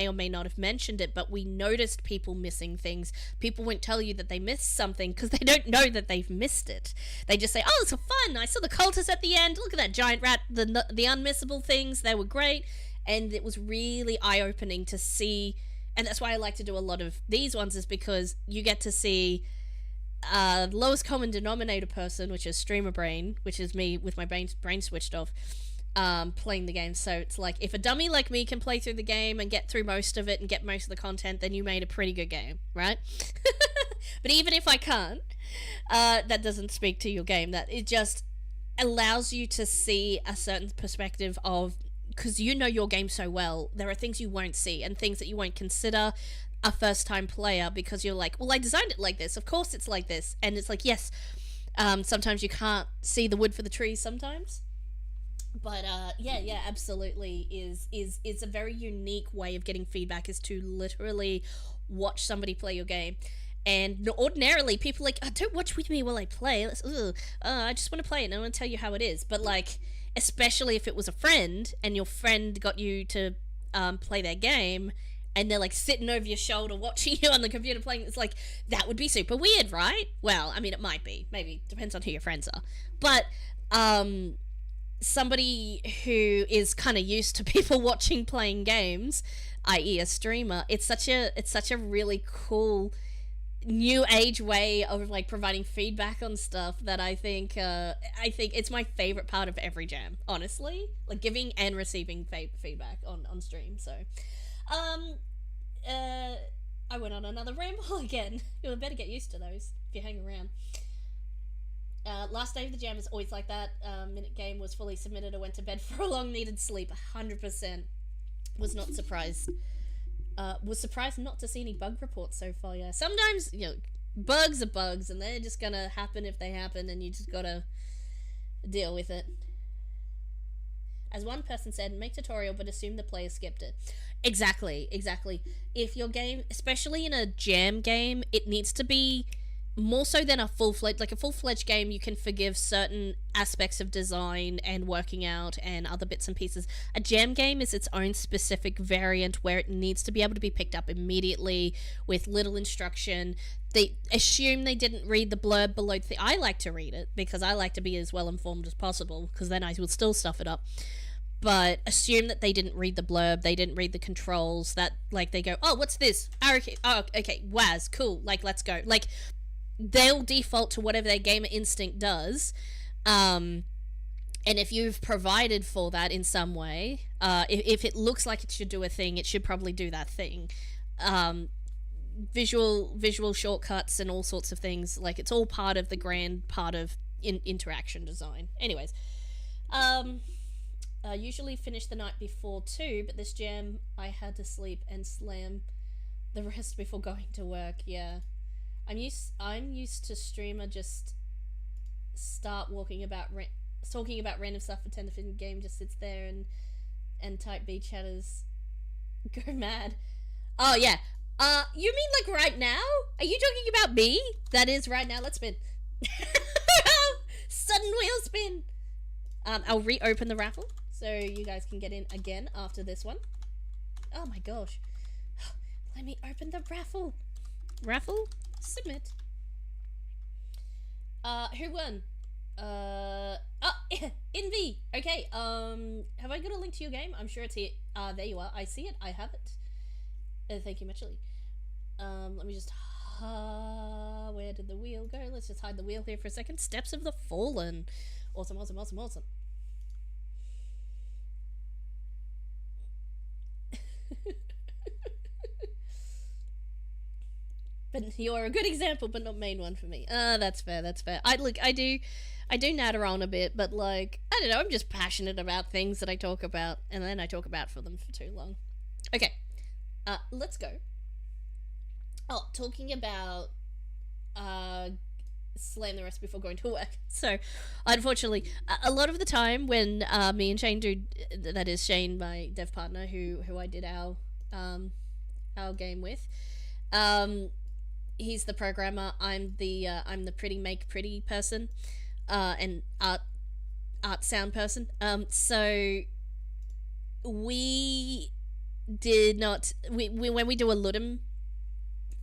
or may not have mentioned it, but we noticed people missing things. People won't tell you that they missed something because they don't know that they've missed it. They just say, "Oh, it's so fun! I saw the cultists at the end. Look at that giant rat. The unmissable things. They were great." And it was really eye-opening to see. And that's why I like to do a lot of these ones, is because you get to see lowest common denominator person, which is streamer brain, which is me with my brain switched off, playing the game. So it's like, if a dummy like me can play through the game and get through most of it and get most of the content, then you made a pretty good game, right? But even if I can't, that doesn't speak to your game. That it just allows you to see a certain perspective of, because you know your game so well, there are things you won't see and things that you won't consider a first-time player, because you're like, well, I designed it like this, of course it's like this. And it's like, yes, sometimes you can't see the wood for the trees sometimes. But yeah, absolutely is a very unique way of getting feedback, is to literally watch somebody play your game. And ordinarily people are like, "Oh, don't watch with me while I play. I just want to play it and I want to tell you how it is." But like, especially if it was a friend and your friend got you to play their game, and they're like sitting over your shoulder watching you on the computer playing, it's like, that would be super weird, right? Well, I mean, it might be, maybe depends on who your friends are, but somebody who is kind of used to people watching playing games, i.e. a streamer, it's such a really cool new age way of like providing feedback on stuff, that I think it's my favorite part of every jam, honestly, like giving and receiving feedback on stream. So I went on another ramble again. You better get used to those if you hang around. Last day of the jam is always like that. Minute game was fully submitted. I went to bed for a long needed sleep. 100%. Was not surprised. Was surprised not to see any bug reports so far. Yeah, sometimes, you know, bugs are bugs, and they're just gonna happen if they happen, and you just gotta deal with it. As one person said, make tutorial, but assume the player skipped it. Exactly. If your game, especially in a jam game, it needs to be more so than a full-fledged game. You can forgive certain aspects of design and working out and other bits and pieces. A jam game is its own specific variant where it needs to be able to be picked up immediately with little instruction. They assume they didn't read the blurb below I like to read it because I like to be as well informed as possible, because then I will still stuff it up. But assume that they didn't read the blurb, they didn't read the controls, that like they go, "Oh, what's this? Oh, okay, WAS, cool, like let's go." Like, they'll default to whatever their gamer instinct does, and if you've provided for that in some way, if it looks like it should do a thing, it should probably do that thing. Visual shortcuts and all sorts of things, like it's all part of the grand part of interaction design. Anyways, usually finish the night before 2, but this jam I had to sleep and slam the rest before going to work. Yeah. I'm used to streamer just start talking about random stuff for 10 to 15 game, just sits there and type B chatters go mad. Oh yeah. You mean like right now? Are you talking about me? That is right now. Let's spin. Sudden wheel spin. I'll reopen the raffle so you guys can get in again after this one. Oh my gosh. Let me open the raffle. Raffle? Submit. Who won? Envy. Okay, have I got a link to your game? I'm sure it's here. There you are. I see it. I have it. Thank you muchly. Let me just, where did the wheel go? Let's just hide the wheel here for a second. Steps of the Fallen. Awesome. But you're a good example, but not main one for me. That's fair. I I do natter on a bit, but like, I don't know, I'm just passionate about things that I talk about, and then I talk about for them for too long. Okay, let's go. Oh, talking about slam the rest before going to work. So, unfortunately, a lot of the time when me and Shane do, that is Shane, my dev partner, who I did our game with, he's the programmer. I'm the pretty make pretty person, and art sound person. So we did not we when we do a Ludum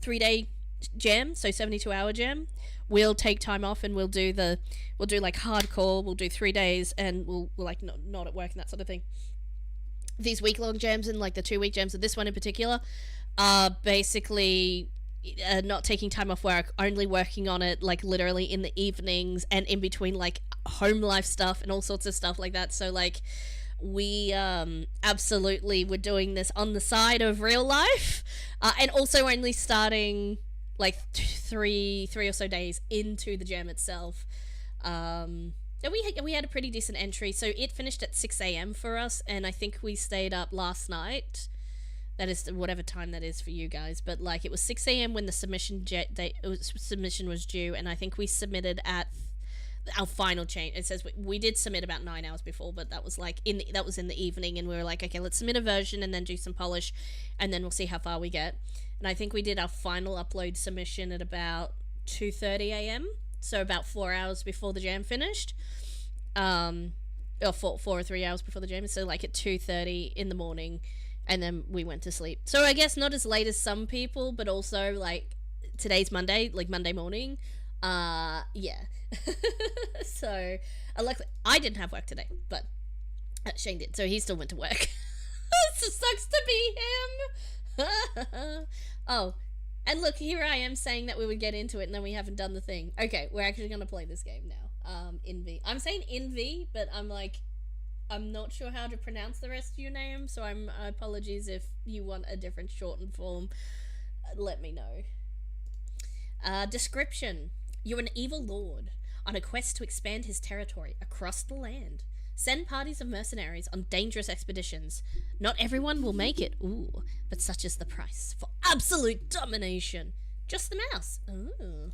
3-day jam, so 72-hour jam, we'll take time off and we'll do like hardcore, we'll do 3 days, and we'll like not at work and that sort of thing. These week-long jams and like the 2-week jams, and this one in particular, are basically not taking time off work, only working on it like literally in the evenings and in between like home life stuff and all sorts of stuff like that. So like we absolutely were doing this on the side of real life, and also only starting like three or so days into the jam itself. And we had a pretty decent entry, so it finished at 6 a.m. for us, and I think we stayed up last night. That is whatever time that is for you guys, but like it was 6 a.m. when the submission was due, and I think we submitted at our final change. It says we did submit about 9 hours before, but that was like that was in the evening, and we were like, okay, let's submit a version and then do some polish, and then we'll see how far we get. And I think we did our final upload submission at about 2:30 a.m. So about 4 hours before the jam finished, or 4 or 3 hours before the jam. So like at 2:30 in the morning, and then we went to sleep. So I guess not as late as some people, but also like today's Monday, like Monday morning. Yeah. So I didn't have work today, but Shane did, so he still went to work. It sucks to be him. Oh, and look, here I am saying that we would get into it, and then we haven't done the thing. Okay, we're actually gonna play this game now. Invi. I'm saying Invi, but I'm not sure how to pronounce the rest of your name, so apologies if you want a different shortened form. Let me know. Description. You're an evil lord on a quest to expand his territory across the land. Send parties of mercenaries on dangerous expeditions. Not everyone will make it, ooh, but such is the price for absolute domination. Just the mouse. Ooh.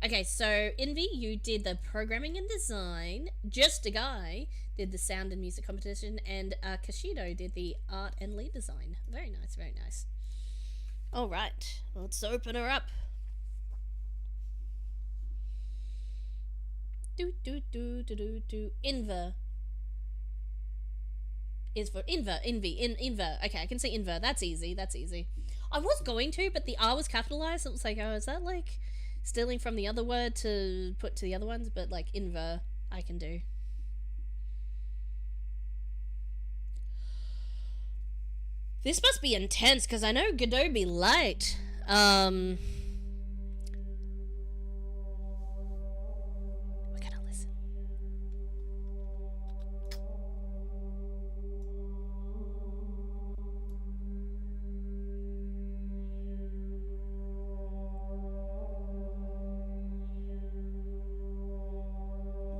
Okay, so Envy, you did the programming and design. Just a Guy did the sound and music competition, and Kashido did the art and lead design. Very nice, very nice. All right, let's open her up. Inver is for Inver. Okay, I can say Inver. That's easy. I was going to, but the R was capitalized. It was like, oh, is that like stealing from the other word to put to the other ones? But like Inver, I can do. This must be intense because I know Godot be light.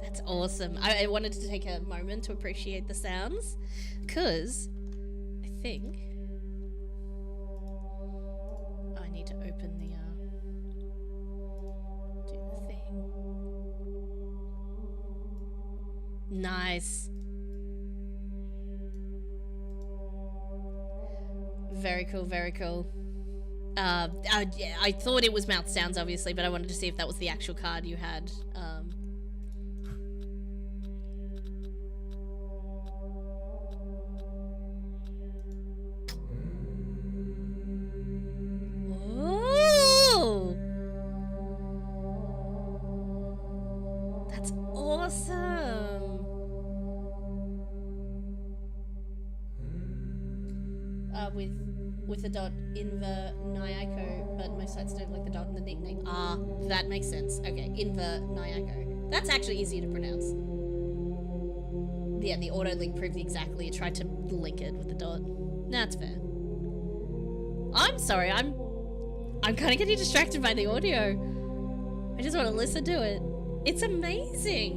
That's awesome. I wanted to take a moment to appreciate the sounds, because I think I need to open the do the thing. Nice. Very cool, very cool. I thought it was mouth sounds, obviously, but I wanted to see if that was the actual card you had. Oh! That's awesome! With the dot Inver Nyako, but most sites don't like the dot in the nickname. Ah, that makes sense. Okay, Inver Nyako. That's actually easier to pronounce. Yeah, the auto link proved exactly. It tried to link it with the dot. That's fair. I'm sorry, I'm kind of getting distracted by the audio. I just want to listen to it. It's amazing.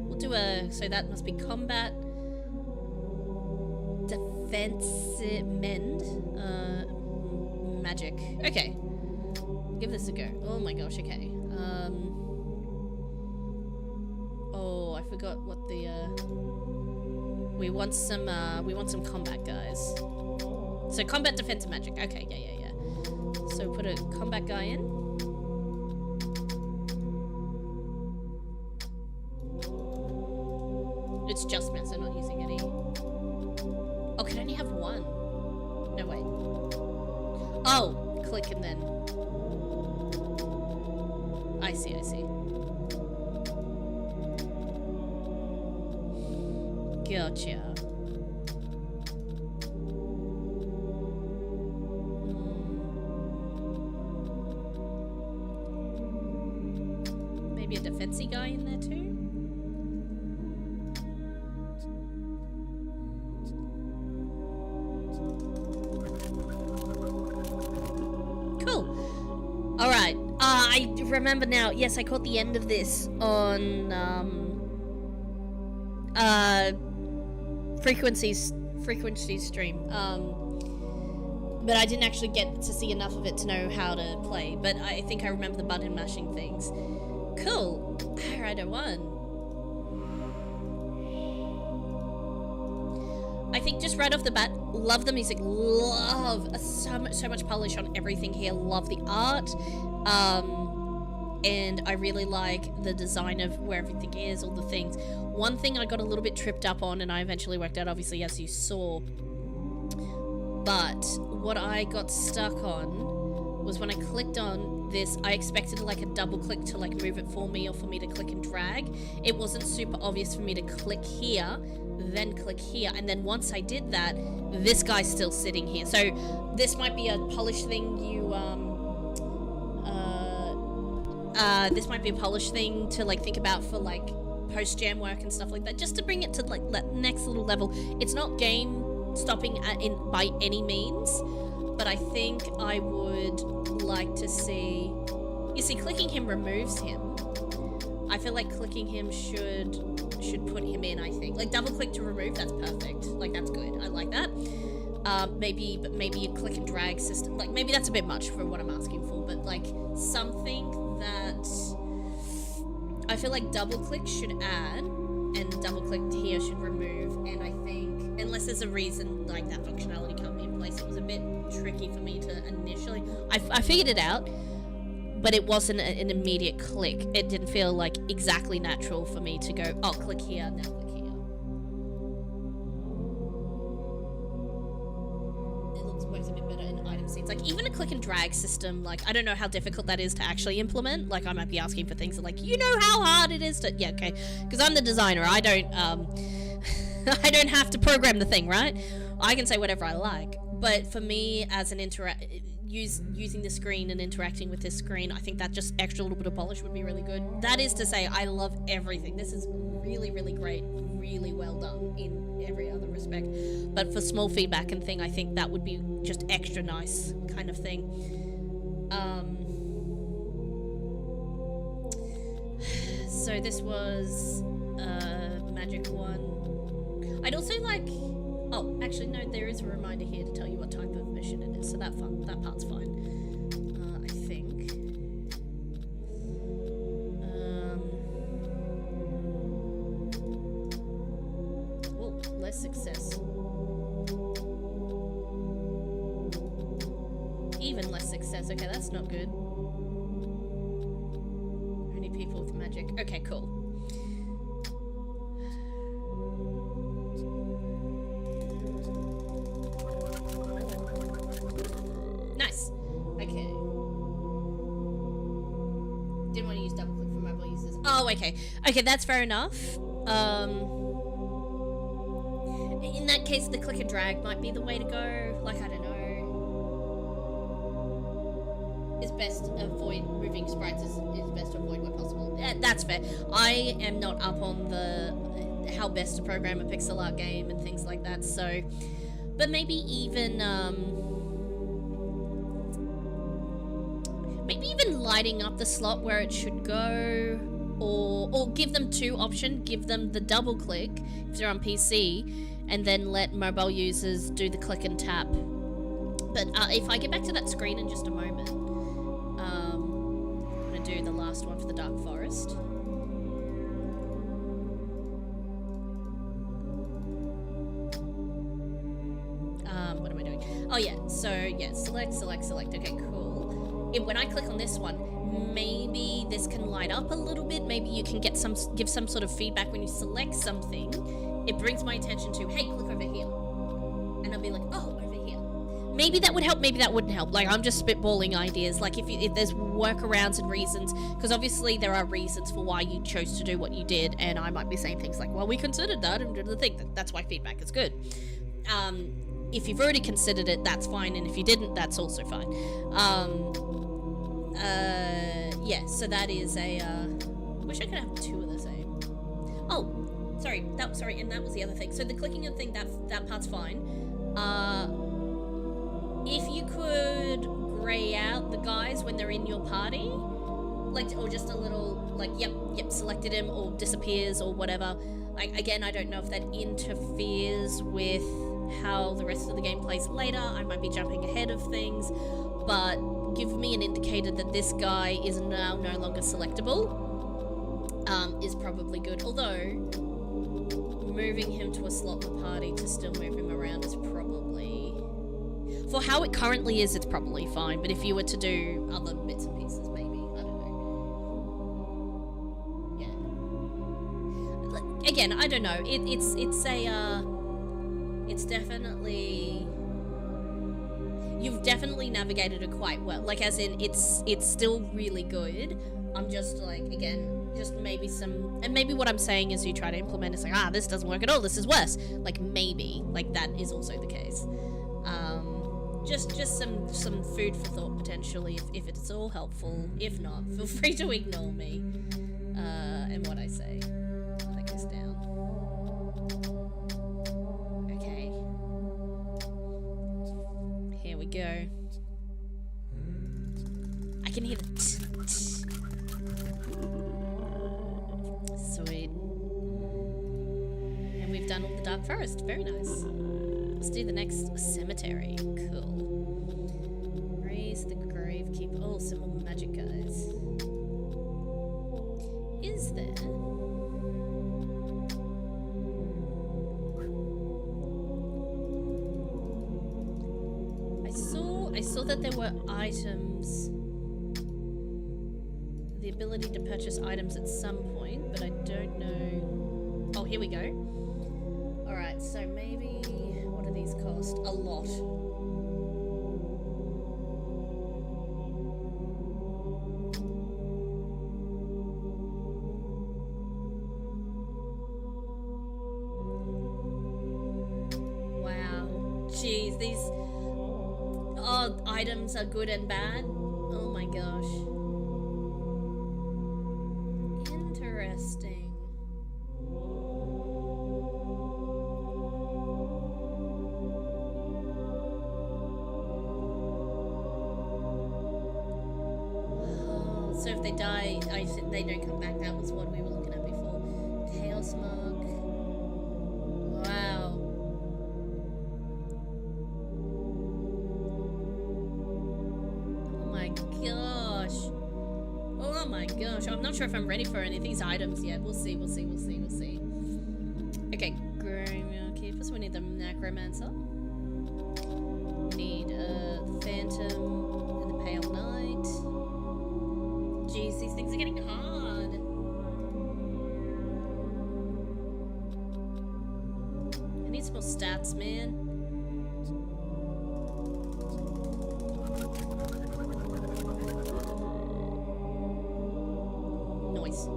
We'll do so that must be combat, defense, mend, magic. Okay. Give this a go. Oh my gosh, okay. Oh, I forgot what the, we want some combat guys. So combat, defense, and magic. Okay, yeah. So put a combat guy in. It's just mass, I'm not using any. Oh, can I only have one? No, wait. Oh, click and then. I see. Gotcha. Maybe a defensy guy in there too? Cool. Alright. I remember now. Yes, I caught the end of this on frequency stream. But I didn't actually get to see enough of it to know how to play. But I think I remember the button mashing things. Cool. Alright, I won. I think just right off the bat, love the music, love so much polish on everything here, love the art, and I really like the design of where everything is, all the things. One thing I got a little bit tripped up on, and I eventually worked out, obviously, as you saw, but what I got stuck on was when I clicked on this, I expected like a double click to like move it for me or for me to click and drag. It wasn't super obvious for me to click here, then click here, and then once I did that, this guy's still sitting here. So this might be a polish thing this might be a polish thing to like think about for like post-jam work and stuff like that, just to bring it to like that next little level. It's not game stopping by any means, but I think I would like to see, you see, clicking him removes him. I feel like clicking him should put him in, I think. Like double click to remove, that's perfect. Like that's good, I like that. Maybe a click and drag system, like maybe that's a bit much for what I'm asking for, but like something that I feel like double click should add and double click here should remove. And I think unless there's a reason like that functionality can't be in place, it was a bit tricky for me to initially, I figured it out, but it wasn't an immediate click. It didn't feel like exactly natural for me to go, oh, click here, now click here. Works a bit better in item scenes. Like even a click and drag system, like I don't know how difficult that is to actually implement. Like I might be asking for things that like, you know how hard it is to, yeah, okay, because I'm the designer, I don't I don't have to program the thing, right? I can say whatever I like, but for me as an using the screen and interacting with this screen, I think that just extra little bit of polish would be really good. That is to say, I love everything. This is really, really great, really well done in every other respect. But for small feedback and thing, I think that would be just extra nice kind of thing. So this was Magic 1. I'd also like... Oh, actually, no, there is a reminder here to tell you what type of mission it is, so that part's fine. I think. Oh, less success. Even less success. Okay, that's not good. Only people with magic. Okay, cool. Nice. Okay. Didn't want to use double click for mobile users. Oh, okay. Okay, that's fair enough. In that case, the click and drag might be the way to go. Like, I don't know. It's best to avoid moving sprites. Is best to avoid where possible. Yeah, that's fair. I am not up on the how best to program a pixel art game and things like that. So, but maybe even lighting up the slot where it should go, or give them two options. Give them the double click if they're on PC, and then let mobile users do the click and tap. But if I get back to that screen in just a moment, I'm gonna do the last one for the Dark Forest. What am I doing? Oh yeah, so yeah, select. Okay, cool. When I click on this one, maybe this can light up a little bit. Maybe you can give some sort of feedback when you select something. It brings my attention to, hey, click over here, and I'll be like, oh, over here. Maybe that would help. Maybe that wouldn't help. Like, I'm just spitballing ideas. Like, if there's workarounds and reasons, because obviously there are reasons for why you chose to do what you did, and I might be saying things like, well, we considered that and did the thing. That's why feedback is good. If you've already considered it, that's fine, and if you didn't, that's also fine. Yeah, so that is a, wish I could have two of the same. Oh, sorry, and that was the other thing. So the clicking and thing, that part's fine. If you could grey out the guys when they're in your party, like, or just a little, like, yep, selected him, or disappears, or whatever. Like, again, I don't know if that interferes with how the rest of the game plays later. I might be jumping ahead of things, but give me an indicator that this guy is now no longer selectable is probably good. Although moving him to a slot in the party to still move him around is probably, for how it currently is, it's probably fine. But if you were to do other bits and pieces, maybe, I don't know. Yeah. Again, I don't know. It's definitely, you've definitely navigated it quite well. Like, as in, it's still really good. I'm just like, again, just maybe and maybe what I'm saying is you try to implement, it's like, this doesn't work at all, this is worse. Like, maybe, like, that is also the case. Just some food for thought, potentially, if it's all helpful. If not, feel free to ignore me, and what I say. That goes down. Here we go. I can hear the Sweet. And we've done all the Dark Forest. Very nice. Let's do the next cemetery. Cool. Raise the Gravekeeper. Oh, some more magic guys. Is there? I saw that there were items, the ability to purchase items at some point, but I don't know. Oh, here we go. Alright, so maybe, what do these cost? A lot. Wow. Jeez, these items are good and bad. Oh my gosh. Interesting. So if they die, they don't come back. That was what we were looking at before. Chaos Mark. Wow. Oh my gosh. I'm not sure if I'm ready for any of these items yet. We'll see. Okay, Keeper. So we need the Necromancer. We need the Phantom and the Pale Knight. Jeez, these things are getting hard. I need some more stats, man. Noise.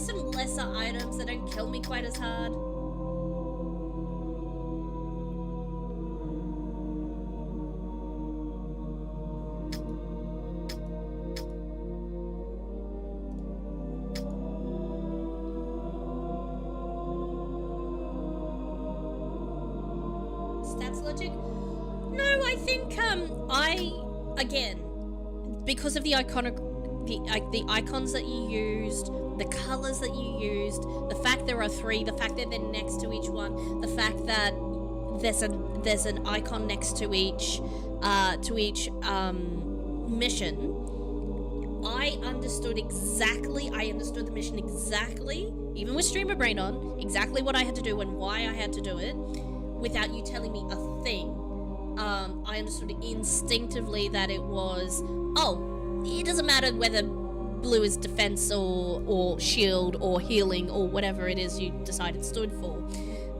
there's some lesser items that don't kill me quite as hard. Stats logic? No, I think again, because of the the icons that you used, the colors that you used, the fact there are 3, the fact that they're next to each one, the fact that there's an icon next to each mission. I understood the mission exactly, even with streamer brain on, exactly what I had to do and why I had to do it, without you telling me a thing. I understood instinctively that it was, it doesn't matter whether blue is defense or shield or healing or whatever it is you decided stood for.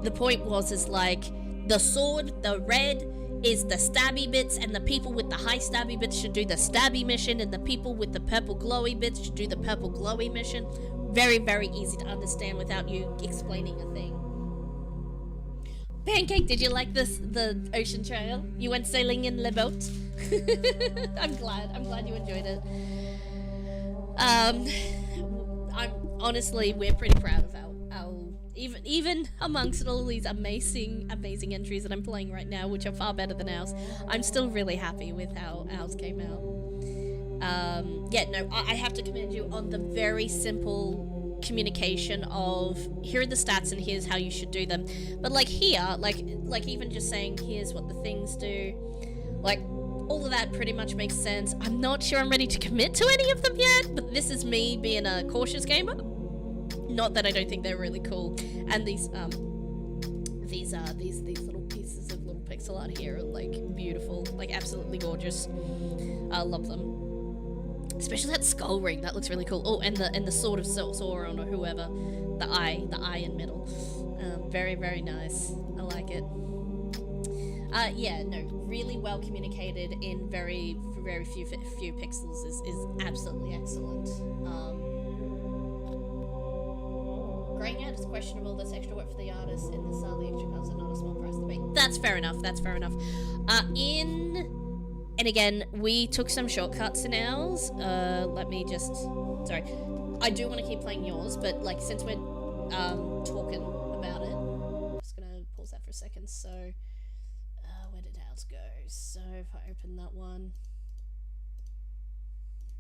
The point is like, the sword, the red, is the stabby bits, and the people with the high stabby bits should do the stabby mission, and the people with the purple glowy bits should do the purple glowy mission. Very, very easy to understand without you explaining a thing. Pancake, did you like the ocean trail? You went sailing in the boat? I'm glad you enjoyed it. We're pretty proud of our even amongst all these amazing entries that I'm playing right now, which are far better than ours, I'm still really happy with how ours came out. I have to commend you on the very simple communication of, here are the stats and here's how you should do them. But like here, like even just saying here's what the things do, like all of that pretty much makes sense. I'm not sure I'm ready to commit to any of them yet, but this is me being a cautious gamer. Not that I don't think they're really cool. And these little pieces of little pixel art here are like beautiful, like absolutely gorgeous. I love them. Especially that skull ring, that looks really cool. Oh, and the sword of Sauron or whoever, the eye in middle. Very, very nice. I like it. Really well communicated in very few pixels is absolutely excellent. Graying out is questionable. That's extra work for the artist, and the style, the extra colors are not a small price to pay. That's fair enough. And again, we took some shortcuts in ours. Let me just... Sorry. I do want to keep playing yours, but, like, since we're talking about it... I'm just going to pause that for a second. So, where did ours go? So, if I open that one...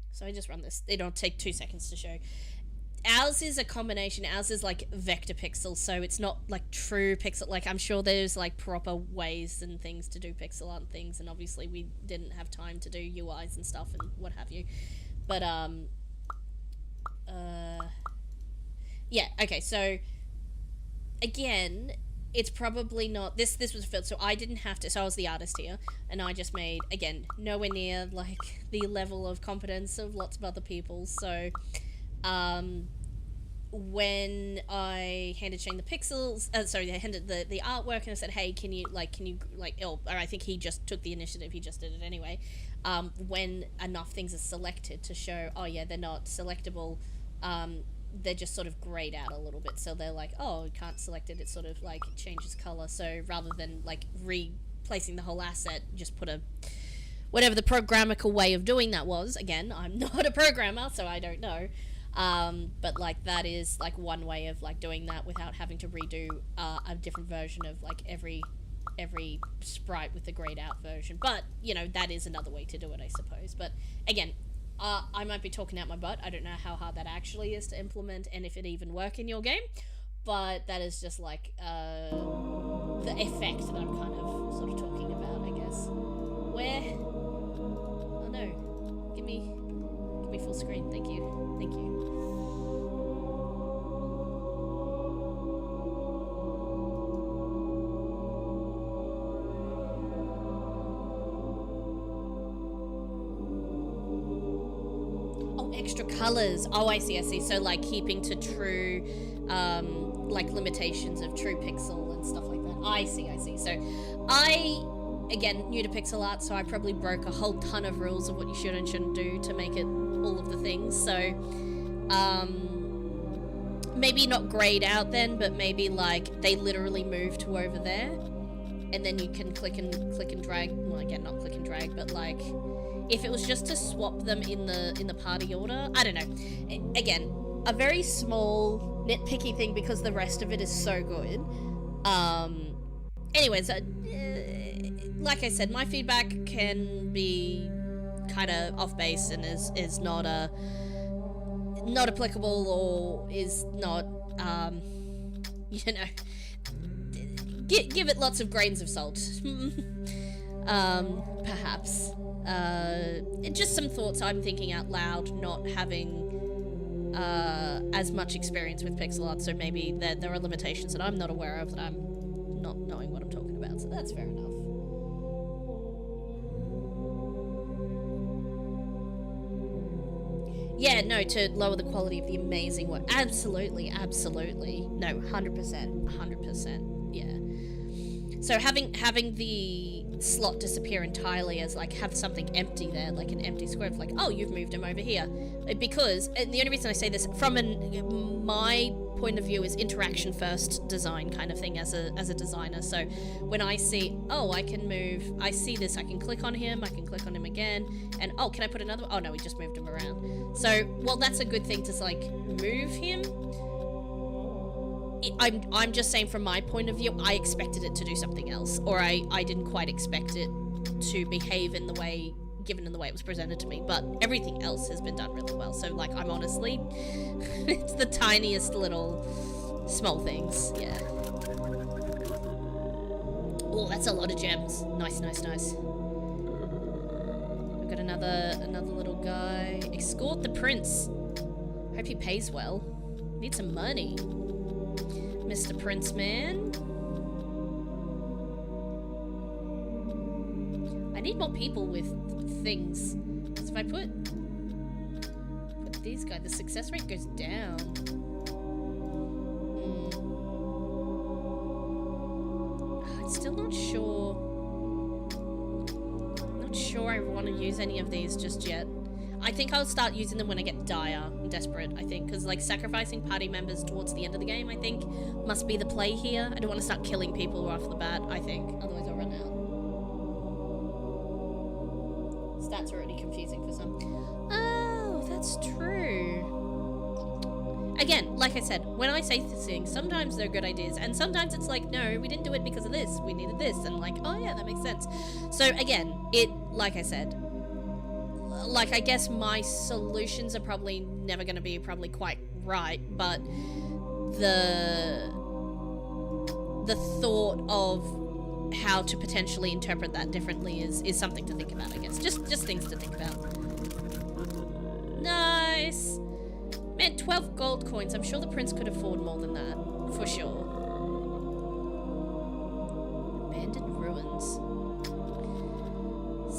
So I just run this. It'll take 2 seconds to show. Ours is a combination. Ours is like vector pixels, so it's not like true pixel. Like, I'm sure there's like proper ways and things to do pixel art and things, and obviously we didn't have time to do UIs and stuff and what have you. But yeah, okay, so again, it's probably not this was filled, so I didn't have to, so I was the artist here, and I just made, again, nowhere near like the level of competence of lots of other people. So when I handed Shane the pixels, I handed the artwork, and I said, hey, can you, or I think he just took the initiative, he just did it anyway, when enough things are selected to show, oh yeah, they're not selectable, they're just sort of grayed out a little bit, so they're like, oh, you can't select it, it sort of like changes color, so rather than like replacing the whole asset, just put whatever the programmable way of doing that was. Again, I'm not a programmer, so I don't know. But like that is like one way of like doing that without having to redo a different version of like every sprite with the grayed out version. But you know, that is another way to do it, I suppose. But again, I might be talking out my butt. I don't know how hard that actually is to implement and if it even work in your game, but that is just like the effect that I'm kind of sort of talking about, I guess. Where? Oh no, give me full screen. Thank you. Thank you. Oh, extra colors. Oh, I see. So like keeping to true, like limitations of true pixel and stuff like that. I see. So again, new to pixel art, so I probably broke a whole ton of rules of what you should and shouldn't do to make it all of the things. So maybe not grayed out then, but maybe like they literally move to over there, and then you can click and drag. Well, again, not click and drag, but like if it was just to swap them in the party order, I don't know. Again, a very small nitpicky thing because the rest of it is so good. Anyways, like I said, my feedback can be kind of off base and is not applicable, or is not you know, give it lots of grains of salt. Perhaps just some thoughts I'm thinking out loud, not having as much experience with pixel art, so maybe there are limitations that I'm not aware of, that I'm not knowing what I'm talking about, so that's fair enough. Yeah, no, to lower the quality of the amazing work. Absolutely, absolutely. No, 100%, yeah. So having the slot disappear entirely as like have something empty there, like an empty square, like, oh, you've moved him over here. Because, and the only reason I say this from my point of view is interaction first design kind of thing as a designer. So when I see, oh, I see this, I can click on him again, and oh, can I put another one? Oh no, we just moved him around. So, well, that's a good thing to like move him. I'm just saying from my point of view, I expected it to do something else, or I didn't quite expect it to behave in the way, given in the way it was presented to me, but everything else has been done really well. So like, I'm honestly, it's the tiniest little small things, yeah. Oh, that's a lot of gems. Nice. I've got another little guy. Escort the prince. Hope he pays well. Need some money. Mr. Prince Man. I need more people with things. Because if I put these guys, the success rate goes down. I'm still not sure. Not sure I want to use any of these just yet. I think I'll start using them when I get dire and desperate, I think, because like sacrificing party members towards the end of the game, I think, must be the play here. I don't want to start killing people off the bat, I think, otherwise I'll run out. Stats are already confusing for some. Oh, that's true. Again, like I said, when I say things, sometimes they're good ideas, and sometimes it's like, no, we didn't do it because of this, we needed this, and like, oh yeah, that makes sense. So again, like I said, like, I guess my solutions are probably never going to be quite right, but the thought of how to potentially interpret that differently is something to think about, I guess. Just things to think about. Nice! Man, 12 gold coins. I'm sure the prince could afford more than that. For sure. Abandoned ruins.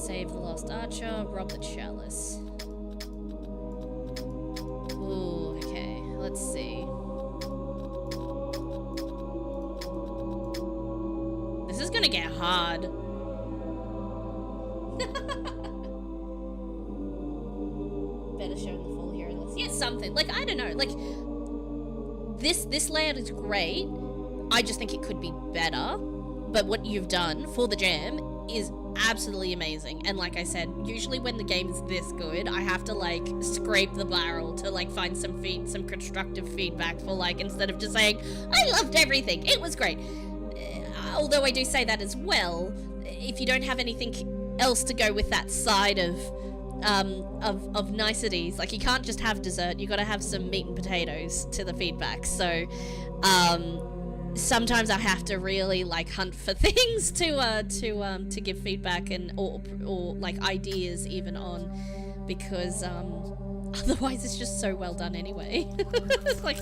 Save the lost archer, rob the chalice. Ooh, okay, let's see. This is gonna get hard. Better showing the full hero list. Yeah, something. Like, I don't know, like, this layout is great. I just think it could be better. But what you've done for the jam is absolutely amazing. And like I said, usually when the game is this good, I have to like scrape the barrel to like find some constructive feedback for like, instead of just saying, I loved everything, it was great. Although I do say that as well, if you don't have anything else to go with that side of niceties, like you can't just have dessert, you gotta have some meat and potatoes to the feedback. So sometimes I have to really like hunt for things to give feedback and or like ideas even on, because otherwise it's just so well done anyway. It's like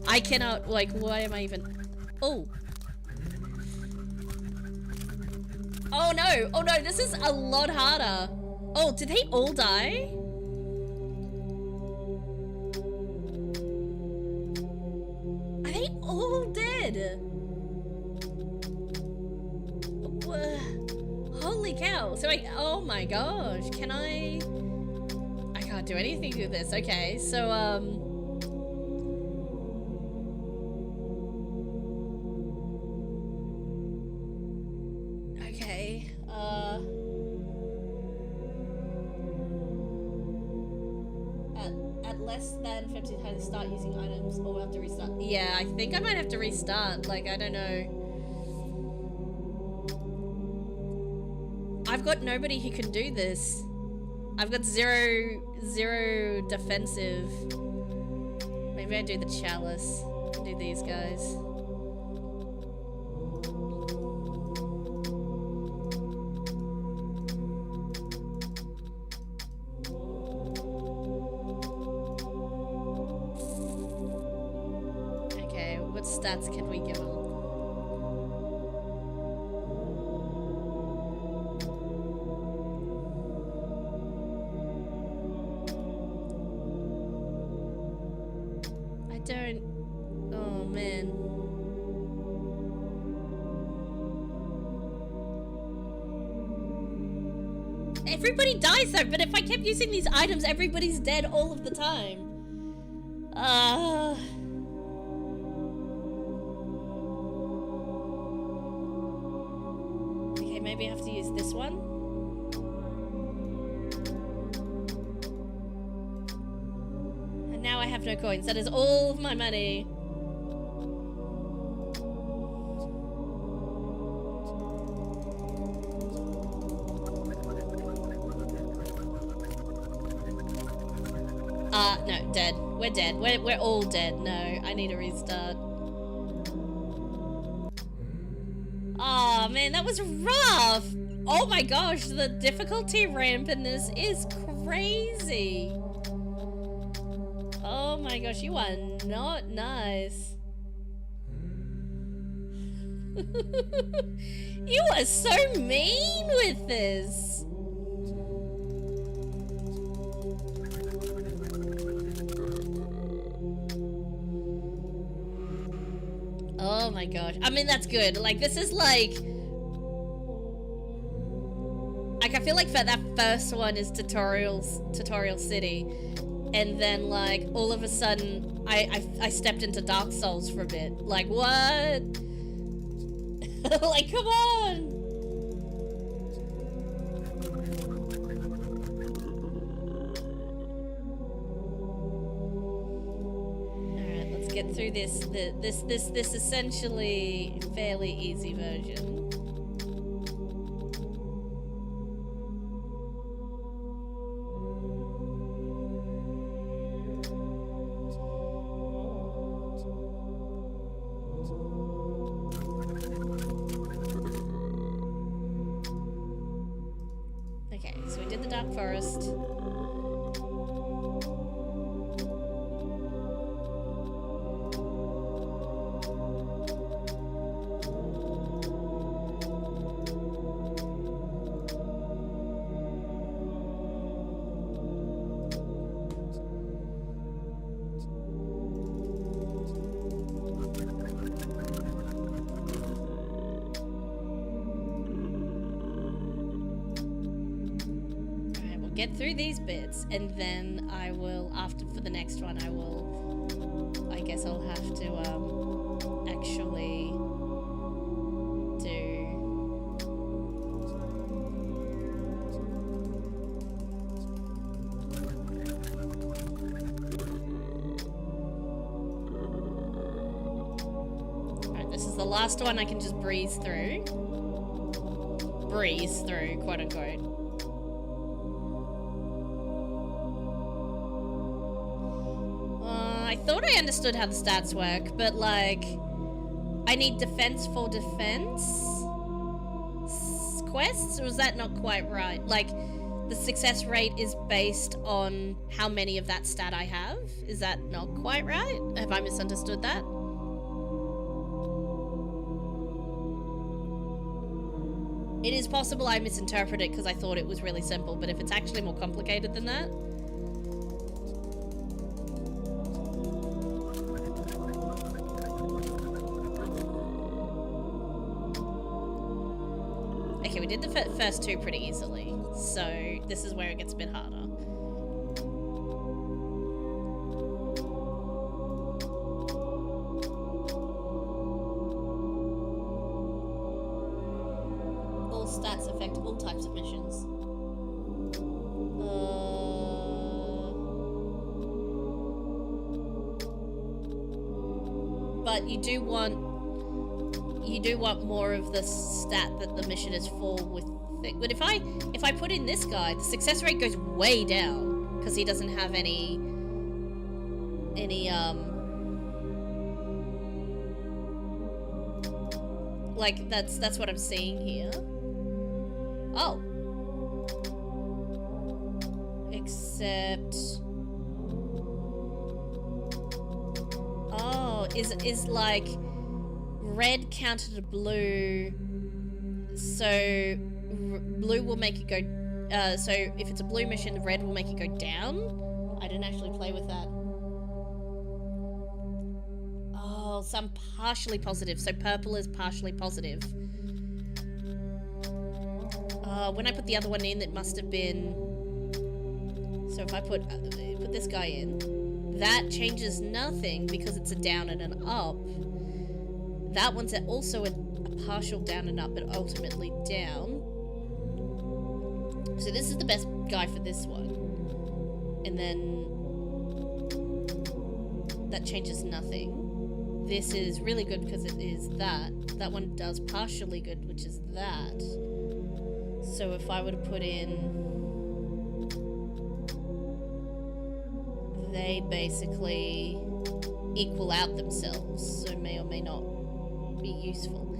I cannot, like, why am I even? Oh no, this is a lot harder. Oh, did they all die? Are they all dead? Holy cow. So oh my gosh, I can't do anything with this. Okay, so to either start using items or we'll have to restart. Yeah, I think I might have to restart. Like, I don't know. I've got nobody who can do this. I've got zero defensive. Maybe I do the chalice. I do these guys. Okay, what stats can we give them? Don't. Oh man. Everybody dies though, but if I kept using these items, everybody's dead all of the time. Okay, maybe I have to use this one. Now I have no coins. That is all of my money. No, dead. We're dead. We're all dead. No, I need a restart. Oh man, that was rough. Oh my gosh, the difficulty ramp in this is crazy. Oh my gosh, you are not nice. You are so mean with this. Oh my gosh. I mean, that's good. Like, this is like I feel like for that first one is Tutorial City. And then, like, all of a sudden, I stepped into Dark Souls for a bit. Like, what? Like, come on! Alright, let's get through this essentially fairly easy version. Forest. Get through these bits, and then I will, for the next one, I guess I'll have to, actually do... Alright, this is the last one I can just breeze through. Breeze through, quote unquote. I thought I understood how the stats work, but like, I need defense for defense quests, or is that not quite right? Like, the success rate is based on how many of that stat I have? Is that not quite right? Have I misunderstood that? It is possible I misinterpreted it because I thought it was really simple, but if it's actually more complicated than that... Okay, we did the first two pretty easily, so this is where it gets a bit harder. All stats affect all types of missions. but you do want more of the stat that the mission is for with thing. But if I put in this guy, the success rate goes way down because he doesn't have any like that's what I'm seeing here. Oh. Except oh, is like red counter to blue, so blue will make it go so if it's a blue mission, red will make it go down. I didn't actually play with that. Oh, some partially positive, so purple is partially positive. When I put the other one in, it must have been, so if I put this guy in, that changes nothing because it's a down and an up. That one's also a partial down and up, but ultimately down. So this is the best guy for this one. And then that changes nothing. This is really good because it is that. That one does partially good, which is that. So if I were to put in, they basically equal out themselves, so may or may not be useful.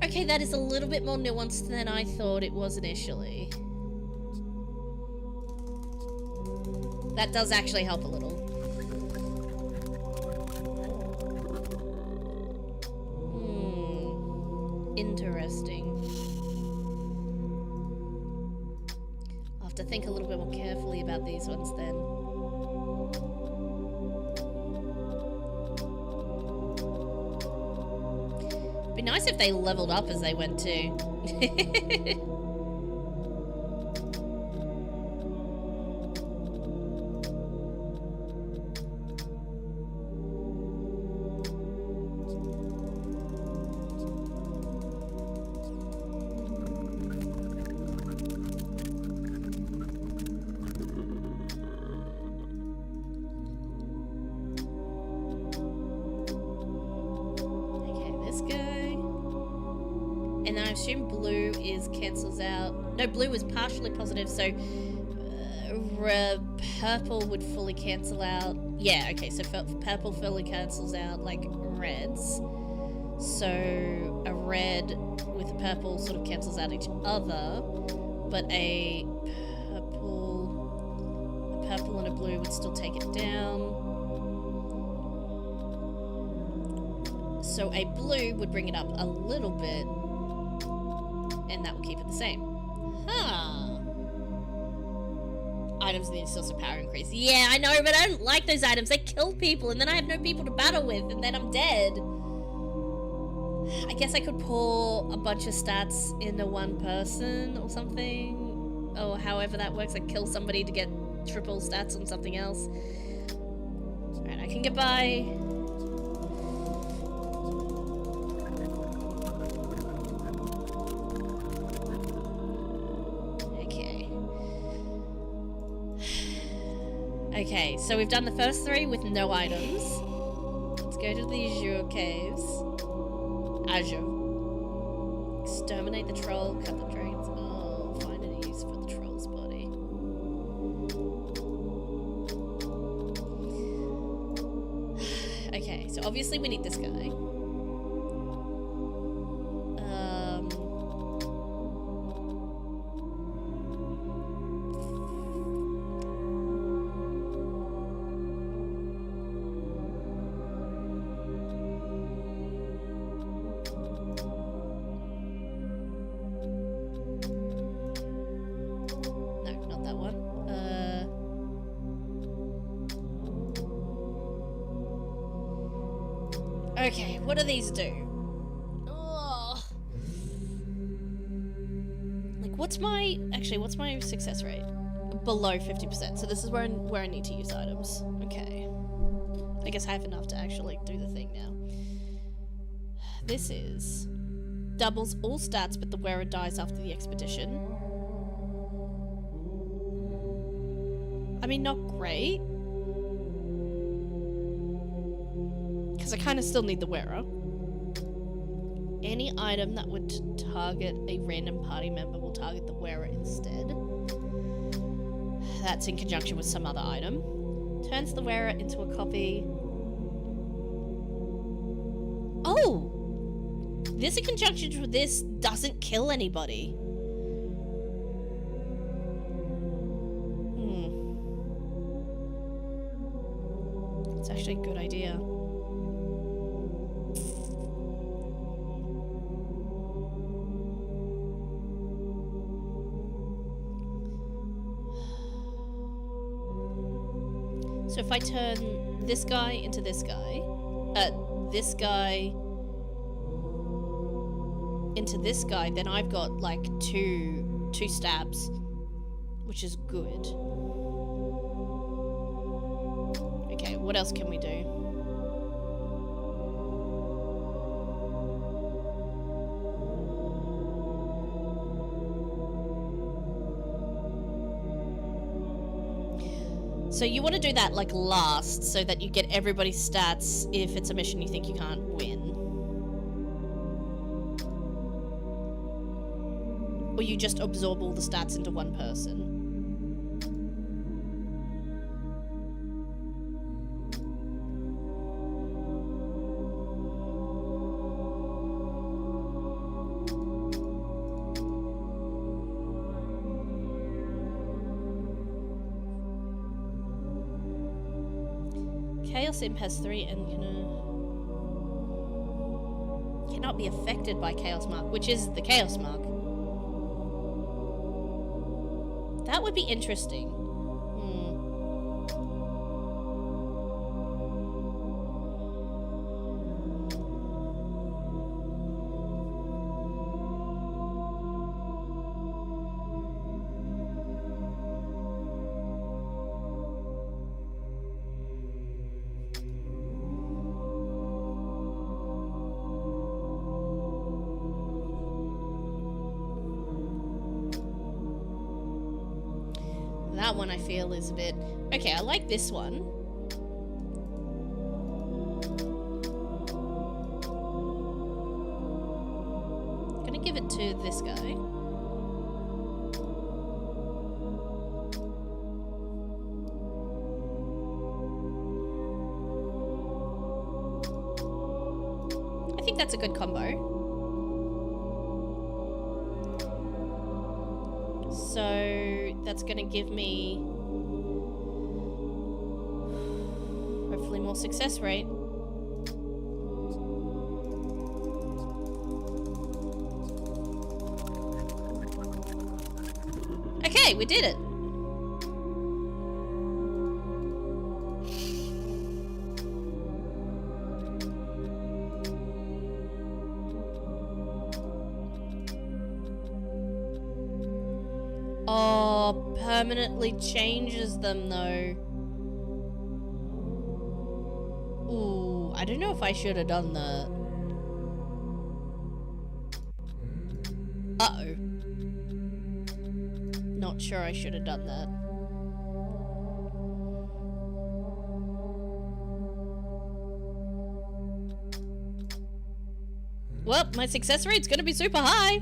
Okay, that is a little bit more nuanced than I thought it was initially. That does actually help a little. Interesting. I'll have to think a little bit more carefully about these ones then. It'd be nice if they leveled up as they went too. No, blue is partially positive, so purple would fully cancel out. Yeah, okay, so purple fully cancels out, like, reds. So a red with a purple sort of cancels out each other, but a purple and a blue would still take it down. So a blue would bring it up a little bit, and that will keep it the same. Huh. Items need source of power increase. Yeah, I know, but I don't like those items. They kill people, and then I have no people to battle with, and then I'm dead. I guess I could pour a bunch of stats into one person or something. Or however that works. I kill somebody to get triple stats on something else. Alright, I can get by. Okay, so we've done the first three with no items. Let's go to the Azure Caves. Azure. Exterminate the troll, cut the drains. Oh, find a use for the troll's body. Okay, so obviously we need this guy. Okay, what do these do? Oh. Like, what's my success rate? Below 50%. So this is where I need to use items. Okay. I guess I have enough to actually do the thing now. This is doubles all stats, but the wearer dies after the expedition. I mean, not great. because I kind of still need the wearer. Any item that would target a random party member will target the wearer instead. That's in conjunction with some other item. Turns the wearer into a copy. Oh! This in conjunction with this doesn't kill anybody. It's actually a good idea. So if I turn this guy into this guy into this guy, then I've got like two stabs, which is good. Okay, what else can we do? So you want to do that like last, so that you get everybody's stats if it's a mission you think you can't win. Or you just absorb all the stats into one person. Chaos Imp has 3 and cannot be affected by Chaos Mark, which is the Chaos Mark. That would be interesting. That one I feel is a bit... Okay, I like this one. I'm gonna give it to this guy. I think that's a good combo. So that's going to give me hopefully more success rate. Okay, we did it. Oh, permanently changes them though. Ooh, I don't know if I should have done that. Uh-oh. Not sure I should have done that. Well, my success rate's gonna be super high.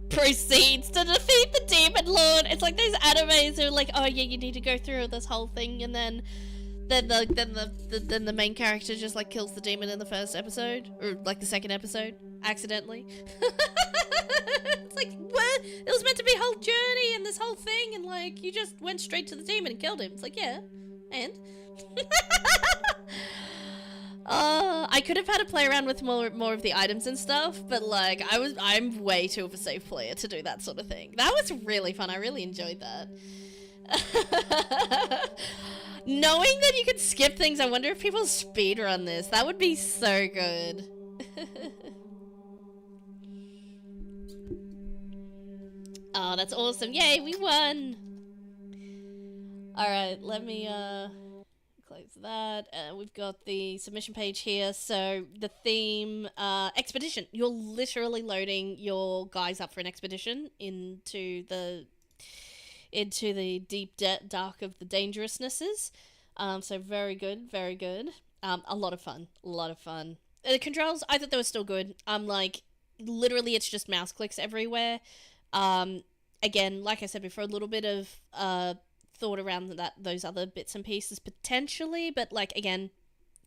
Proceeds to defeat the demon lord. It's like those animes who are like, oh yeah, you need to go through this whole thing, and then the main character just like kills the demon in the first episode, or like the second episode, accidentally. It's like, what? It was meant to be a whole journey and this whole thing, and like you just went straight to the demon and killed him. It's like, yeah, and I could have had to play around with more of the items and stuff, but like I'm way too of a safe player to do that sort of thing. That was really fun. I really enjoyed that. Knowing that you could skip things, I wonder if people speedrun this. That would be so good. Oh, that's awesome. Yay, we won! Alright, let me close that. We've got the submission page here. So the theme, expedition. You're literally loading your guys up for an expedition into the deep dark of the dangerousnesses. So very good, very good. A lot of fun, The controls, I thought they were still good. Like, literally it's just mouse clicks everywhere. Again, like I said before, a little bit of thought around those other bits and pieces potentially, but like, again,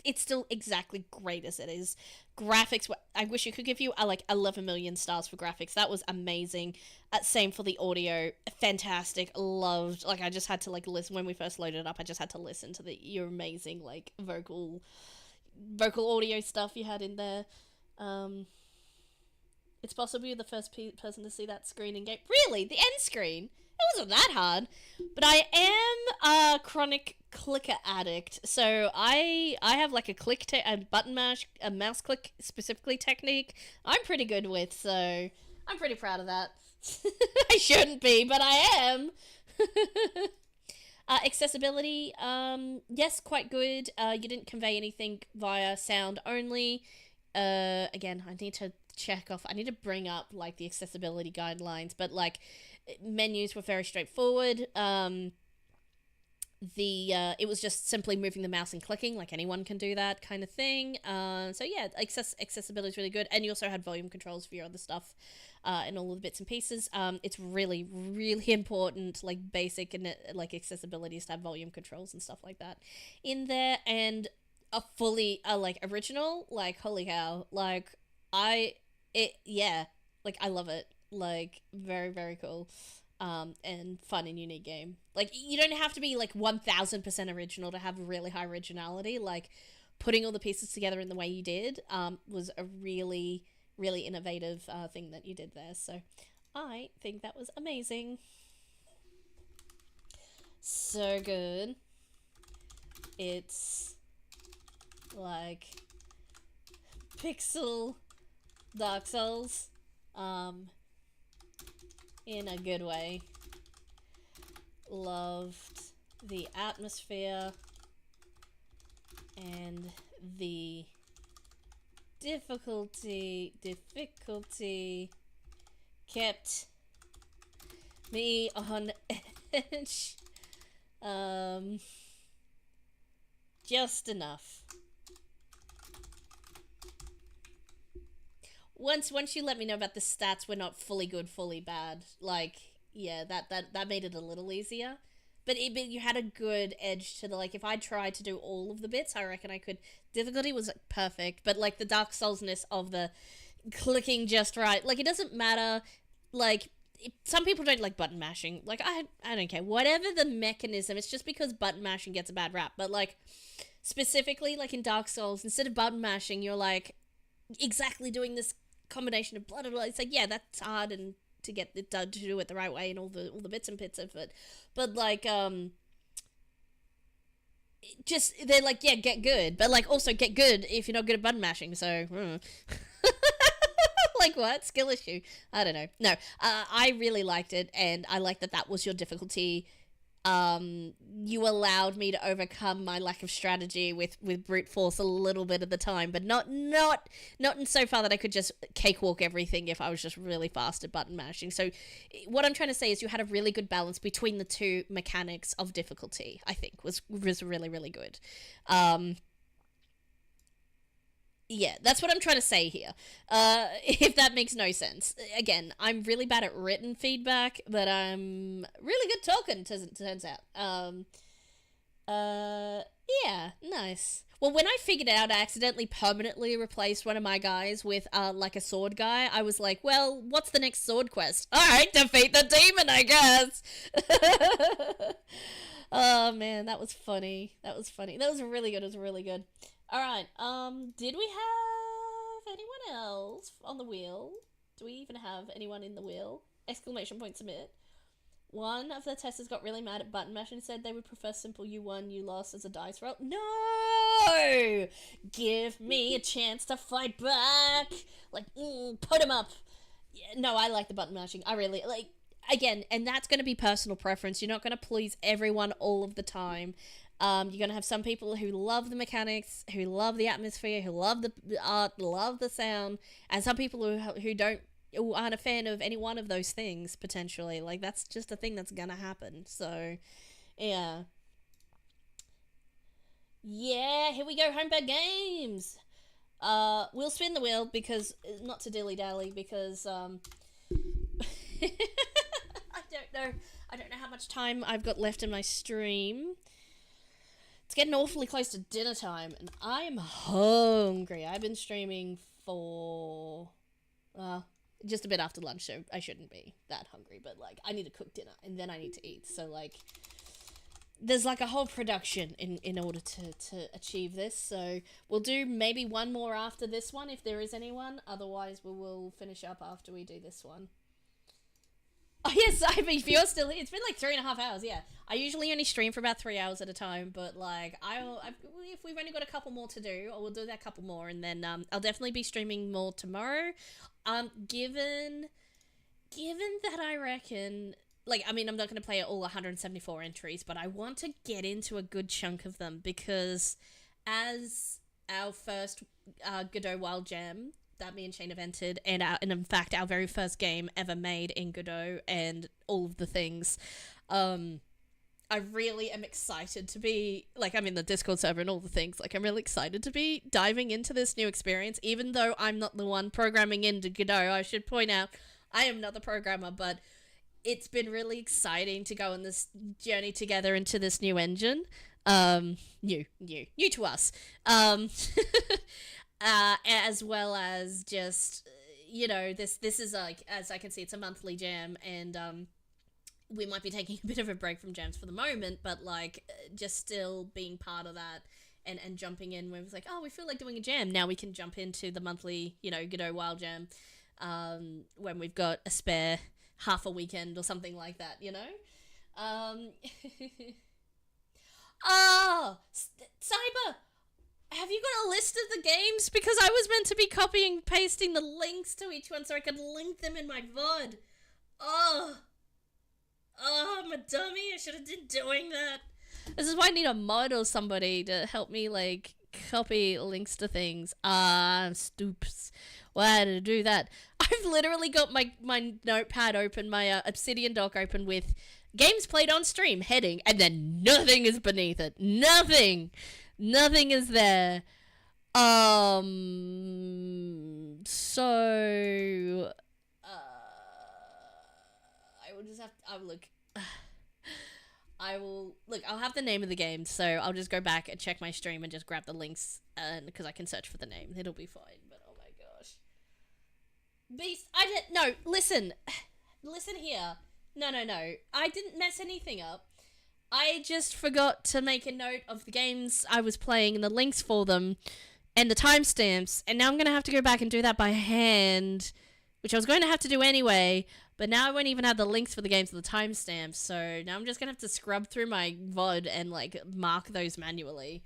it's still exactly great as it is. Graphics, I wish you could give you like 11 million stars for graphics. That was amazing. Same for the audio, fantastic, loved. Like, I just had to like listen when we first loaded it up. I just had to listen to your amazing like vocal audio stuff you had in there. It's possibly the first person to see that screen in game. Really? The end screen? It wasn't that hard. But I am a chronic clicker addict. So I have like a button mash, a mouse click specifically technique I'm pretty good with. So I'm pretty proud of that. I shouldn't be, but I am. Accessibility, yes, quite good. You didn't convey anything via sound only. Again, I need to bring up like the accessibility guidelines, but like menus were very straightforward. It was just simply moving the mouse and clicking, like anyone can do that kind of thing. So yeah, accessibility is really good, and you also had volume controls for your other stuff, and all of the bits and pieces. It's really, really important, like basic and like accessibility is to have volume controls and stuff like that in there, and a fully like original, like holy cow, like I love it, like very, very cool. And fun and unique game. Like, you don't have to be like 1000% original to have really high originality. Like, putting all the pieces together in the way you did was a really, really innovative thing that you did there. So I think that was amazing. So good. It's like pixel Dark Souls in a good way. Loved the atmosphere and the difficulty kept me on edge just enough. Once you let me know about the stats were not fully good, fully bad, like, yeah, that made it a little easier. But you had a good edge to the, like, if I tried to do all of the bits, I reckon I could. Difficulty was perfect, but, like, the Dark Souls-ness of the clicking just right, like, it doesn't matter, like, some people don't like button mashing. Like, I don't care. Whatever the mechanism, it's just because button mashing gets a bad rap. But, like, specifically, like, in Dark Souls, instead of button mashing, you're, like, exactly doing this combination of blah, blah, blah. It's like, yeah, that's hard and to get it done, to do it the right way and all the bits and bits of it. But, like, just, they're like, yeah, get good. But, like, also get good if you're not good at button mashing, so... Like, what? Skill issue? I don't know. No, I really liked it, and I like that was your difficulty. You allowed me to overcome my lack of strategy with brute force a little bit at the time, but not in so far that I could just cakewalk everything if I was just really fast at button mashing. So what I'm trying to say is you had a really good balance between the two mechanics of difficulty, I think, was really, really good. Yeah, that's what I'm trying to say here. If that makes no sense. Again, I'm really bad at written feedback, but I'm really good talking, turns out. Yeah, nice. Well, when I figured out I accidentally permanently replaced one of my guys with, like a sword guy, I was like, well, what's the next sword quest? Alright, defeat the demon, I guess! Oh, man, that was funny. That was really good. It was really good. Alright, did we have anyone else on the wheel? Do we even have anyone in the wheel? Exclamation point submit. One of the testers got really mad at button mash and said they would prefer simple you won, you lost as a dice roll. No! Give me a chance to fight back! Like, put him up! Yeah, no, I like the button mashing. I really, like, again, and that's going to be personal preference. You're not going to please everyone all of the time. You're going to have some people who love the mechanics, who love the atmosphere, who love the art, love the sound, and some people who aren't a fan of any one of those things, potentially. Like, that's just a thing that's gonna happen. So, yeah. Yeah, here we go, Homebird Games! We'll spin the wheel, because, not to dilly-dally, because, I don't know how much time I've got left in my stream. It's getting awfully close to dinner time, and I'm hungry. I've been streaming for, just a bit after lunch, so I shouldn't be that hungry, but, like, I need to cook dinner, and then I need to eat, so, like, there's, like, a whole production in order to achieve this, so we'll do maybe one more after this one, if there is anyone, otherwise we will finish up after we do this one. Oh, yes, I mean, if you're still here, it's been, like, 3.5 hours, yeah. I usually only stream for about 3 hours at a time, but, like, if we've only got a couple more to do, we'll do that couple more, and then, I'll definitely be streaming more tomorrow. Given that I reckon, like, I mean, I'm not going to play all 174 entries, but I want to get into a good chunk of them, because as our first Godot Wild Jam that me and Shane have entered, and in fact our very first game ever made in Godot and all of the things, I really am excited to be, like, I'm in the Discord server and all the things, like, I'm really excited to be diving into this new experience, even though I'm not the one programming into Godot. I should point out, I am not the programmer, but it's been really exciting to go on this journey together into this new engine. New to us. As well as just, you know, this is, like, as I can see, it's a monthly jam, and, we might be taking a bit of a break from jams for the moment, but, like, just still being part of that and jumping in when it was like, oh, we feel like doing a jam. Now we can jump into the monthly, you know, Godot Wild Jam, when we've got a spare half a weekend or something like that, you know? Cyber! Have you got a list of the games? Because I was meant to be copying pasting the links to each one so I could link them in my VOD. I'm a dummy. I should have been doing that. This is why I need a mod or somebody to help me, like, copy links to things. Stoops. Why did I do that? I've literally got my notepad open, my Obsidian doc open with games played on stream heading, and then nothing is beneath it. Nothing is there. So I will just have to, I'll have the name of the game, so I'll just go back and check my stream and just grab the links, and because I can search for the name, it'll be fine. But oh my gosh, Beast, listen here. No, I didn't mess anything up. I just forgot to make a note of the games I was playing and the links for them and the timestamps, and now I'm going to have to go back and do that by hand, which I was going to have to do anyway, but now I won't even have the links for the games or the timestamps, so now I'm just going to have to scrub through my VOD and, like, mark those manually.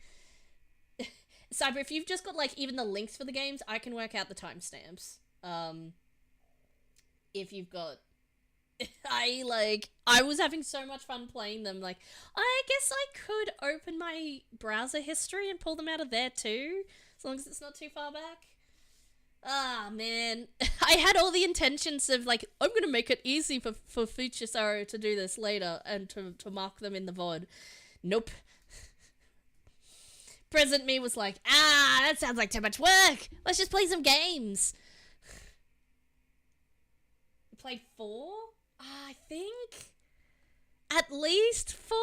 Cyber, if you've just got, like, even the links for the games, I can work out the timestamps. If you've got... I was having so much fun playing them, like, I guess I could open my browser history and pull them out of there too, as long as it's not too far back. Ah, man. I had all the intentions of, like, I'm gonna make it easy for Future Sorrow to do this later, and to mark them in the VOD. Nope. Present me was like, that sounds like too much work! Let's just play some games! We played 4? I think? At least 4?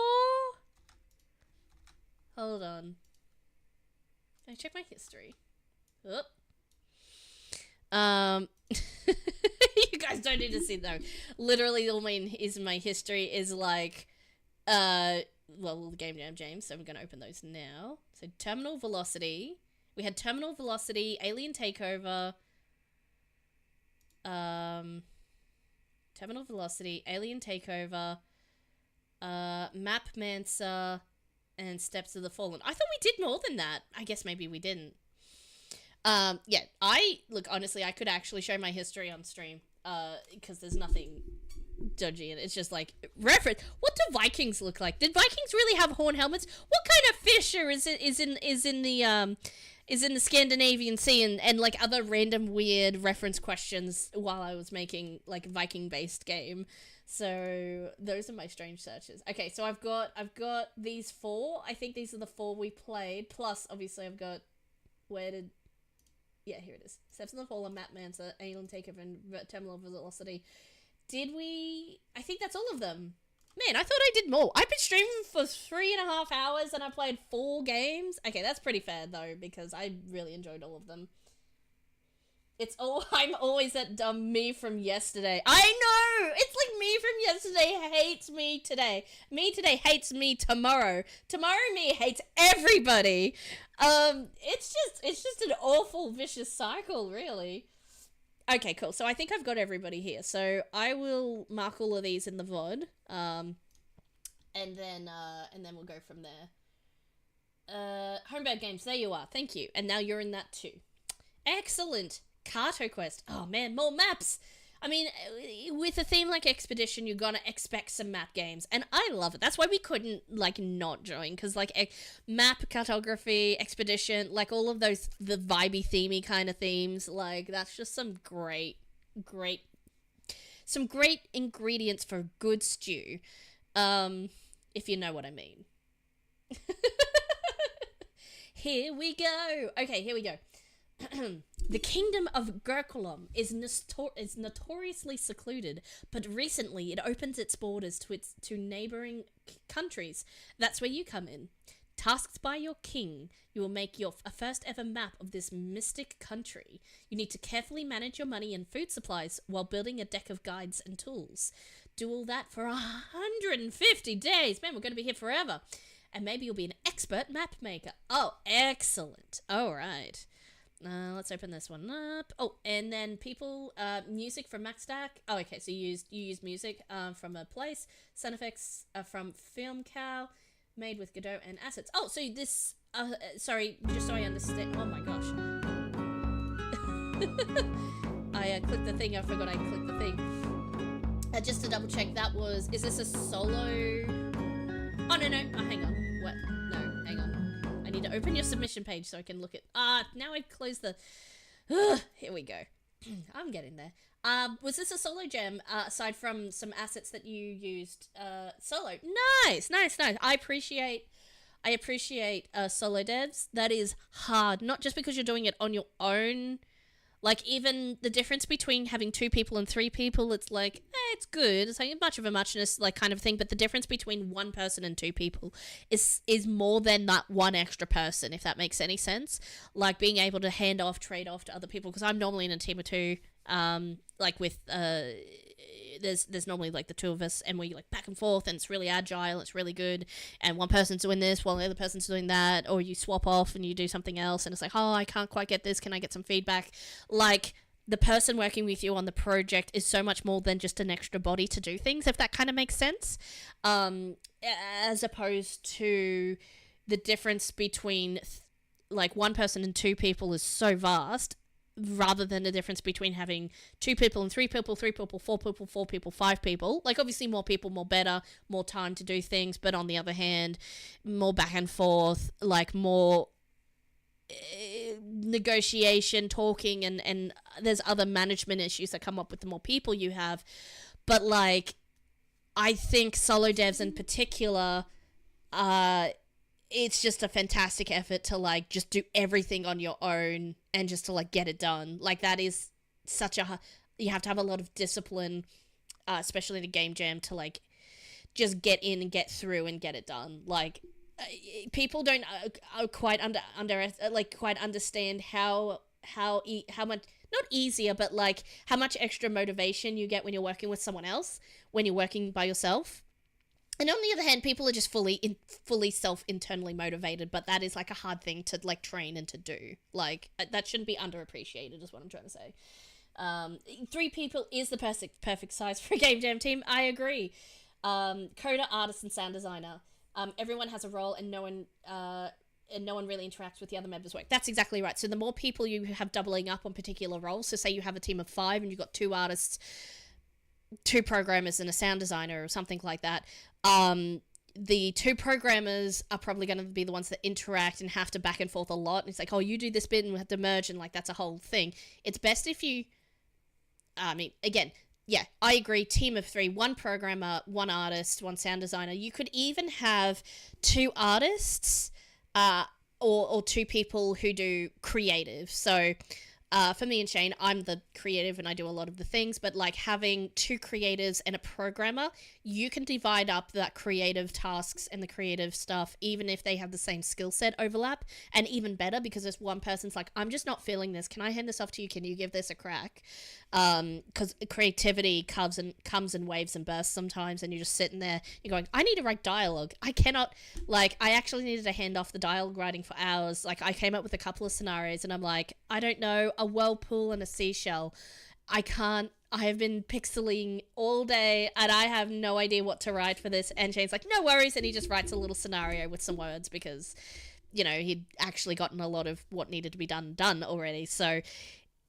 Hold on. Can I check my history? Oop. You guys don't need to see though. Literally all my history is like, well, the Game Jam James, so we're gonna open those now. So terminal velocity, We had Terminal Velocity, Alien Takeover, Terminal Velocity, Alien Takeover, Map Mancer, and Steps of the Fallen. I thought we did more than that. I guess maybe we didn't. Yeah, look, honestly, I could actually show my history on stream, because there's nothing dodgy in it. It's just like, reference, what do Vikings look like? Did Vikings really have horn helmets? What kind of fish is in the Scandinavian Sea, and like other random weird reference questions while I was making like Viking-based game. So those are my strange searches. Okay, so I've got these 4. I think these are the 4 we played. Plus, obviously, I've got yeah, here it is. Steps in the Fallen, Map Mancer, Alien Takeover, and Terminal Velocity. I think that's all of them. Man, I thought I did more. I've been streaming for 3.5 hours and I played 4 games. Okay, that's pretty fair though, because I really enjoyed all of them. I'm always that dumb me from yesterday. I know! It's like me from yesterday hates me today. Me today hates me tomorrow. Tomorrow me hates everybody. It's just an awful vicious cycle, really. Okay, cool. So I think I've got everybody here. So I will mark all of these in the VOD. And then we'll go from there. Homebird Games, there you are. Thank you. And now you're in that too. Excellent. Carto Quest. Oh man, more maps. I mean, with a theme like Expedition, you're gonna expect some map games, and I love it. That's why we couldn't, like, not join, because, like, map, cartography, Expedition, like, all of those, the vibey, themey kind of themes, like, that's just some great ingredients for a good stew, if you know what I mean. Here we go. Okay, here we go. The kingdom of Gurkulum is notoriously secluded, but recently it opens its borders to neighboring countries. That's where you come in. Tasked by your king, you will make a first ever map of this mystic country. You need to carefully manage your money and food supplies while building a deck of guides and tools. Do all that for 150 days. Man, we're going to be here forever. And maybe you'll be an expert map maker. Oh, excellent. All right. Let's open this one up. Oh, and then music from MacStack. Oh, okay, so you used music from a place. Sound effects from Film Cow, made with Godot and assets. Oh, so this, sorry, just so I understand. Oh my gosh. I clicked the thing, I forgot I clicked the thing. Just to double check, is this a solo? Oh, no, hang on. What? No, hang on. I need to open your submission page so I can look at... now I've closed the... here we go. I'm getting there. Was this a solo jam, aside from some assets that you used solo? Nice. I appreciate solo devs. That is hard. Not just because you're doing it on your own. Like, even the difference between having 2 people and 3 people, it's like, it's good. It's like much of a muchness, like, kind of thing. But the difference between 1 person and 2 people is more than that one extra person, if that makes any sense. Like, being able to trade off to other people. Because I'm normally in a team of 2, like, with, there's normally, like, the 2 of us, and we, like, back and forth, and it's really agile, it's really good, and one person's doing this while the other person's doing that, or you swap off and you do something else, and it's like, oh, I can't quite get this, can I get some feedback? Like, the person working with you on the project is so much more than just an extra body to do things, if that kind of makes sense, as opposed to the difference between, like, 1 person and 2 people is so vast, rather than the difference between having 2 people and 3 people, 3 people, 4 people, 4 people, 5 people. Like, obviously more people, more better, more time to do things, but on the other hand, more back and forth, like, more negotiation, talking, and there's other management issues that come up with the more people you have. But, like, I think solo devs in particular, it's just a fantastic effort to, like, just do everything on your own and just to, like, get it done. Like, that is you have to have a lot of discipline, especially in a game jam, to, like, just get in and get through and get it done. Like, people don't quite quite understand how much, not easier, but, like, how much extra motivation you get when you're working with someone else, when you're working by yourself. And on the other hand, people are just fully internally motivated, but that is like a hard thing to like train and to do. Like that shouldn't be underappreciated, is what I'm trying to say. 3 people is the perfect size for a game jam team. I agree. Coder, artist, and sound designer. Everyone has a role, and no one really interacts with the other members' work. That's exactly right. So the more people you have doubling up on particular roles, so say you have a team of 5 and you've got 2 artists, 2 programmers, and a sound designer or something like that, the 2 programmers are probably going to be the ones that interact and have to back and forth a lot. And it's like, oh, you do this bit and we have to merge, and like that's a whole thing. It's best if you, again, yeah, I agree. Team of 3, 1 programmer, 1 artist, 1 sound designer. You could even have 2 artists, or 2 people who do creative. So, for me and Shane, I'm the creative and I do a lot of the things, but like having 2 creatives and a programmer, you can divide up that creative tasks and the creative stuff, even if they have the same skill set overlap, and even better because if one person's like, I'm just not feeling this, can I hand this off to you? Can you give this a crack? Because creativity comes in waves and bursts sometimes, and you're just sitting there, you're going, I need to write dialogue. I cannot, like, I actually needed to hand off the dialogue writing for hours. Like, I came up with a couple of scenarios, and I'm like, I don't know, a whirlpool and a seashell. I have been pixeling all day, and I have no idea what to write for this. And Shane's like, no worries, and he just writes a little scenario with some words because, he'd actually gotten a lot of what needed to be done already. So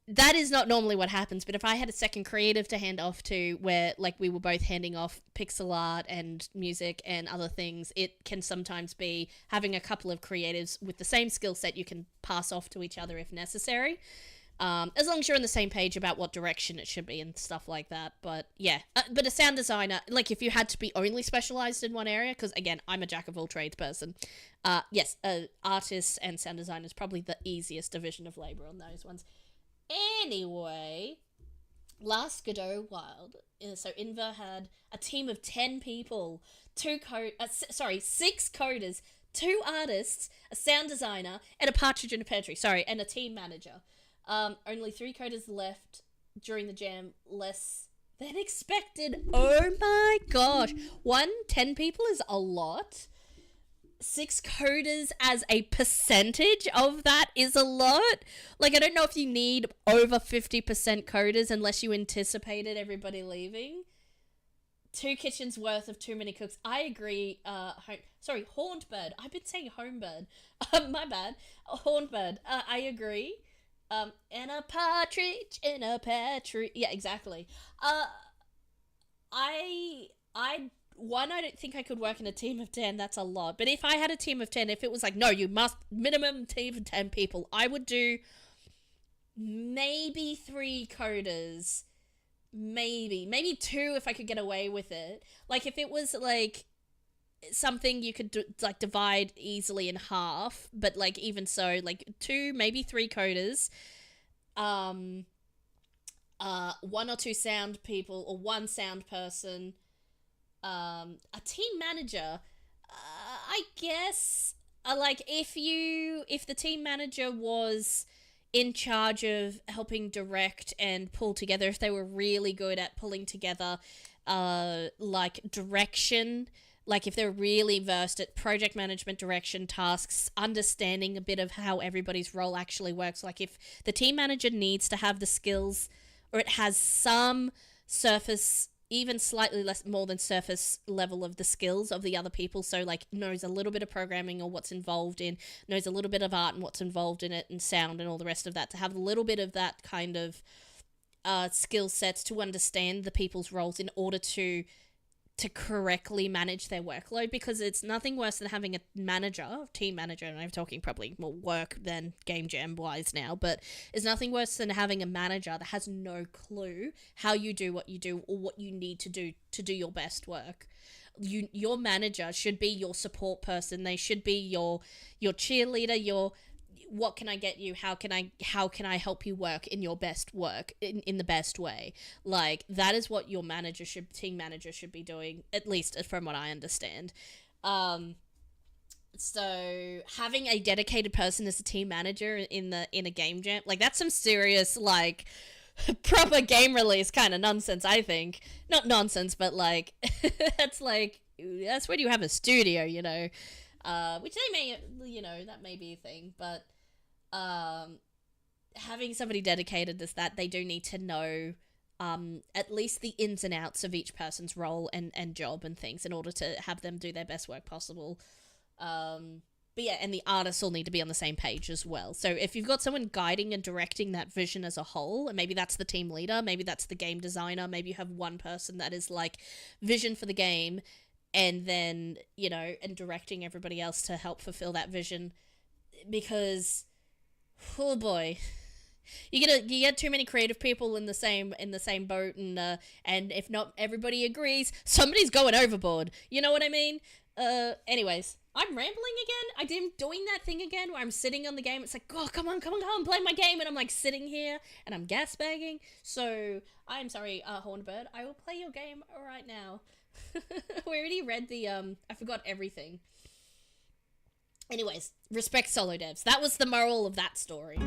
that is not normally what happens, but if I had a second creative to hand off to where like we were both handing off pixel art and music and other things, it can sometimes be having a couple of creatives with the same skill set you can pass off to each other if necessary. As long as you're on the same page about what direction it should be and stuff like that. But yeah, but a sound designer, like if you had to be only specialized in one area, because again, I'm a jack of all trades person. Yes, artists and sound designers probably the easiest division of labor on those ones. Anyway, last Godot Wild, so Inver had a team of 10 people, 6 coders, 2 artists, a sound designer, and a partridge in a pear tree, and a team manager. Only 3 coders left during the jam, less than expected. Oh my gosh. 10 people is a lot. 6 coders as a percentage of that is a lot. Like, I don't know if you need over 50% coders unless you anticipated everybody leaving. 2 kitchens worth of too many cooks. I agree. Hornbird. I've been saying homebird. My bad. Hornbird. I agree. And a partridge in a pear tree. Yeah, exactly. I don't think I could work in a team of 10. That's a lot. But if I had a team of 10, if it was like, no, you must minimum team of 10 people, I would do maybe 3 coders. Maybe 2 if I could get away with it. Like if it was like something you could divide easily in half, but like even so, like 2, maybe 3 coders, 1 or 2 sound people or 1 sound person, a team manager. I guess like if the team manager was in charge of helping direct and pull together, if they were really good at pulling together like direction, like if they're really versed at project management, direction, tasks, understanding a bit of how everybody's role actually works. Like if the team manager needs to have the skills, or it has some surface, even slightly less more than surface level of the skills of the other people, so like knows a little bit of programming or what's involved in, knows a little bit of art and what's involved in it and sound and all the rest of that, to have a little bit of that kind of skill sets to understand the people's roles in order to correctly manage their workload, because it's nothing worse than having a team manager, and I'm talking probably more work than game jam wise now, but it's nothing worse than having a manager that has no clue how you do what you do or what you need to do your best work. Your manager should be your support person. They should be your cheerleader, your what can I get you? How can I help you work in your best work in the best way? Like that is what your team manager should be doing, at least from what I understand. So having a dedicated person as a team manager in a game jam, like that's some serious like proper game release kind of nonsense, I think. Not nonsense, but like it's like that's when you have a studio, you know, which they may, you know, that may be a thing, but having somebody dedicated as that, they do need to know at least the ins and outs of each person's role and job and things in order to have them do their best work possible. But yeah, and the artists all need to be on the same page as well. So if you've got someone guiding and directing that vision as a whole, and maybe that's the team leader, maybe that's the game designer, maybe you have one person that is like vision for the game, and then, you know, and directing everybody else to help fulfill that vision. Because, oh boy, you get too many creative people in the same boat, and if not everybody agrees, somebody's going overboard. You know what I mean? Anyways, I'm rambling again. I'm doing that thing again where I'm sitting on the game. It's like, oh, come on, play my game. And I'm like sitting here and I'm gasbagging. So I'm sorry, Hornbird. I will play your game right now. We already read the, I forgot everything. Anyways, respect solo devs. That was the moral of that story.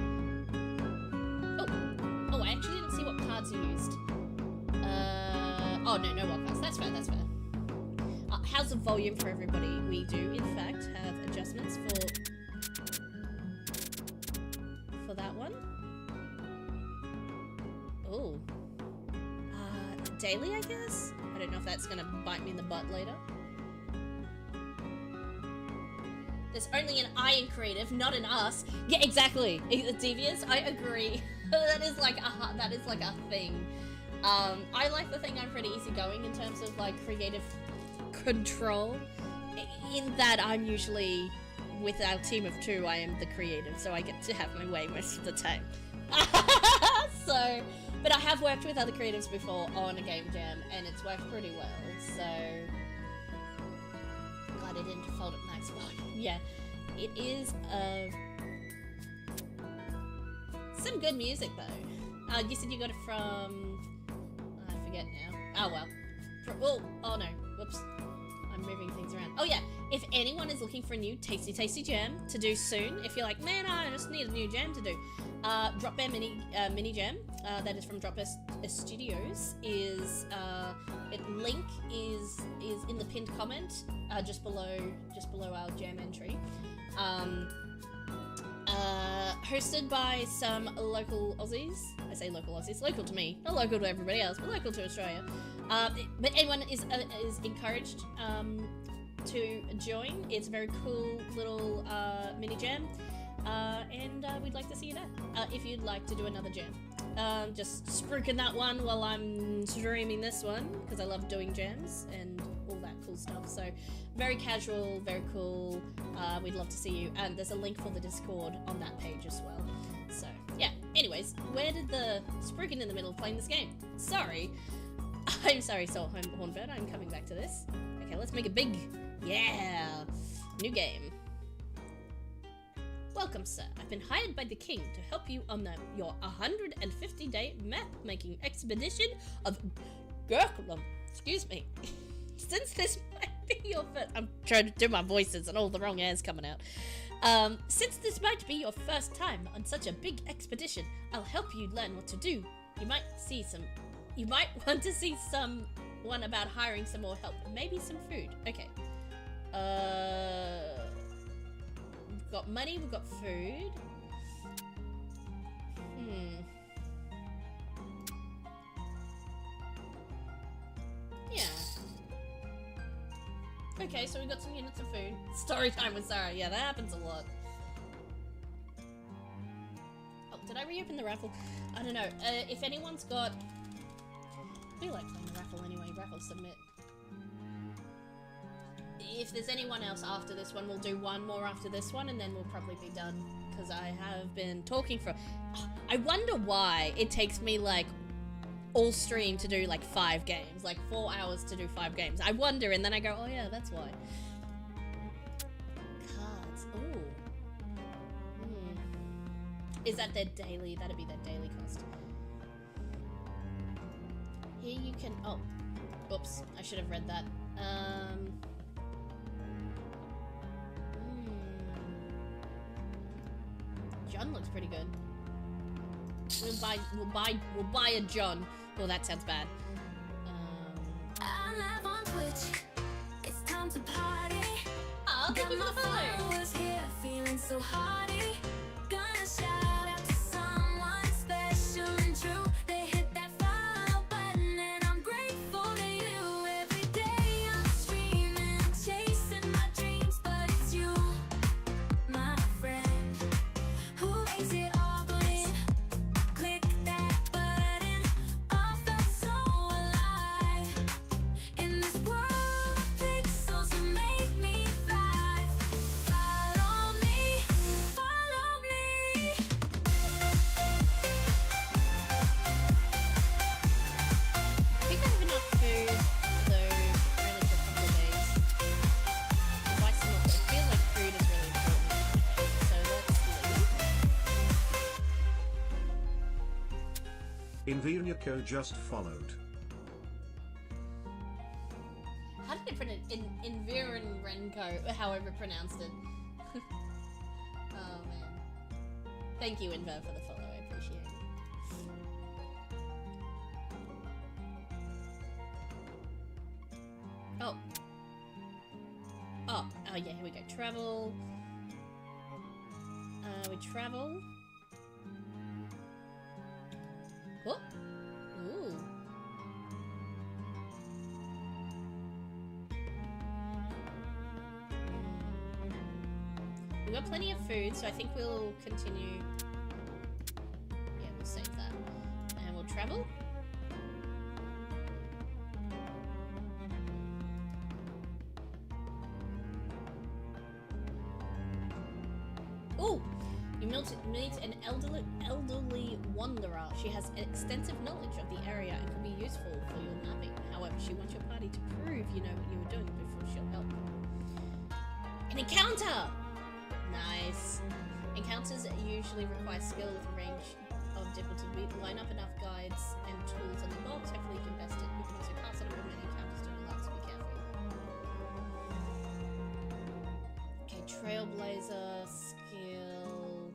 Oh, I actually didn't see what cards you used. Oh, no wild cards. That's fair. How's the volume for everybody? We do, in fact, have adjustments for that one. Oh. Daily, I guess? I don't know if that's gonna bite me in the butt later. There's only an I in creative, not an us. Yeah, exactly. Devious, I agree. that is like a thing. I like to think I'm pretty easygoing in terms of like creative control, in that I'm usually, with our team of 2, I am the creative, so I get to have my way most of the time. So, but I have worked with other creatives before on a game jam, and it's worked pretty well, so glad I didn't default at max volume. Yeah, it is some good music though. You said you got it from, I forget now. Oh well. Oh no, whoops. I'm moving things around. Oh yeah, if anyone is looking for a new tasty jam to do soon, if you're like, man, I just need a new jam to do, Drop Bear mini jam, that is from Drop Bear Studios, is link is in the pinned comment, just below our jam entry. Hosted by some local Aussies. I say local Aussies, local to me, not local to everybody else, but local to Australia. But anyone is encouraged to join. It's a very cool little mini jam, and we'd like to see you there if you'd like to do another jam. Just spruiking that one while I'm streaming this one, because I love doing jams and all that cool stuff. So very casual, very cool. We'd love to see you, and there's a link for the Discord on that page as well. So yeah, anyways, where did the spruiking in the middle of playing this game? Sorry. I'm sorry, Soul Hornbird, I'm coming back to this. Okay, let's make it big. Yeah! New game. Welcome, sir. I've been hired by the king to help you on your 150-day map-making expedition of Gurkulum. Excuse me. Since this might be your first... I'm trying to do my voices and all the wrong airs coming out. Since this might be your first time on such a big expedition, I'll help you learn what to do. You might want to see someone about hiring some more help. Maybe some food. Okay. We've got money, we've got food. Yeah. Okay, so we got some units of food. Story time with Sarah. Yeah, that happens a lot. Oh, did I reopen the raffle? I don't know. If anyone's got... I feel like playing the raffle anyway. Raffle submit. If there's anyone else after this one, we'll do one more after this one, and then we'll probably be done. Because I have been talking for... I wonder why it takes me, like, all stream to do, like, 5 games. Like, 4 hours to do 5 games. I wonder, and then I go, oh yeah, that's why. Cards. Ooh. Is that their daily? That'd be their daily cost. Here you can... Oh. Oops. I should have read that. John looks pretty good. We'll buy a John. Oh, that sounds bad. I'm live on Twitch. It's time to party. Oh, thank you for the follow. Was here feeling so hearty. Gonna shout out to someone special and true. They hit that follow button and I'm grateful to you. Every day I'm streaming, chasing my dreams, but it's you, my friend, who makes it all blend. Click that button, all felt so alive. In this world of pixels that make me thrive. Follow me, follow me. I think I have enough food, though, really for a couple of days. Spice them up, but I feel like food is really important. Okay, so let's leave. Invirnyako just followed. How did I pronounce it? Renko, however pronounced it. Oh man. Thank you, Inver, for the follow. I appreciate it. Oh. Oh, yeah, here we go. Travel. We travel. Oh. Ooh. We've got plenty of food, so I think we'll continue. Yeah, we'll save that. And we'll travel. Ooh! You meet an elderly wanderer. She has extensive knowledge of the area and can be useful for your mapping. However, she wants your party to prove you know what you were doing before she'll help. An encounter! Nice. Encounters usually require skill with a range of difficulty. Line up enough guides and tools on the box. Hopefully you can best it. You can also pass it over many encounters to allow, so be careful. Okay, Trailblazer, skill.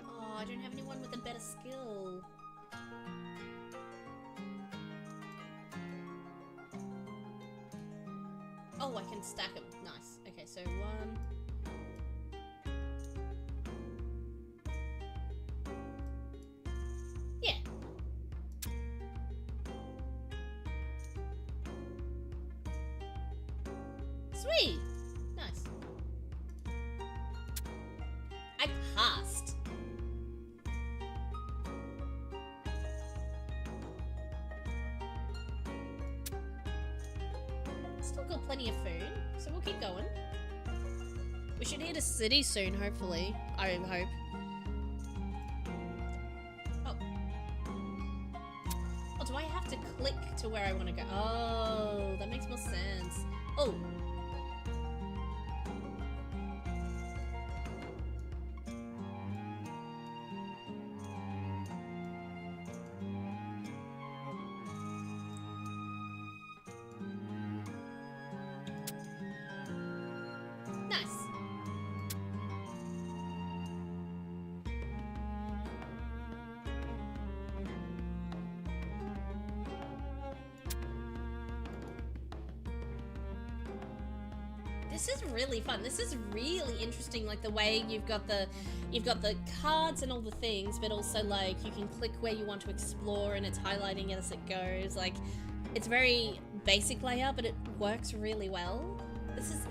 Oh, I don't have anyone with a better skill. Oh, I can stack them. Nice. Okay, so one. Yeah. Sweet. Nice. I passed. Still got plenty of food, so we'll keep going. We should hit a city soon, hopefully. I hope. Oh. Oh, do I have to click to where I want to go? Oh, that makes more sense. Oh. Nice. This is really fun. This is really interesting, like the way you've got the cards and all the things, but also like you can click where you want to explore and it's highlighting it as it goes. Like it's very basic layout, but it works really well. This is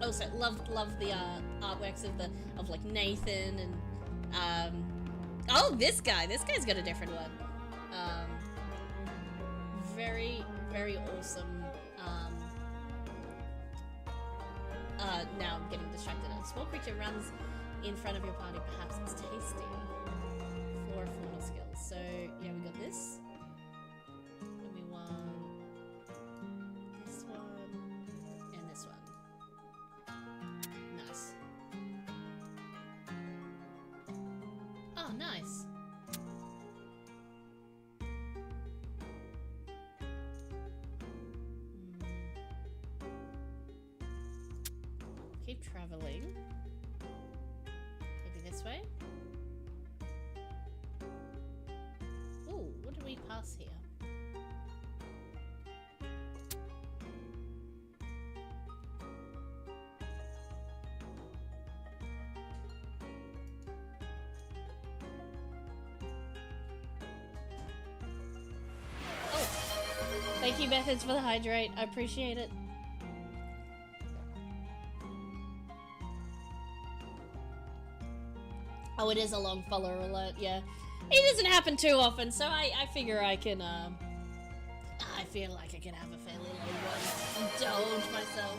also love the artworks of like Nathan and oh, this guy's got a different one. Very awesome. Now I'm getting distracted. A small creature runs in front of your party. Perhaps it's tasty. 4 fauna skills. So yeah, we got this. And we want this one and this one. Nice. Oh, nice. Keep traveling. Maybe this way. Ooh, what do we pass here? Thank you, Methods, for the hydrate. I appreciate it. Oh, it is a long follower alert, yeah. It doesn't happen too often, so I figure I can, I feel like I can have a fairly low one. Indulge myself.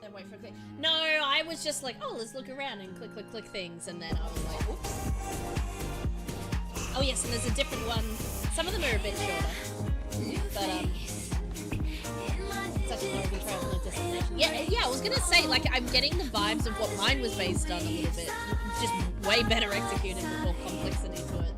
Then wait for a click. No, I was just like, oh, let's look around and click, click, click things, and then I was like, oops. Oh yes, and there's a different one. Some of them are a bit shorter. But, such a long travel destination. Yeah, I was gonna say, like, I'm getting the vibes of what mine was based on a little bit. Just way better executed with more complexity to it.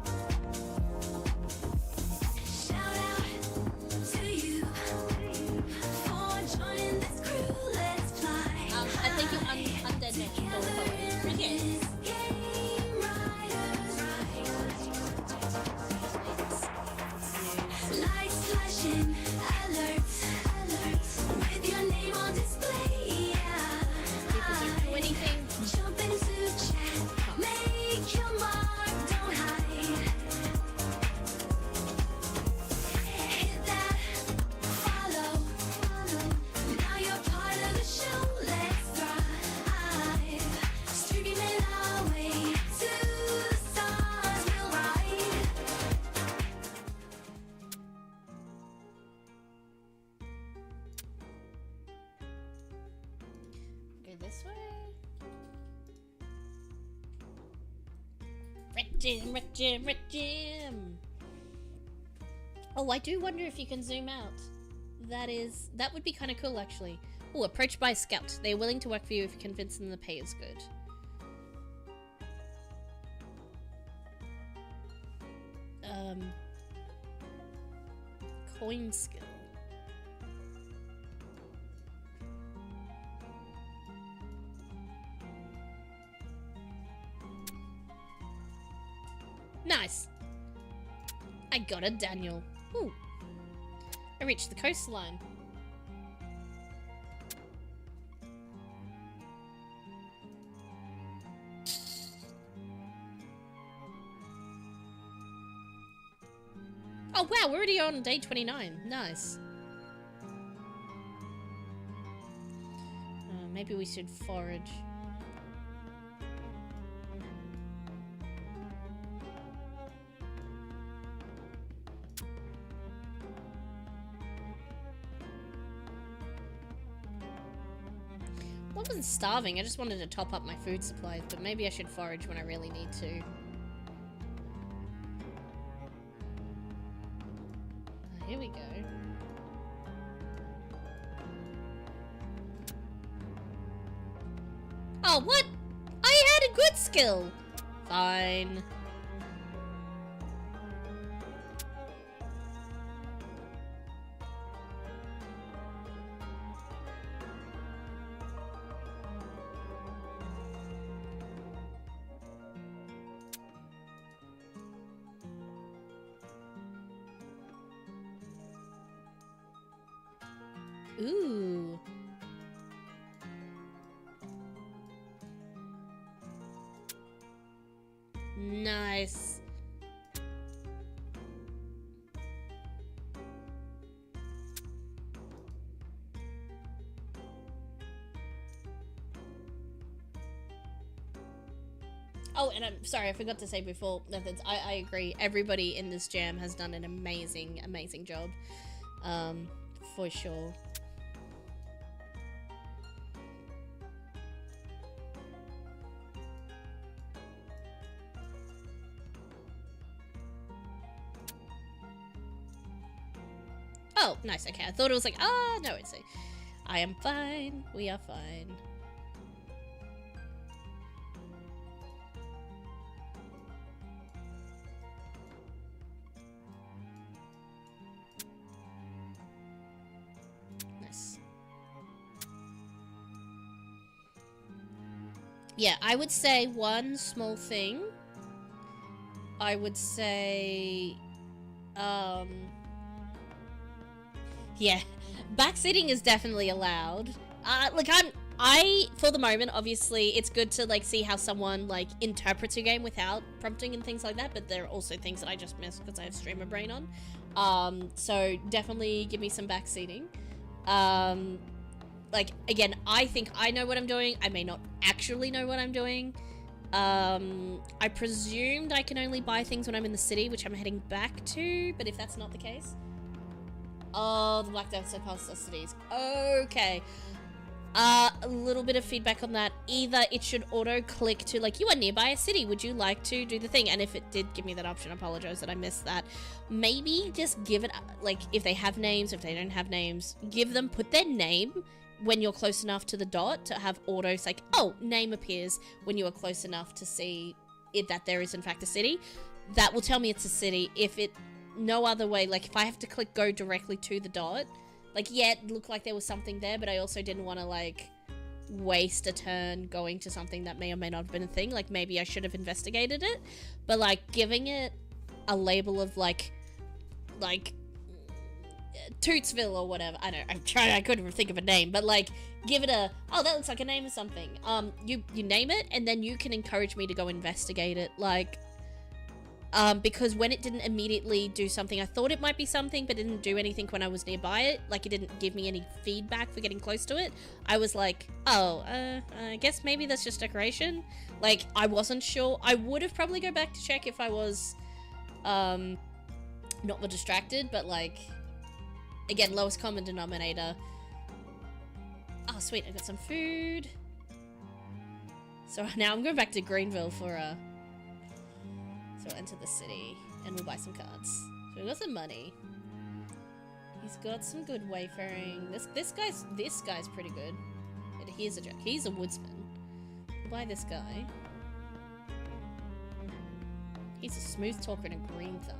I think you Undead mentioned all the following. Appreciate it. Lights flashing, alerts, with your name on display. People don't do anything. Jump into chat, make your mark, don't hide. Hit that, follow. Now you're part of the show, let's thrive. Streaming our way to the stars, we'll ride. Go this way. Red Jam, Red Jam, Red Jam. Oh, I do wonder if you can zoom out. That would be kind of cool, actually. Oh, approached by a scout. They are willing to work for you if you convince them the pay is good. Coin skill. Nice. I got a Daniel. Ooh. I reached the coastline. Oh wow, we're already on day 29. Nice. Maybe we should forage. I wasn't starving, I just wanted to top up my food supplies, but maybe I should forage when I really need to. Here we go. Oh, what? I had a good skill! Fine. Ooh. Nice. Oh, and I'm sorry, I forgot to say before, Methods, I agree. Everybody in this jam has done an amazing, amazing job. For sure. Oh, nice, okay. I thought it was like, ah, no, it's I am fine. We are fine. Nice. Yeah, I would say one small thing. I would say, yeah, backseating is definitely allowed. Like for the moment, obviously, it's good to like see how someone like interprets your game without prompting and things like that. But there are also things that I just miss because I have streamer brain on. So definitely give me some backseating. Like again, I think I know what I'm doing. I may not actually know what I'm doing. I presumed I can only buy things when I'm in the city, which I'm heading back to. But if that's not the case, oh, the Black Death past the cities. Okay. A little bit of feedback on that. Either it should auto-click to, like, you are nearby a city. Would you like to do the thing? And if it did give me that option, I apologize that I missed that. Maybe just give it, like, if they have names, if they don't have names, put their name when you're close enough to the dot to have autos, like, oh, name appears when you are close enough to see that there is, in fact, a city. That will tell me it's a city. If it, no other way, like, if I have to click go directly to the dot, like, yeah, it looked like there was something there, but I also didn't want to, like, waste a turn going to something that may or may not have been a thing. Like, maybe I should have investigated it. But, like, giving it a label of, like, Tootsville or whatever. I couldn't think of a name, but, like, give it a, oh, that looks like a name or something. You name it, and then you can encourage me to go investigate it. Like, because when it didn't immediately do something, I thought it might be something, but it didn't do anything when I was nearby it. Like, it didn't give me any feedback for getting close to it. I was like, oh, I guess maybe that's just decoration. Like, I wasn't sure. I would have probably go back to check if I was, not more distracted, but, like, again, lowest common denominator. Oh, sweet, I got some food. So now I'm going back to Greenville for, so we'll enter the city, and we'll buy some cards. So we got some money. He's got some good wayfaring. This guy's pretty good. And here's a joke. He's a woodsman. We'll buy this guy. He's a smooth talker and a green thumb.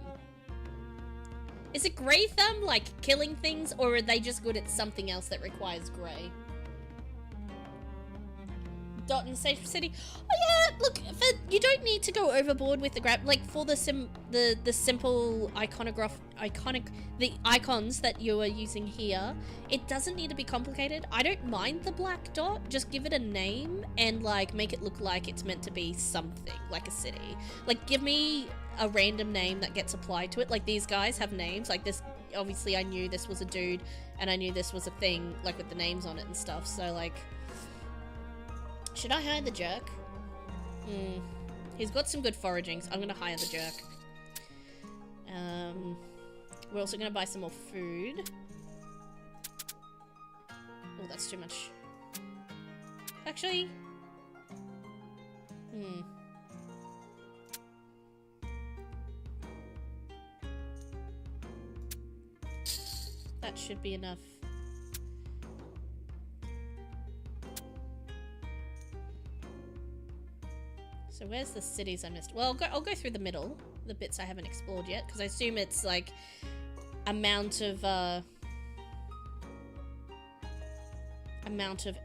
Is it Grey Thumb, like, killing things, or are they just good at something else that requires grey? Dot in safe city. Oh yeah, look, you don't need to go overboard with the grab. Like, for the simple the icons that you are using here, it doesn't need to be complicated. I don't mind the black dot. Just give it a name and, like, make it look like it's meant to be something, like a city. Like, give me a random name that gets applied to it. Like, these guys have names. Like, this, obviously I knew this was a dude, and I knew this was a thing, like, with the names on it and stuff. So, like, should I hire the jerk? He's got some good foraging, so I'm gonna hire the jerk. We're also gonna buy some more food. Oh, that's too much. Actually, that should be enough. So where's the cities I missed? Well, I'll go through the middle, the bits I haven't explored yet, because I assume it's, like, amount of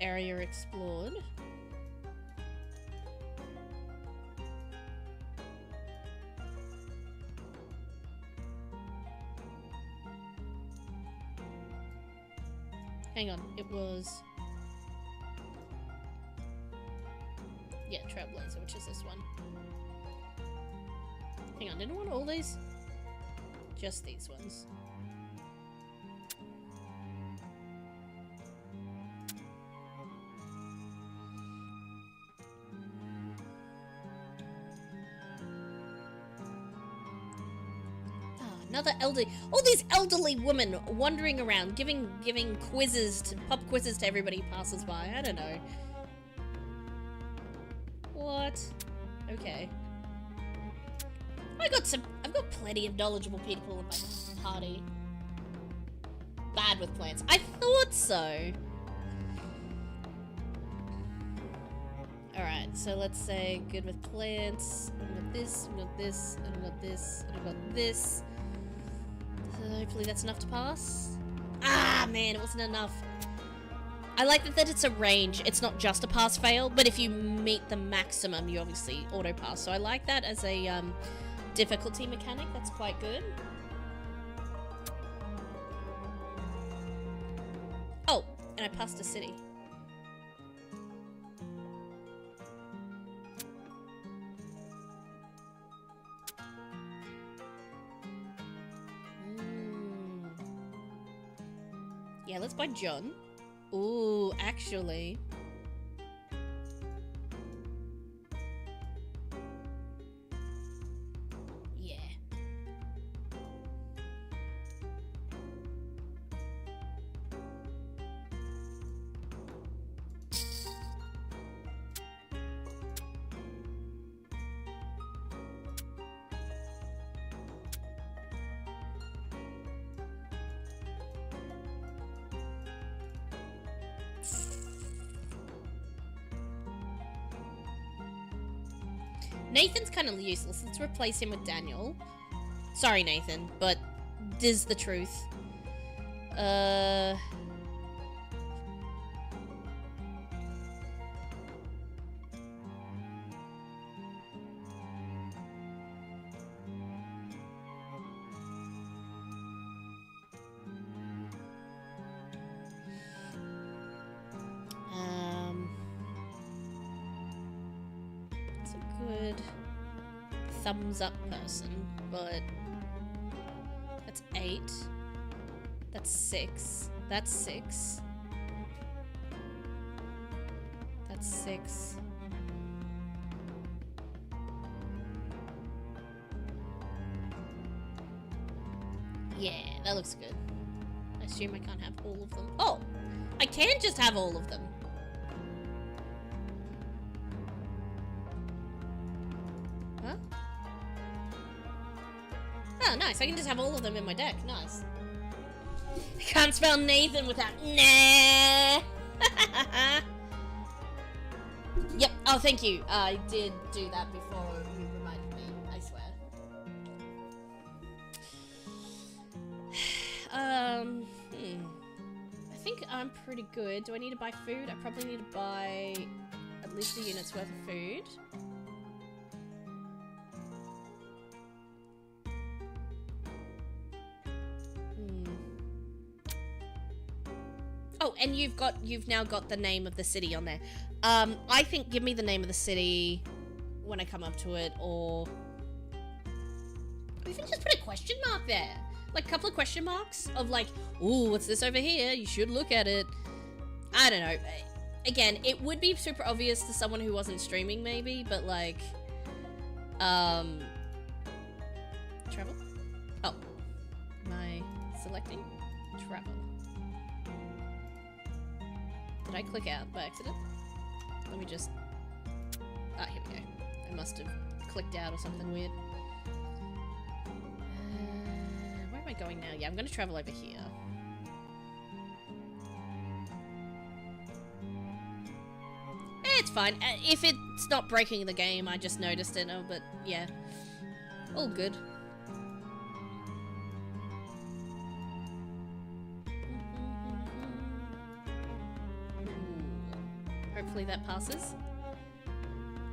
area explored. Hang on, it was... yeah, Trailblazer, which is this one. Hang on, didn't I want all these? Just these ones. Another elderly, all these elderly women wandering around, giving pop quizzes to everybody who passes by. I don't know. What? Okay. I've got plenty of knowledgeable people in my party. Bad with plants. I thought so. Alright, so let's say good with plants. I've got this, I've got this, and I've got this, and I've got this. So hopefully that's enough to pass. Ah, man, it wasn't enough. I like that it's a range. It's not just a pass-fail, but if you meet the maximum, you obviously auto-pass. So I like that as a difficulty mechanic. That's quite good. Oh, and I passed a city. Yeah, let's buy John. Ooh, actually. Yeah. Nathan's kind of useless. Let's replace him with Daniel. Sorry, Nathan, but this is the truth. It's a good thumbs up person, but that's 8. That's 6. That's 6. That's 6. Yeah, that looks good. I assume I can't have all of them. Oh! I can just have all of them. Huh? Oh, nice. I can just have all of them in my deck. Nice. I can't spell Nathan without nah. Yep. Oh, thank you. I did do that before you reminded me. I swear. I think I'm pretty good. Do I need to buy food? I probably need to buy at least a unit's worth of food. Oh, and you've now got the name of the city on there. I think give me the name of the city when I come up to it, or even just put a question mark there. Like a couple of question marks of like, ooh, what's this over here? You should look at it. I don't know. Again, it would be super obvious to someone who wasn't streaming maybe, but like, travel? Oh, am I selecting travel? Did I click out by accident? Let me just... Ah, here we go. I must have clicked out or something weird. Where am I going now? Yeah, I'm going to travel over here. It's fine. If it's not breaking the game, I just noticed it. Oh, but yeah. All good. Hopefully that passes.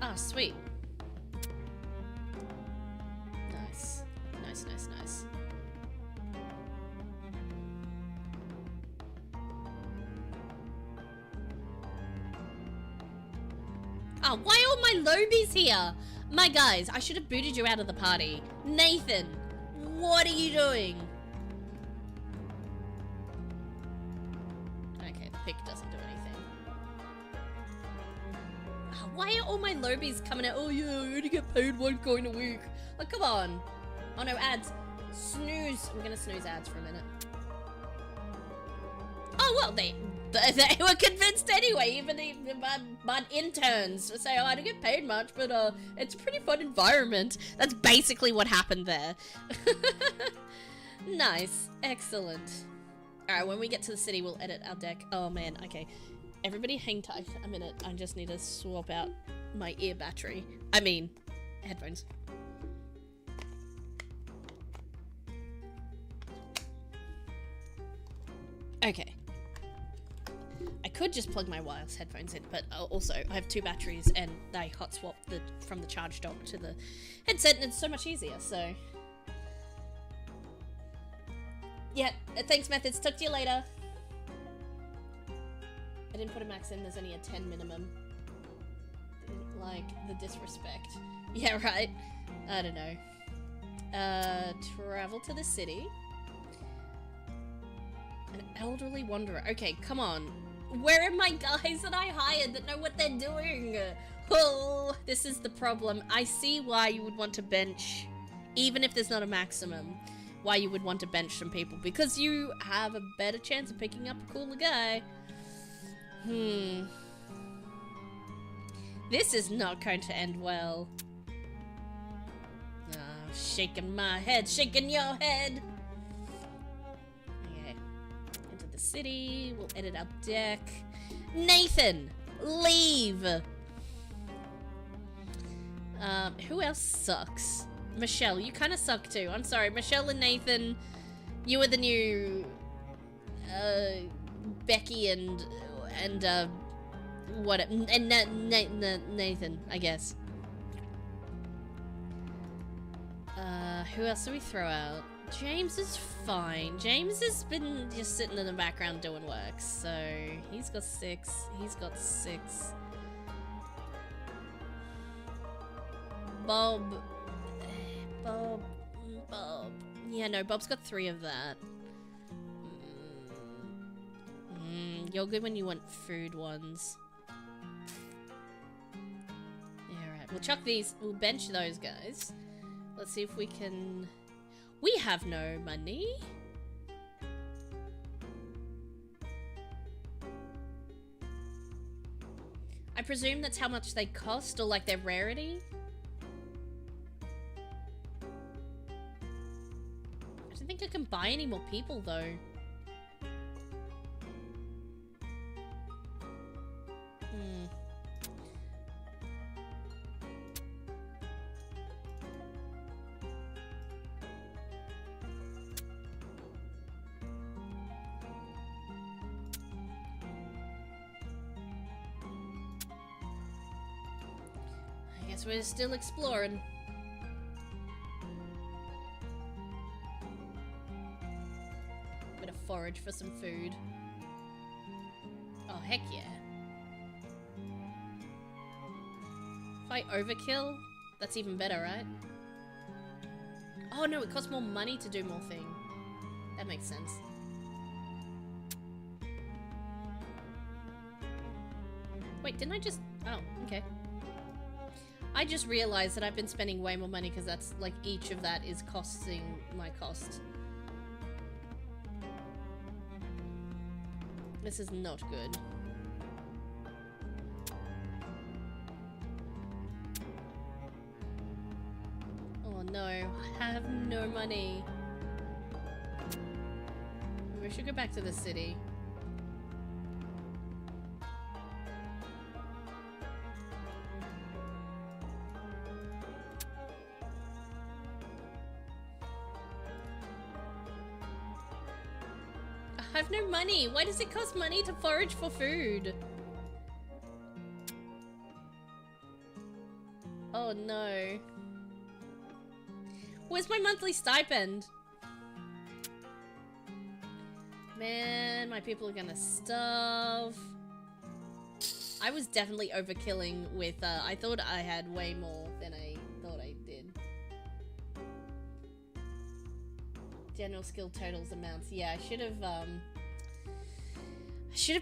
Ah, sweet. Nice. Nice, nice, nice. Ah, why are all my lobies here? My guys, I should have booted you out of the party. Nathan, what are you doing? Okay, the pick doesn't do anything. Why are all my lobies coming out? Oh yeah, I only get paid 1 coin a week. Like, come on. Oh no, ads. Snooze. We're gonna snooze ads for a minute. Oh well, they were convinced anyway. Even my interns say, oh, I don't get paid much, but it's a pretty fun environment. That's basically what happened there. Nice. Excellent. Alright, when we get to the city, we'll edit our deck. Oh man, okay. Everybody hang tight a minute. I just need to swap out my ear battery. I mean, headphones. Okay. I could just plug my wireless headphones in, but also I have 2 batteries and they hot swap from the charge dock to the headset, and it's so much easier, so... Yeah, thanks methods. Talk to you later. I didn't put a max in, there's only a 10 minimum. Didn't like the disrespect. Yeah, right? I don't know. Travel to the city. An elderly wanderer. Okay, come on. Where are my guys that I hired that know what they're doing? Oh, this is the problem. I see why you would want to bench, even if there's not a maximum, why you would want to bench some people. Because you have a better chance of picking up a cooler guy. This is not going to end well. Oh, shaking my head, shaking your head. Okay. Into the city. We'll edit our deck. Nathan, leave. Who else sucks? Michelle, you kind of suck too. I'm sorry, Michelle and Nathan. You were the new Becky and what? And Nathan, I guess. Who else do we throw out? James is fine. James has been just sitting in the background doing work, so he's got 6. He's got 6. Bob. Yeah, no, Bob's got 3 of that. You're good when you want food ones. Yeah, right. We'll chuck these. We'll bench those guys. Let's see if we can... We have no money. I presume that's how much they cost, or like their rarity. I don't think I can buy any more people though. I guess we're still exploring. Bit of forage for some food. Oh, heck yeah. If I overkill, that's even better, right? Oh no, it costs more money to do more thing. That makes sense. Wait, didn't I just... Oh, okay. I just realized that I've been spending way more money because that's like each of that is costing my cost. This is not good. Oh no, I have no money. We should go back to the city. I have no money. Why does it cost money to forage for food? Oh no. Where's my monthly stipend? Man, my people are gonna starve. I was definitely overkilling with, I thought I had way more than I thought I did. General skill totals amounts. Yeah, I should have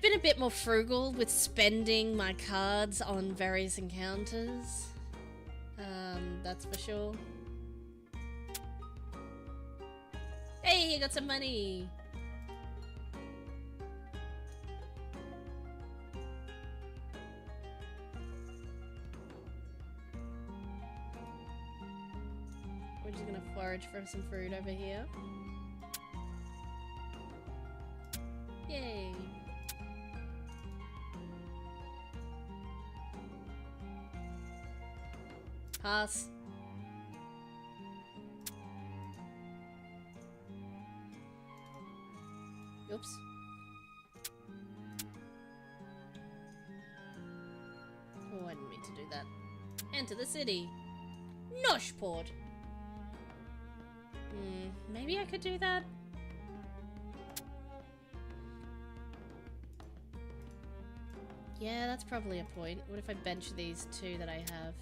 been a bit more frugal with spending my cards on various encounters. That's for sure. Hey, I got some money! We're just gonna forage for some fruit over here. Yay! Pass. Oops. Oh, I didn't mean to do that. Enter the city. Noshport. Maybe I could do that? Yeah, that's probably a point. What if I bench these 2 that I have?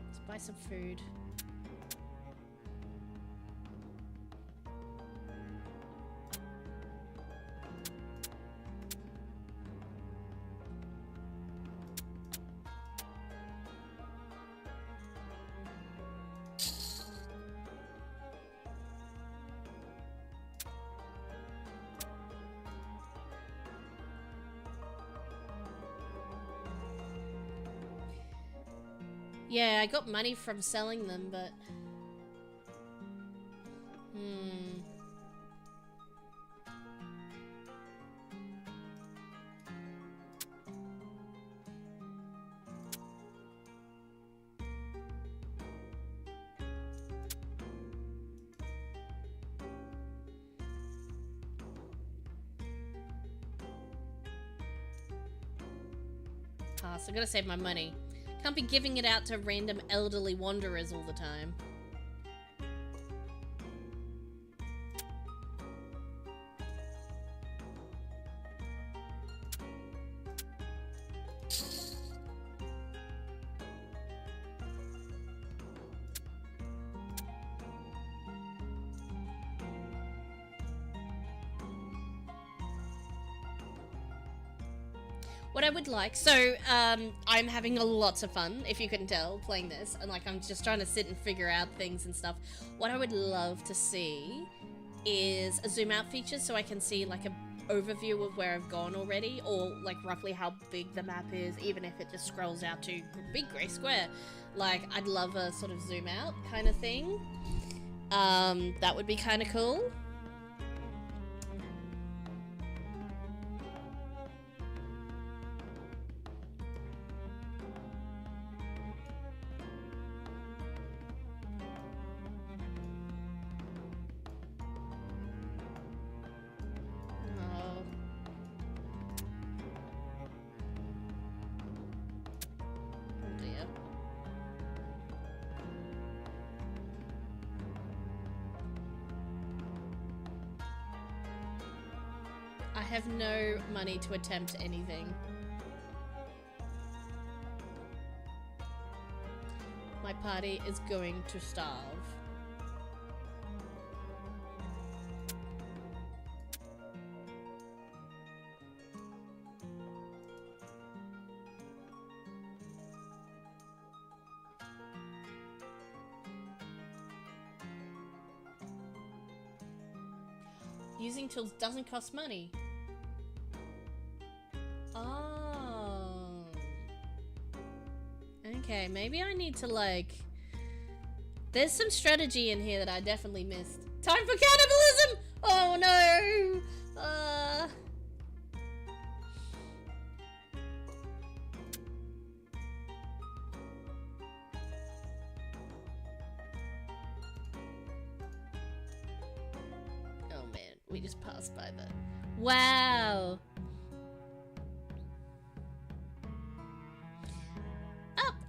Let's buy some food. Yeah, I got money from selling them, but... So I gotta save my money. Can't be giving it out to random elderly wanderers all the time. What I would like, so I'm having lots of fun, if you can tell, playing this, and like I'm just trying to sit and figure out things and stuff. What I would love to see is a zoom out feature so I can see like an overview of where I've gone already, or like roughly how big the map is, even if it just scrolls out to big grey square. Like I'd love a sort of zoom out kind of thing. That would be kind of cool. I have no money to attempt anything. My party is going to starve. Using tools doesn't cost money. Oh. Okay, maybe I need to like... There's some strategy in here that I definitely missed. Time for cannibalism! Oh no! Oh man, we just passed by that. Wow!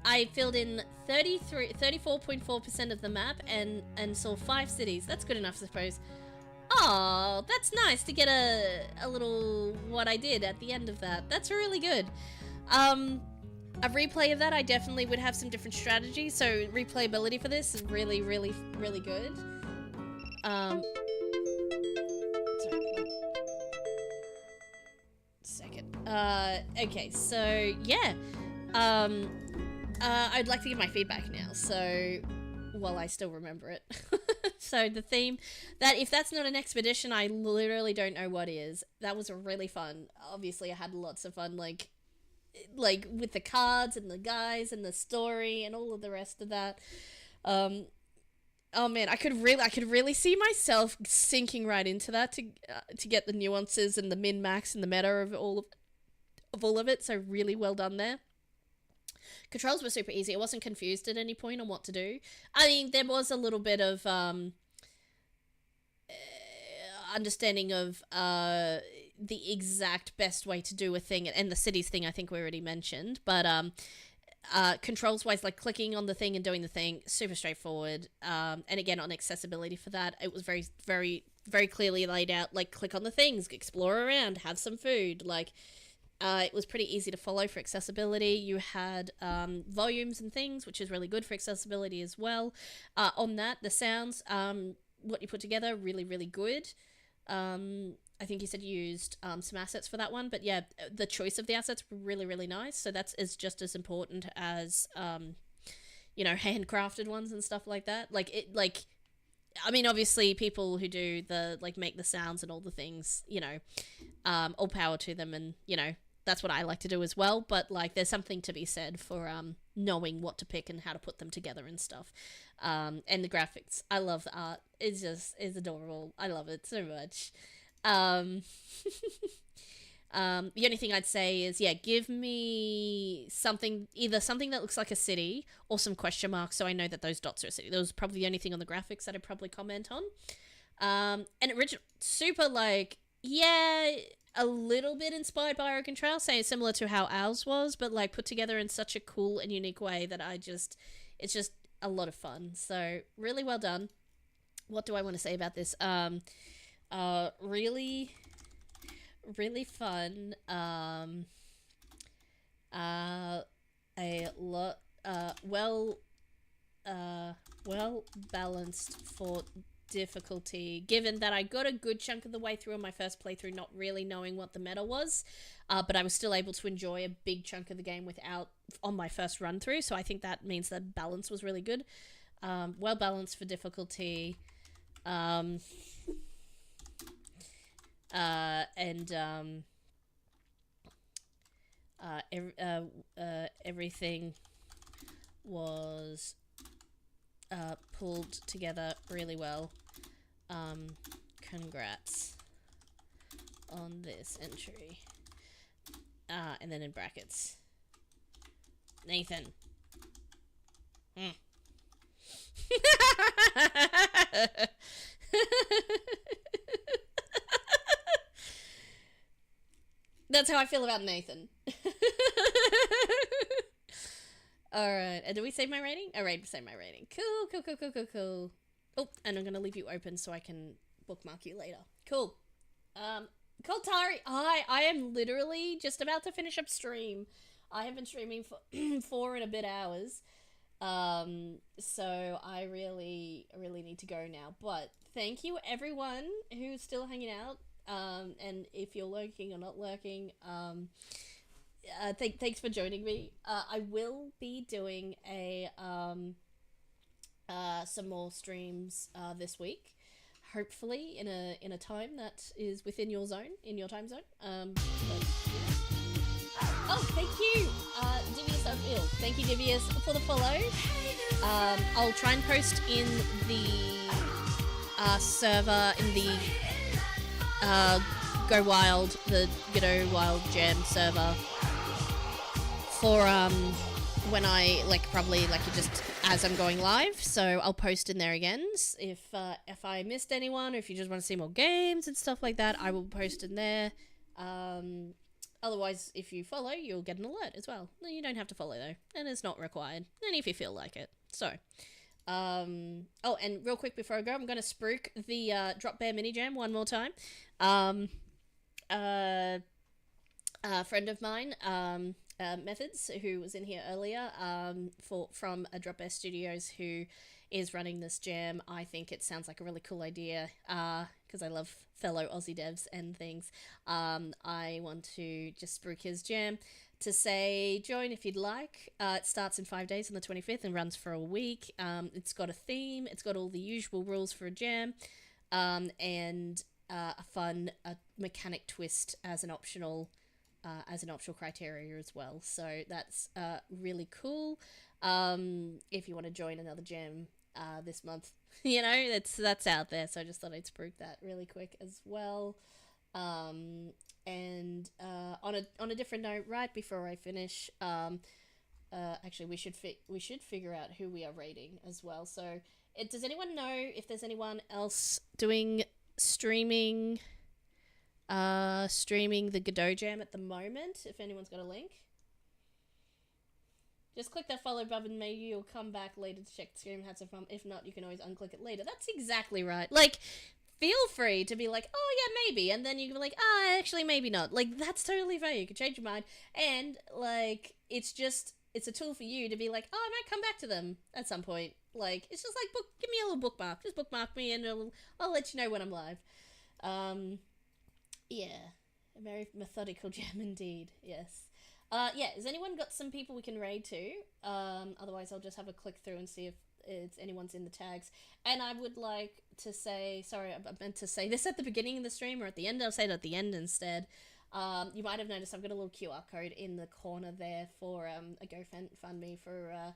I filled in 34.4% of the map and saw 5 cities. That's good enough, I suppose. Oh, that's nice to get a little what I did at the end of that. That's really good. A replay of that, I definitely would have some different strategies. So replayability for this is really, really, really good. Sorry, second. Okay, so yeah. I'd like to give my feedback now, so while I still remember it. So the theme, that if that's not an expedition, I literally don't know what is. That was really fun. Obviously, I had lots of fun, like with the cards and the guys and the story and all of the rest of that. Oh man, I could really see myself sinking right into that to get the nuances and the min max and the meta of all of it. So really well done there. Controls were super easy. I wasn't confused at any point on what to do. I mean, there was a little bit of understanding of the exact best way to do a thing, and the cities thing I think we already mentioned. But controls wise, like clicking on the thing and doing the thing, super straightforward. And again, on accessibility for that, it was very, very, very clearly laid out. Like, click on the things, explore around, have some food, like. It was pretty easy to follow for accessibility. You had volumes and things, which is really good for accessibility as well. On that, the sounds, what you put together, really, really good. I think you said you used some assets for that one. But yeah, the choice of the assets were really, really nice. So that's just as important as, handcrafted ones and stuff like that. I mean, obviously, people who do make the sounds and all the things, all power to them, and, that's what I like to do as well. But, there's something to be said for knowing what to pick and how to put them together and stuff. And the graphics, I love the art. It's adorable. I love it so much. The only thing I'd say is, give me either something that looks like a city or some question marks so I know that those dots are a city. That was probably the only thing on the graphics that I'd probably comment on. And original, super like, a little bit inspired by Oregon Trail, saying similar to how ours was, but like put together in such a cool and unique way that it's just a lot of fun. So really well done. What do I want to say about this? Really, really fun. A lot, well balanced for difficulty, given that I got a good chunk of the way through on my first playthrough not really knowing what the meta was, but I was still able to enjoy a big chunk of the game on my first run through, so I think that means that balance was really good. Well balanced for difficulty, everything was pulled together really well. Congrats on this entry. And then in brackets, Nathan. That's how I feel about Nathan. Alright, and do we save my rating? Alright, save my rating. Cool. Oh, and I'm gonna leave you open so I can bookmark you later. Cool. Cool, Tari. I am literally just about to finish up stream. I have been streaming for 4 and a bit hours. So I really need to go now. But thank you everyone who's still hanging out. And if you're lurking or not lurking, thanks for joining me. I will be doing some more streams this week, hopefully in a time that is within your time zone. Oh, thank you, Divius O'Field. Thank you, Divius, for the follow. I'll try and post in the server in the Godot Wild Jam server for when I probably just as I'm going live. So I'll post in there again if I missed anyone, or if you just want to see more games and stuff like that, I will post in there. Otherwise, if you follow, you'll get an alert as well. No, you don't have to follow though, and it's not required. Only if you feel like it. So, oh, and real quick before I go, I'm gonna spruik the Drop Bear mini jam one more time. A friend of mine, Methods, who was in here earlier, from Drop Bear Studios, who is running this jam. I think it sounds like a really cool idea, because I love fellow Aussie devs and things. I want to just spruik his jam to say, join if you'd like. It starts in 5 days on the 25th and runs for a week. It's got a theme, it's got all the usual rules for a jam, and a fun mechanic twist as an optional criteria as well. So that's really cool. If you want to join another jam this month, that's out there. So I just thought I'd spruik that really quick as well. And on a different note, right before I finish, actually we should figure out who we are rating as well. So does anyone know if there's anyone else doing streaming the Godot Jam at the moment? If anyone's got a link, just click that follow button. Maybe you'll come back later to check the stream, have some fun. If not, you can always unclick it later. That's exactly right. Feel free to be like, oh yeah, maybe, and then you can be like, actually maybe not. That's totally fair. You can change your mind, and it's a tool for you to be like, oh, I might come back to them at some point. It's just give me a little bookmark. Just bookmark me, and I'll let you know when I'm live. Yeah, a very methodical jam indeed. Yes. Has anyone got some people we can raid to? Otherwise, I'll just have a click through and see if anyone's in the tags. And I would like to say, sorry, I meant to say this at the beginning of the stream or at the end. I'll say it at the end instead. You might have noticed I've got a little QR code in the corner there for a GoFundMe for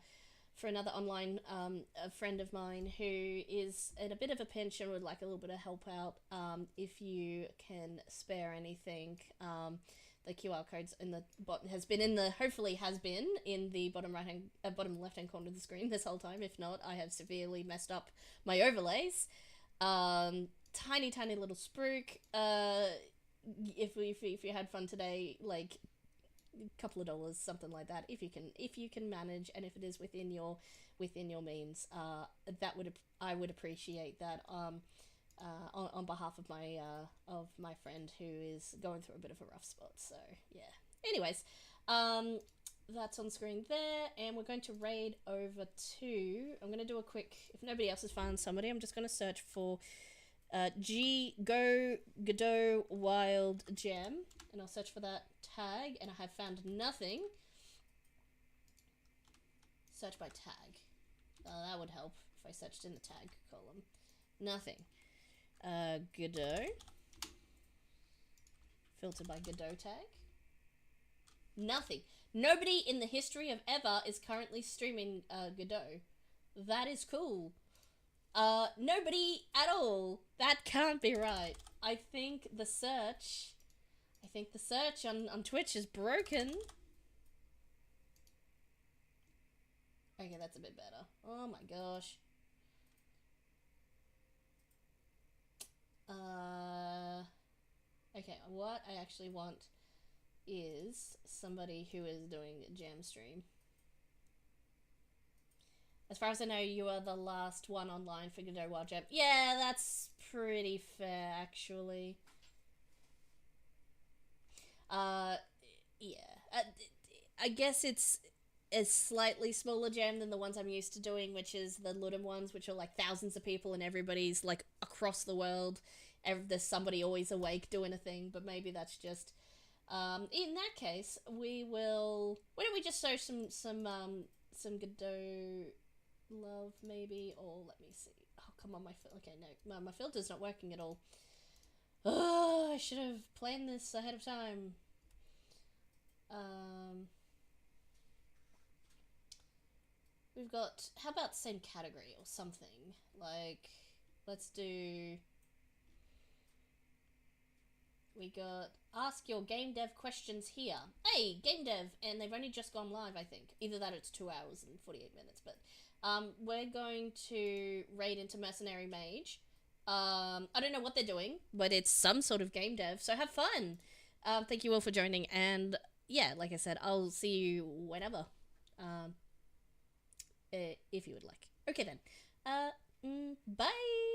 another online a friend of mine who is in a bit of a pinch and would like a little bit of help out. If you can spare anything, the QR code's in the hopefully has been in the bottom bottom left hand corner of the screen this whole time. If not, I have severely messed up my overlays. Tiny little spruik. If you had fun today, like a couple of dollars, something like that, if you can manage, and if it is within your means, I would appreciate that. On behalf of my friend who is going through a bit of a rough spot. So yeah. Anyways, that's on screen there, and we're going to raid over to. I'm going to do a quick. If nobody else has found somebody, I'm just going to search for Godot Wild Jam, and I'll search for that tag, and I have found nothing. Search by tag. That would help if I searched in the tag column. Nothing. Godot. Filtered by Godot tag. Nothing. Nobody in the history of ever is currently streaming Godot. That is cool. Nobody at all. That can't be right. I think the search on Twitch is broken. Okay, that's a bit better. Oh my gosh. Okay, what I actually want is somebody who is doing a jam stream. As far as I know, you are the last one online for Godot Wild Jam. Yeah, that's pretty fair, actually. Yeah. I guess it's a slightly smaller jam than the ones I'm used to doing, which is the Ludum ones, which are like thousands of people and everybody's like across the world. There's somebody always awake doing a thing, but maybe that's just... in that case, we will... Why don't we just show some Godot love, maybe? Or let me see. Oh, come on, okay, no, my filter's not working at all. Oh, I should have planned this ahead of time. We've got... How about same category or something? Like, let's do... We got ask your game dev questions here. Hey, game dev, and they've only just gone live, I think. Either that or it's 2 hours and 48 minutes, but we're going to raid into Mercenary Mage. I don't know what they're doing, but it's some sort of game dev, so have fun. Thank you all for joining, and yeah, like I said, I'll see you whenever. If you would like. Okay then. Bye!